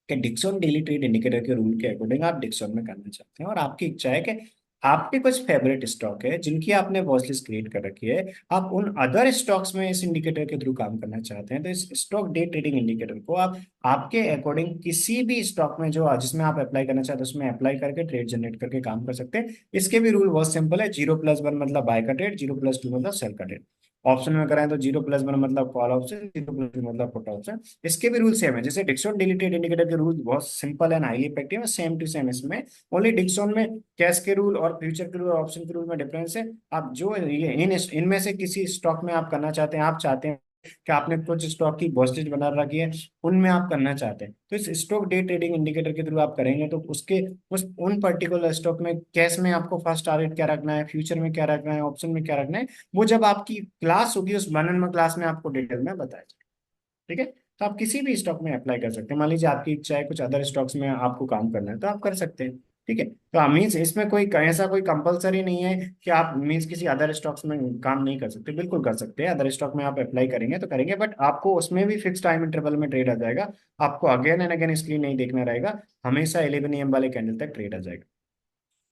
कि डिक्सन डेली ट्रेड इंडिकेटर के रूल के अकॉर्डिंग आप डिक्सन में करना चाहते हैं और आपकी इच्छा है कि आपके कुछ फेवरेट स्टॉक है जिनकी आपने वॉच लिस्ट क्रिएट कर रखी है, आप उन अदर स्टॉक्स में इस इंडिकेटर के थ्रू काम करना चाहते हैं, तो इस स्टॉक डे ट्रेडिंग इंडिकेटर को आप आपके अकॉर्डिंग किसी भी स्टॉक में जो जिसमें आप अप्लाई करना चाहते हैं उसमें अप्लाई करके ट्रेड जनरेट करके काम कर सकते हैं। इसके भी रूल बहुत सिंपल है, 0+1 मतलब बाय का ट्रेड, 0+2 मतलब सेल का ट्रेड। ऑप्शन में कराएं तो 0+1 मतलब कॉल ऑप्शन, 0+2 मतलब पुट ऑप्शन। इसके भी रूल सेम है, जैसे डिक्सॉन डेली ट्रेड इंडिकेटर के रूल बहुत सिंपल एंड हाईली इफेक्टिव है, सेम टू सेम इसमें। ओनली डिक्सॉन में कैश के रूल और फ्यूचर के रूल और ऑप्शन के रूल में डिफरेंस है। आप जो ये इनमें से किसी स्टॉक में आप करना चाहते हैं, आप चाहते हैं कि आपने कुछ स्टॉक की वॉच बना रखी है उनमें आप करना चाहते हैं, तो इस स्टॉक डे ट्रेडिंग इंडिकेटर के थ्रू आप करेंगे तो उसके उस उन पर्टिकुलर स्टॉक में कैश में आपको फर्स्ट टारगेट क्या रखना है, फ्यूचर में क्या रखना है, ऑप्शन में क्या रखना है, वो जब आपकी क्लास होगी उस 1-on-1 क्लास में आपको डिटेल में बताया जाएगा। ठीक है। तो आप किसी भी स्टॉक में अप्लाई कर सकते हैं, मान लीजिए आपकी इच्छा है कुछ अदर स्टॉक्स में आपको काम करना है तो आप कर सकते हैं। ठीक है। तो मीन्स इसमें कोई ऐसा कोई कंपलसरी नहीं है कि आप मीन्स किसी अदर स्टॉक्स में काम नहीं कर सकते, बिल्कुल कर सकते हैं। अदर स्टॉक में आप अप्लाई करेंगे तो करेंगे, बट आपको उसमें भी फिक्स टाइम इंटरवल में ट्रेड आ जाएगा। आपको अगेन एंड अगेन स्क्रीन नहीं देखना रहेगा, हमेशा 11 AM वाले कैंडल तक ट्रेड आ जाएगा।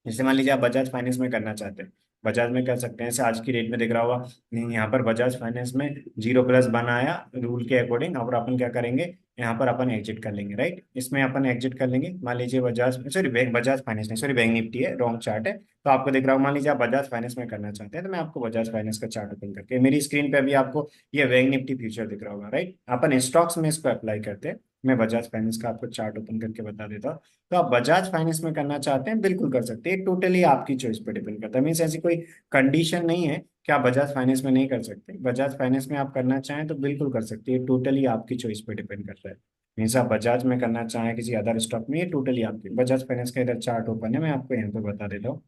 जैसे मान लीजिए आप बजाज फाइनेंस में करना चाहते हैं, बजाज में कर सकते हैं। जैसे आज की डेट में दिख रहा होगा यहाँ पर बजाज फाइनेंस में 0+1 आया रूल के अकॉर्डिंग, और अपन क्या करेंगे यहाँ पर अपन एग्जिट कर लेंगे, राइट। इसमें अपन एग्जिट कर लेंगे, मान लीजिए बजाज सॉरी बजाज फाइनेंस नहीं, सॉरी बैंक निफ्टी है, रॉन्ग चार्ट है। तो आपको दिख रहा होगा, मान लीजिए आप बजाज फाइनेंस में करना चाहते हैं, तो मैं आपको बजाज फाइनेंस का चार्ट ओपन करके मेरी स्क्रीन पे अभी आपको ये बैंक निफ्टी फ्यूचर दिख रहा होगा, राइट। अपन स्टॉक्स में इसको अप्लाई करते हैं। मैं बजाज फाइनेंस का आपको चार्ट ओपन करके बता देता हूँ। तो आप बजाज फाइनेंस में करना चाहते हैं बिल्कुल कर सकते हैं, टोटली आपकी चॉइस पर डिपेंड करता है। मीन्स ऐसी कोई कंडीशन नहीं है कि आप बजाज फाइनेंस में नहीं कर सकते, बजाज फाइनेंस में आप करना चाहें तो बिल्कुल कर सकते हैं, टोटली आपकी चॉइस पर डिपेंड करता है। मीन्स आप बजाज में करना चाहें किसी अदर स्टॉक में, ये टोटली आपकी। बजाज फाइनेंस का इधर चार्ट ओपन है, मैं आपको यहाँ पे बता देता हूँ।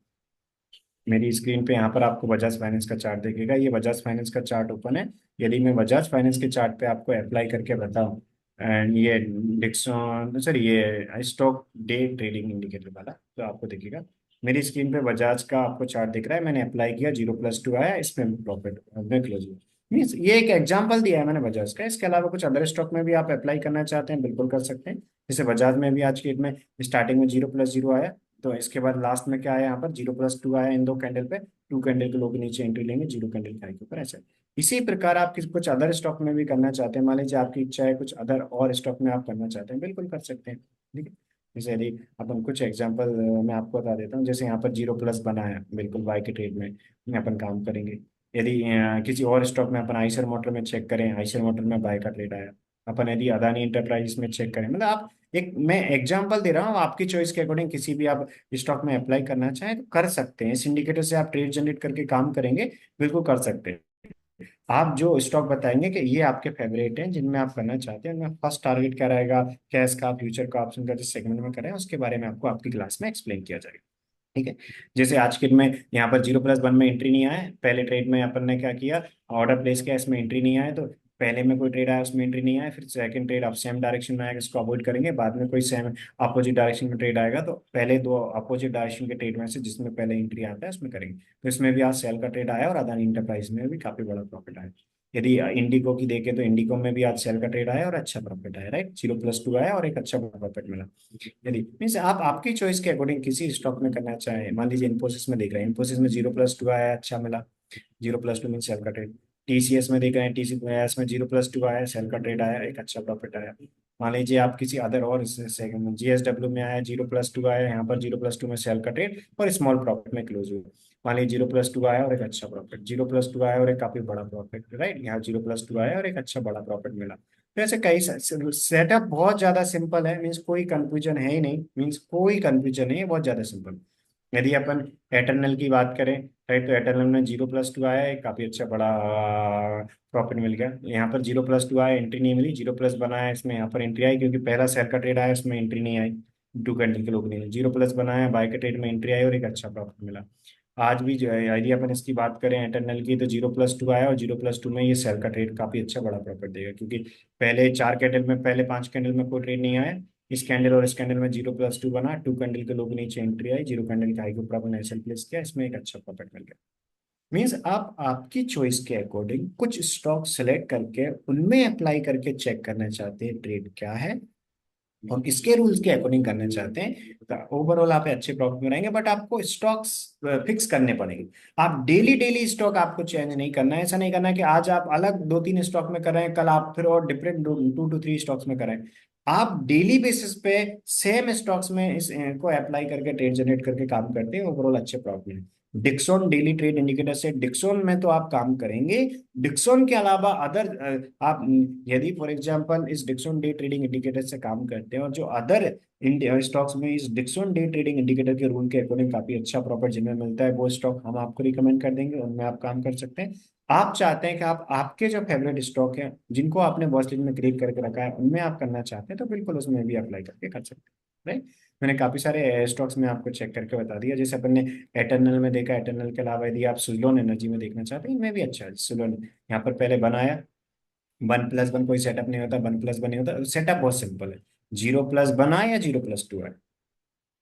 मेरी स्क्रीन पे यहाँ पर आपको बजाज फाइनेंस का चार्ट दिखेगा, ये बजाज फाइनेंस का चार्ट ओपन है। यदि मैं बजाज फाइनेंस के चार्ट पे आपको अप्लाई करके बताऊँ, एंड ये डिक्सन सर ये स्टॉक डे ट्रेडिंग इंडिकेटर वाला तो आपको दिखेगा, मेरी स्क्रीन पे बजाज का आपको चार्ट दिख रहा है, मैंने अप्लाई किया, 0+2 आया, इसमें प्रॉफिट में क्लोज हुआ। मीन्स ये एक एग्जांपल दिया है मैंने बजाज का, इसके अलावा कुछ अदर स्टॉक में भी आप अप्लाई करना चाहते हैं बिल्कुल कर सकते हैं। जैसे बजाज में भी आज की डेट में स्टार्टिंग में 0+0 आया, तो इसके बाद लास्ट में क्या आया, यहाँ पर 0+2 आया इन दो कैंडल पे, टू कैंडल के लोग नीचे एंट्री लेंगे, जीरो कैंडल के हाई के ऊपर, ऐसा। इसी प्रकार आप किसी कुछ अदर स्टॉक में भी करना चाहते हैं, मान लीजिए आपकी इच्छा है कुछ अदर और स्टॉक में आप करना चाहते हैं, बिल्कुल कर सकते हैं। ठीक है। जैसे यदि अपन कुछ एग्जांपल मैं आपको बता देता हूँ, जैसे यहाँ पर 0+ बना है, बिल्कुल बाय के ट्रेड में अपन काम करेंगे। यदि किसी और स्टॉक में अपन आइसर मोटर में चेक करें, आइसर मोटर में बाय का ट्रेड आया, अपन यदि अदानी इंटरप्राइजेस में चेक करें, मतलब आप एक, मैं एग्जांपल दे रहा हूँ, आपकी चॉइस के अकॉर्डिंग किसी भी आप स्टॉक में अप्लाई करना चाहें तो कर सकते हैं। इस इंडिकेटर से आप ट्रेड जनरेट करके काम करेंगे, बिल्कुल कर सकते हैं। आप जो स्टॉक बताएंगे कि ये आपके फेवरेट हैं जिनमें आप करना चाहते हैं, उनमें फर्स्ट टारगेट क्या रहेगा, कैश का, फ्यूचर का, ऑप्शन का, जिस सेगमेंट में करें उसके बारे में आपको आपकी क्लास में एक्सप्लेन किया जाएगा। ठीक है। जैसे आज के दिन में यहाँ पर 0+1 में एंट्री नहीं आया है, पहले ट्रेड में अपन ने क्या किया, ऑर्डर प्लेस किया, इसमें एंट्री नहीं आया, तो पहले में कोई ट्रेड आया उसमें एंट्री नहीं आया, फिर सेकंड ट्रेड आप सेम डायरेक्शन में आएगा, इसको अवॉइड करेंगे, बाद में कोई सेम अपोजिट डायरेक्शन में ट्रेड आएगा, तो पहले दो अपोजिट डायरेक्शन के ट्रेड में से जिसमें पहले एंट्री आता है उसमें करेंगे। तो इसमें भी आज सेल का ट्रेड आया और अदानी इंटरप्राइज में भी काफी बड़ा प्रॉफिट आया। यदि इंडिगो की देखें तो इंडिगो में भी आज सेल का ट्रेड आया और अच्छा प्रॉफिट आया, राइट, 0+2 आया और एक अच्छा प्रॉफिट मिला। यदि मीन्स आप आपकी चॉइस के अकॉर्डिंग किसी स्टॉक में करना चाहें, मान लीजिए इन्फोसिस में देख रहे हैं, इन्फोसिस में 0+2 आया, अच्छा मिला, 0+2 मीन सेल का ट्रेड। टीसीएस में देख रहे हैं, टीसीएस में 0+2 आया, सेल का ट्रेड आया, एक अच्छा प्रॉफिट आया। मान लीजिए आप किसी अदर और सेगमेंट, जीएसडब्ल्यू में आया, 0+2 आया, यहाँ पर 0+2 में सेल का ट्रेड और स्मॉल प्रॉफिट में क्लोज हुआ। मान लीजिए 0+2 आया और एक अच्छा प्रॉफिट, 0+2 आया और एक काफी बड़ा प्रॉफिट, राइट, यहाँ 0+2 आया और एक अच्छा बड़ा प्रॉफिट मिला। तो ऐसे कई सेटअप बहुत ज्यादा सिंपल है, मीन्स कोई कंफ्यूजन है ही नहीं, मीन्स कोई कंफ्यूजन नहीं है, बहुत ज्यादा सिंपल। यदि अपन एटर्नल की बात करें, राइट, तो एटर्नल में 0+2 आया है, काफी अच्छा बड़ा प्रॉफिट मिल गया। यहाँ पर 0+2 आया, एंट्री नहीं मिली, 0+ बनाया, इसमें यहाँ पर एंट्री आई क्योंकि पहला सेल का ट्रेड आया, उसमें एंट्री नहीं आई, टू कैंडल के लोग नहीं, 0+ बनाया, बाय के ट्रेड में एंट्री आई और एक अच्छा प्रॉफिट मिला। आज भी जो है, यदि अपन इसकी बात करें एटर्नल की, तो 0+2 आया और 0+2 में ये सेल का ट्रेड काफी अच्छा बड़ा प्रॉफिट देगा, क्योंकि पहले चार कैंडल में, पहले पांच कैंडल में कोई ट्रेड नहीं आया, इस कैंडल और इस कैंडल में 0+2 बना, टू कैंडल के लोग नीचे एंट्री आई, जीरो कैंडल के हाई के ऊपर अपन एसएल प्लेस किया, इसमें एक अच्छा प्रॉफिट मिल गया। मीन्स आप आपकी चॉइस के अकॉर्डिंग कुछ स्टॉक सेलेक्ट करके उनमें अप्लाई करके चेक करना चाहते हैं ट्रेड क्या है, और इसके रूल्स के अकॉर्डिंग करना चाहते हैं, तो ओवरऑल आप अच्छे प्रॉफिट में रहेंगे। बट आपको स्टॉक्स फिक्स करने पड़ेंगे। आप डेली डेली स्टॉक आपको चेंज नहीं करना है, ऐसा नहीं करना है कि आज आप अलग दो तीन स्टॉक में कर रहे हैं, कल आप फिर और डिफरेंट 2 to 3 स्टॉक्स में कर रहे हैं। आप डेली बेसिस पे सेम स्टॉक्स में इस को अप्लाई करके ट्रेड जनरेट करके काम करते हैं, ओवरऑल अच्छे प्रॉफिट में। डिक्सॉन डेली ट्रेड इंडिकेटर से, डिक्सॉन में तो आप काम करेंगे। डिक्सॉन के अलावा अदर आप यदि फॉर एग्जांपल इस डिक्सॉन डे ट्रेडिंग इंडिकेटर से काम करते हैं और जो अदर इंडिया स्टॉक्स में इस डिक्सॉन डे ट्रेडिंग इंडिकेटर के रूल के अकॉर्डिंग काफी अच्छा प्रॉफिट जिनमें मिलता है, वो स्टॉक हम आपको रिकमेंड कर देंगे, उनमें आप काम कर सकते हैं। आप चाहते हैं कि आप आपके जो फेवरेट स्टॉक हैं जिनको आपने वॉच लिस्ट में क्रिएट करके रखा है उनमें आप करना चाहते हैं, तो बिल्कुल उसमें भी अप्लाई करके कर सकते हैं, राइट। मैंने काफी सारे स्टॉक्स में आपको चेक करके बता दिया, जैसे अपन ने एटर्नल में देखा, एटर्नल के अलावा यदि आप सुजलोन एनर्जी में देखना चाहते हैं, इनमें भी अच्छा है। सुजलोन यहाँ पर पहले बनाया, 1+1 कोई सेटअप नहीं होता, 1+1 नहीं होता, सेटअप बहुत सिंपल है, 0+1 आया या 0+2 आया।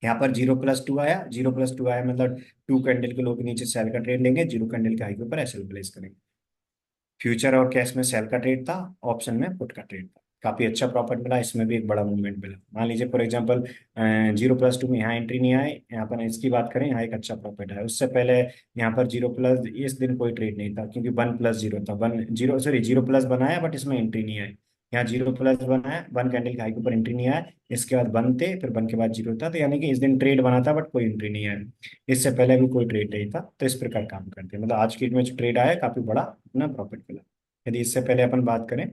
यहाँ पर 0+2 आया, 0+2 आया मतलब टू कैंडल के लोग नीचे सेल का ट्रेड लेंगे, जीरो कैंडल के हाई के ऊपर एसएल प्लेस करेंगे। फ्यूचर और कैश में सेल का ट्रेड था, ऑप्शन में पुट का ट्रेड था, काफी अच्छा प्रॉफिट मिला, इसमें भी एक बड़ा मूवमेंट मिला। मान लीजिए फॉर एग्जांपल 0+2 में यहाँ एंट्री नहीं आए, यहाँ पर इसकी बात करें, यहाँ एक अच्छा प्रॉफिट है। उससे पहले यहाँ पर 0+, इस दिन कोई ट्रेड नहीं था क्योंकि 1+0 था, 0+ बनाया बट इसमें एंट्री नहीं आई। यहाँ 0+ बनाया, 1 कैंडल के हाई के ऊपर एंट्री नहीं आया, इसके बाद बन थे, फिर बन के बाद जीरो था, तो यानी कि इस दिन ट्रेड बना था बट कोई एंट्री नहीं आया। इससे पहले भी कोई ट्रेड नहीं था, तो इस प्रकार काम करते हैं, मतलब आज की डेट में जो ट्रेड आया काफी बड़ा अपना प्रॉफिट मिला। यदि इससे पहले अपन बात करें,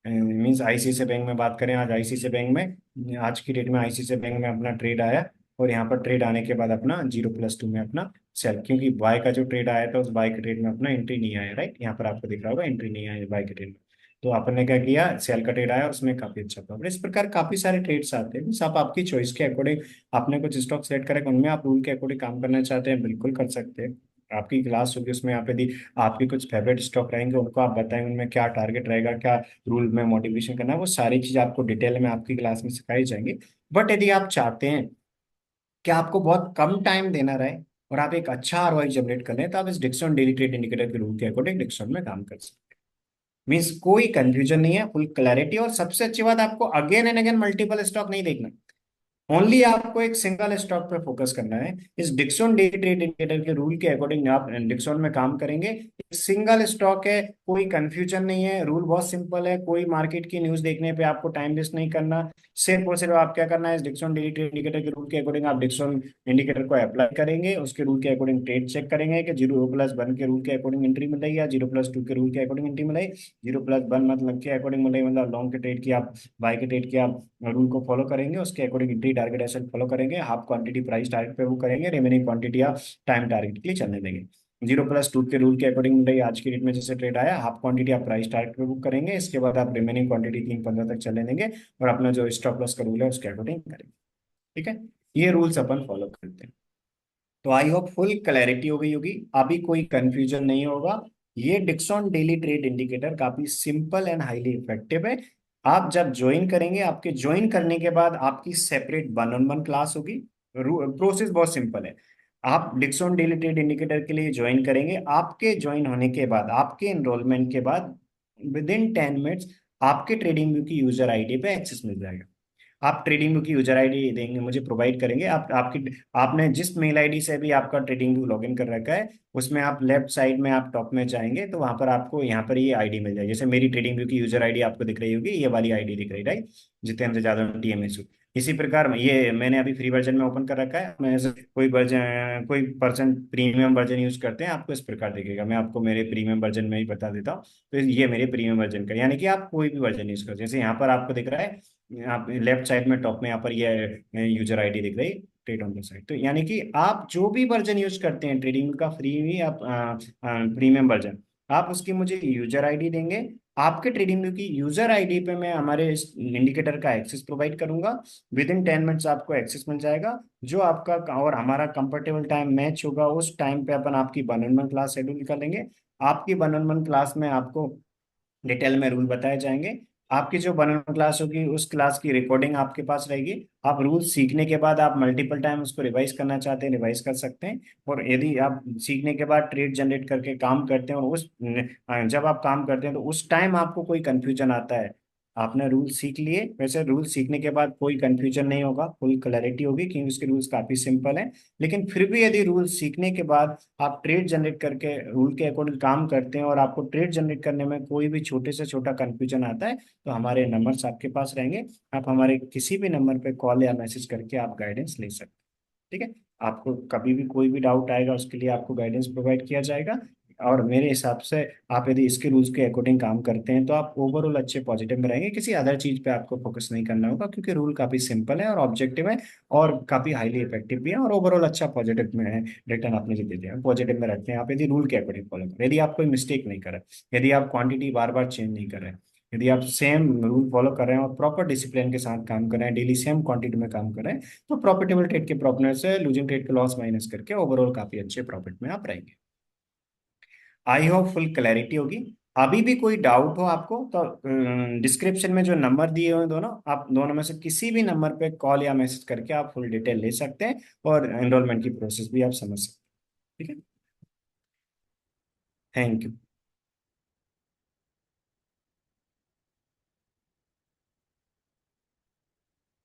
मीन्स आईसीआईसीआई बैंक में बात करें, आज आईसीआईसीआई बैंक में, आज की डेट में आईसीआईसीआई बैंक में अपना ट्रेड आया, और यहाँ पर ट्रेड आने के बाद अपना 0+2 में अपना सेल, क्योंकि बाय का जो ट्रेड आया था उस बाय के ट्रेड में अपना एंट्री नहीं आया, राइट, यहाँ पर आपको दिख रहा होगा एंट्री नहीं आया बाय के ट्रेड में। तो अपन ने क्या किया, सेल का ट्रेड आया, उसमें काफी अच्छा प्रॉफिट। इस प्रकार काफी सारे ट्रेड्स आते हैं, मीन्स आप आपकी चॉइस के अकॉर्डिंग आपने कुछ स्टॉक सेलेक्ट करें, उनमें आप रूल के अकॉर्डिंग काम करना चाहते हैं, बिल्कुल कर सकते हैं। आपकी क्लास होगी, उसमें आप यदि आपके कुछ फेवरेट स्टॉक रहेंगे उनको आप बताएं, उनमें क्या टारगेट रहेगा, क्या रूल में मोटिवेशन करना है, वो सारी चीज आपको डिटेल में आपकी क्लास में सिखाई जाएंगी। बट यदि आप चाहते हैं कि आपको बहुत कम टाइम देना रहे और आप एक अच्छा आरओआई जनरेट कर लें, तो आप इस डिक्सॉन डेली ट्रेड इंडिकेटर के रूल के अकॉर्डिंग डिक्सॉन में काम कर सकते हैं। मीन्स कोई कंफ्यूजन नहीं है, फुल क्लैरिटी। और सबसे अच्छी बात, आपको again and again multiple stock नहीं देखना, ओनली आपको एक सिंगल स्टॉक पे फोकस करना है। इस डिक्सॉन डे ट्रेड इंडिकेटर के रूल के अकॉर्डिंग आप डिक्सॉन में काम करेंगे। एक सिंगल स्टॉक है, कोई कंफ्यूजन नहीं है, रूल बहुत सिंपल है, कोई मार्केट की न्यूज देखने पे आपको टाइम वेस्ट नहीं करना। सिर्फ और सिर्फ आप क्या करना है, इस डिक्सॉन डेली ट्रेड इंडिकेटर के रूल के अकॉर्डिंग आप डिक्सॉन इंडिकेटर को अप्लाई करेंगे, उसके रूल के अकॉर्डिंग ट्रेड चेक करेंगे कि 0+1 के रूल के अकॉर्डिंग एंट्री मिल रही है या 0+2 के रूल के अकॉर्डिंग एंट्री मिल रही है। 0+1 मतलब के अकॉर्डिंग मिल रही है, मतलब लॉन्ग के ट्रेड की आप, बाय के ट्रेड की आप रूल को फॉलो करेंगे, उसके अकॉर्डिंग एंट्री टारगेट ऐसे फॉलो करेंगे, हाफ क्वांटिटी प्राइस टारगेट पे वो करेंगे, रिमेनिंग क्वांटिटी आप टाइम टारगेट के लिए चलने देंगे। 0+2 के रूल के अकॉर्डिंग मिल रही है, आज की डेट में जैसे ट्रेड आया, हाफ क्वांटिटी आप प्राइस टारगेट पे बुक करेंगे, इसके बाद आप रिमेनिंग क्वांटिटी 3:15 तक चलने देंगे और अपना जो स्टॉप लॉस का रूल है उसके अकॉर्डिंग करेंगे। ठीक है, ये रूल्स अपन फॉलो करते हैं। तो आई होप फुल क्लैरिटी हो गई होगी, अभी कोई कंफ्यूजन नहीं होगा। ये डिक्सॉन डेली ट्रेड इंडिकेटर काफी सिंपल एंड हाईली इफेक्टिव है। आप जब ज्वाइन करेंगे, आपके ज्वाइन करने के बाद आपकी सेपरेट 1-on-1 क्लास होगी। प्रोसेस बहुत सिंपल है। आप डिक्सॉन डेली ट्रेड इंडिकेटर के लिए ज्वाइन करेंगे, आपके ज्वाइन होने के बाद, आपके एनरोलमेंट के बाद विद इन 10 मिनट्स आपके ट्रेडिंग व्यू की यूजर आईडी पे एक्सेस मिल जाएगा। आप ट्रेडिंग व्यू की यूजर आईडी देंगे, मुझे प्रोवाइड करेंगे, आप आपकी, आपने जिस मेल आईडी से भी आपका ट्रेडिंग व्यू लॉगिन कर रखा है, उसमें आप लेफ्ट साइड में आप टॉप में जाएंगे तो वहां पर आपको यहाँ पर ये आईडी मिल जाएगी। जैसे मेरी ट्रेडिंग व्यू की यूजर आईडी आपको दिख रही होगी, ये वाली आईडी दिख रही, राइट, जितेंद्र जादव TMS। इसी प्रकार ये मैंने अभी फ्री वर्जन में ओपन कर रखा है, मैं कोई वर्जन, कोई पर्सन प्रीमियम वर्जन यूज करते हैं, आपको इस प्रकार दिखेगा। मैं आपको मेरे प्रीमियम वर्जन में ही बता देता हूँ। तो ये मेरे प्रीमियम वर्जन का, यानी कि आप कोई भी वर्जन यूज कर, जैसे यहाँ पर आपको दिख रहा है, आप लेफ्ट साइड में टॉप में यहाँ पर ये यूजर आईडी दिख रही, ट्रेड ऑन द साइड। तो यानी कि आप जो भी वर्जन यूज करते हैं ट्रेडिंग का, फ्री भी आप प्रीमियम वर्जन, आप उसकी मुझे यूजर आईडी देंगे। आपके ट्रेडिंग व्यू की यूजर आईडी पे मैं हमारे इस इंडिकेटर का एक्सेस प्रोवाइड करूंगा। विद इन 10 मिनट्स आपको एक्सेस मिल जाएगा। जो आपका और हमारा कंफर्टेबल टाइम मैच होगा, उस टाइम पे अपन आपकी 1-on-1 क्लास शेड्यूल कर लेंगे। आपकी 1-on-1 क्लास में आपको डिटेल में रूल बताए जाएंगे। आपकी जो 1-on-1 क्लास होगी, उस क्लास की रिकॉर्डिंग आपके पास रहेगी। आप रूल सीखने के बाद आप मल्टीपल टाइम उसको रिवाइज करना चाहते हैं, रिवाइज कर सकते हैं। और यदि आप सीखने के बाद ट्रेड जनरेट करके काम करते हैं, और उस जब आप काम करते हैं तो उस टाइम आपको कोई कंफ्यूजन आता है, आपने रूल सीख लिए, वैसे रूल सीखने के बाद कोई कंफ्यूजन नहीं होगा, फुल क्लैरिटी होगी, क्योंकि उसके रूल्स काफी सिंपल हैं। लेकिन फिर भी यदि रूल सीखने के बाद आप ट्रेड जनरेट करके रूल के अकॉर्डिंग काम करते हैं और आपको ट्रेड जनरेट करने में कोई भी छोटे से छोटा कंफ्यूजन आता है, तो हमारे नंबर्स आपके पास रहेंगे। आप हमारे किसी भी नंबर पे कॉल या मैसेज करके आप गाइडेंस ले सकते हैं। ठीक है, आपको कभी भी कोई भी डाउट आएगा, उसके लिए आपको गाइडेंस प्रोवाइड किया जाएगा। और मेरे हिसाब से आप यदि इसके रूल्स के अकॉर्डिंग काम करते हैं, तो आप ओवरऑल अच्छे पॉजिटिव में रहेंगे। किसी अदर चीज पे आपको फोकस नहीं करना होगा, क्योंकि रूल काफी सिंपल है और ऑब्जेक्टिव है, और काफी हाईली इफेक्टिव भी है, और ओवरऑल अच्छा पॉजिटिव में है। रिटर्न आपने जो देते हैं पॉजिटिव में रखते हैं आप, यदि रूल के अकॉर्डिंग फॉलो करें, यदि आप कोई मिस्टेक नहीं करें, यदि आप क्वांटिटी बार बार चेंज नहीं करें, यदि आप सेम रूल फॉलो कर रहे हैं और प्रॉपर डिसिप्लिन के साथ काम कर रहे हैं, डेली सेम क्वांटिटी में काम कर रहे हैं, तो प्रॉफिटेबल ट्रेड के प्रॉफिट से लूजिंग ट्रेड के लॉस माइनस करके ओवरऑल काफी अच्छे प्रॉफिट में आप रहेंगे। आई होप फुल क्लैरिटी होगी। अभी भी कोई डाउट हो आपको तो डिस्क्रिप्शन में जो नंबर दिए हुए हैं दोनों, आप दोनों में से किसी भी नंबर पे कॉल या मैसेज करके आप फुल डिटेल ले सकते हैं, और एनरोलमेंट की प्रोसेस भी आप समझ सकते हैं। ठीक है, थैंक यू।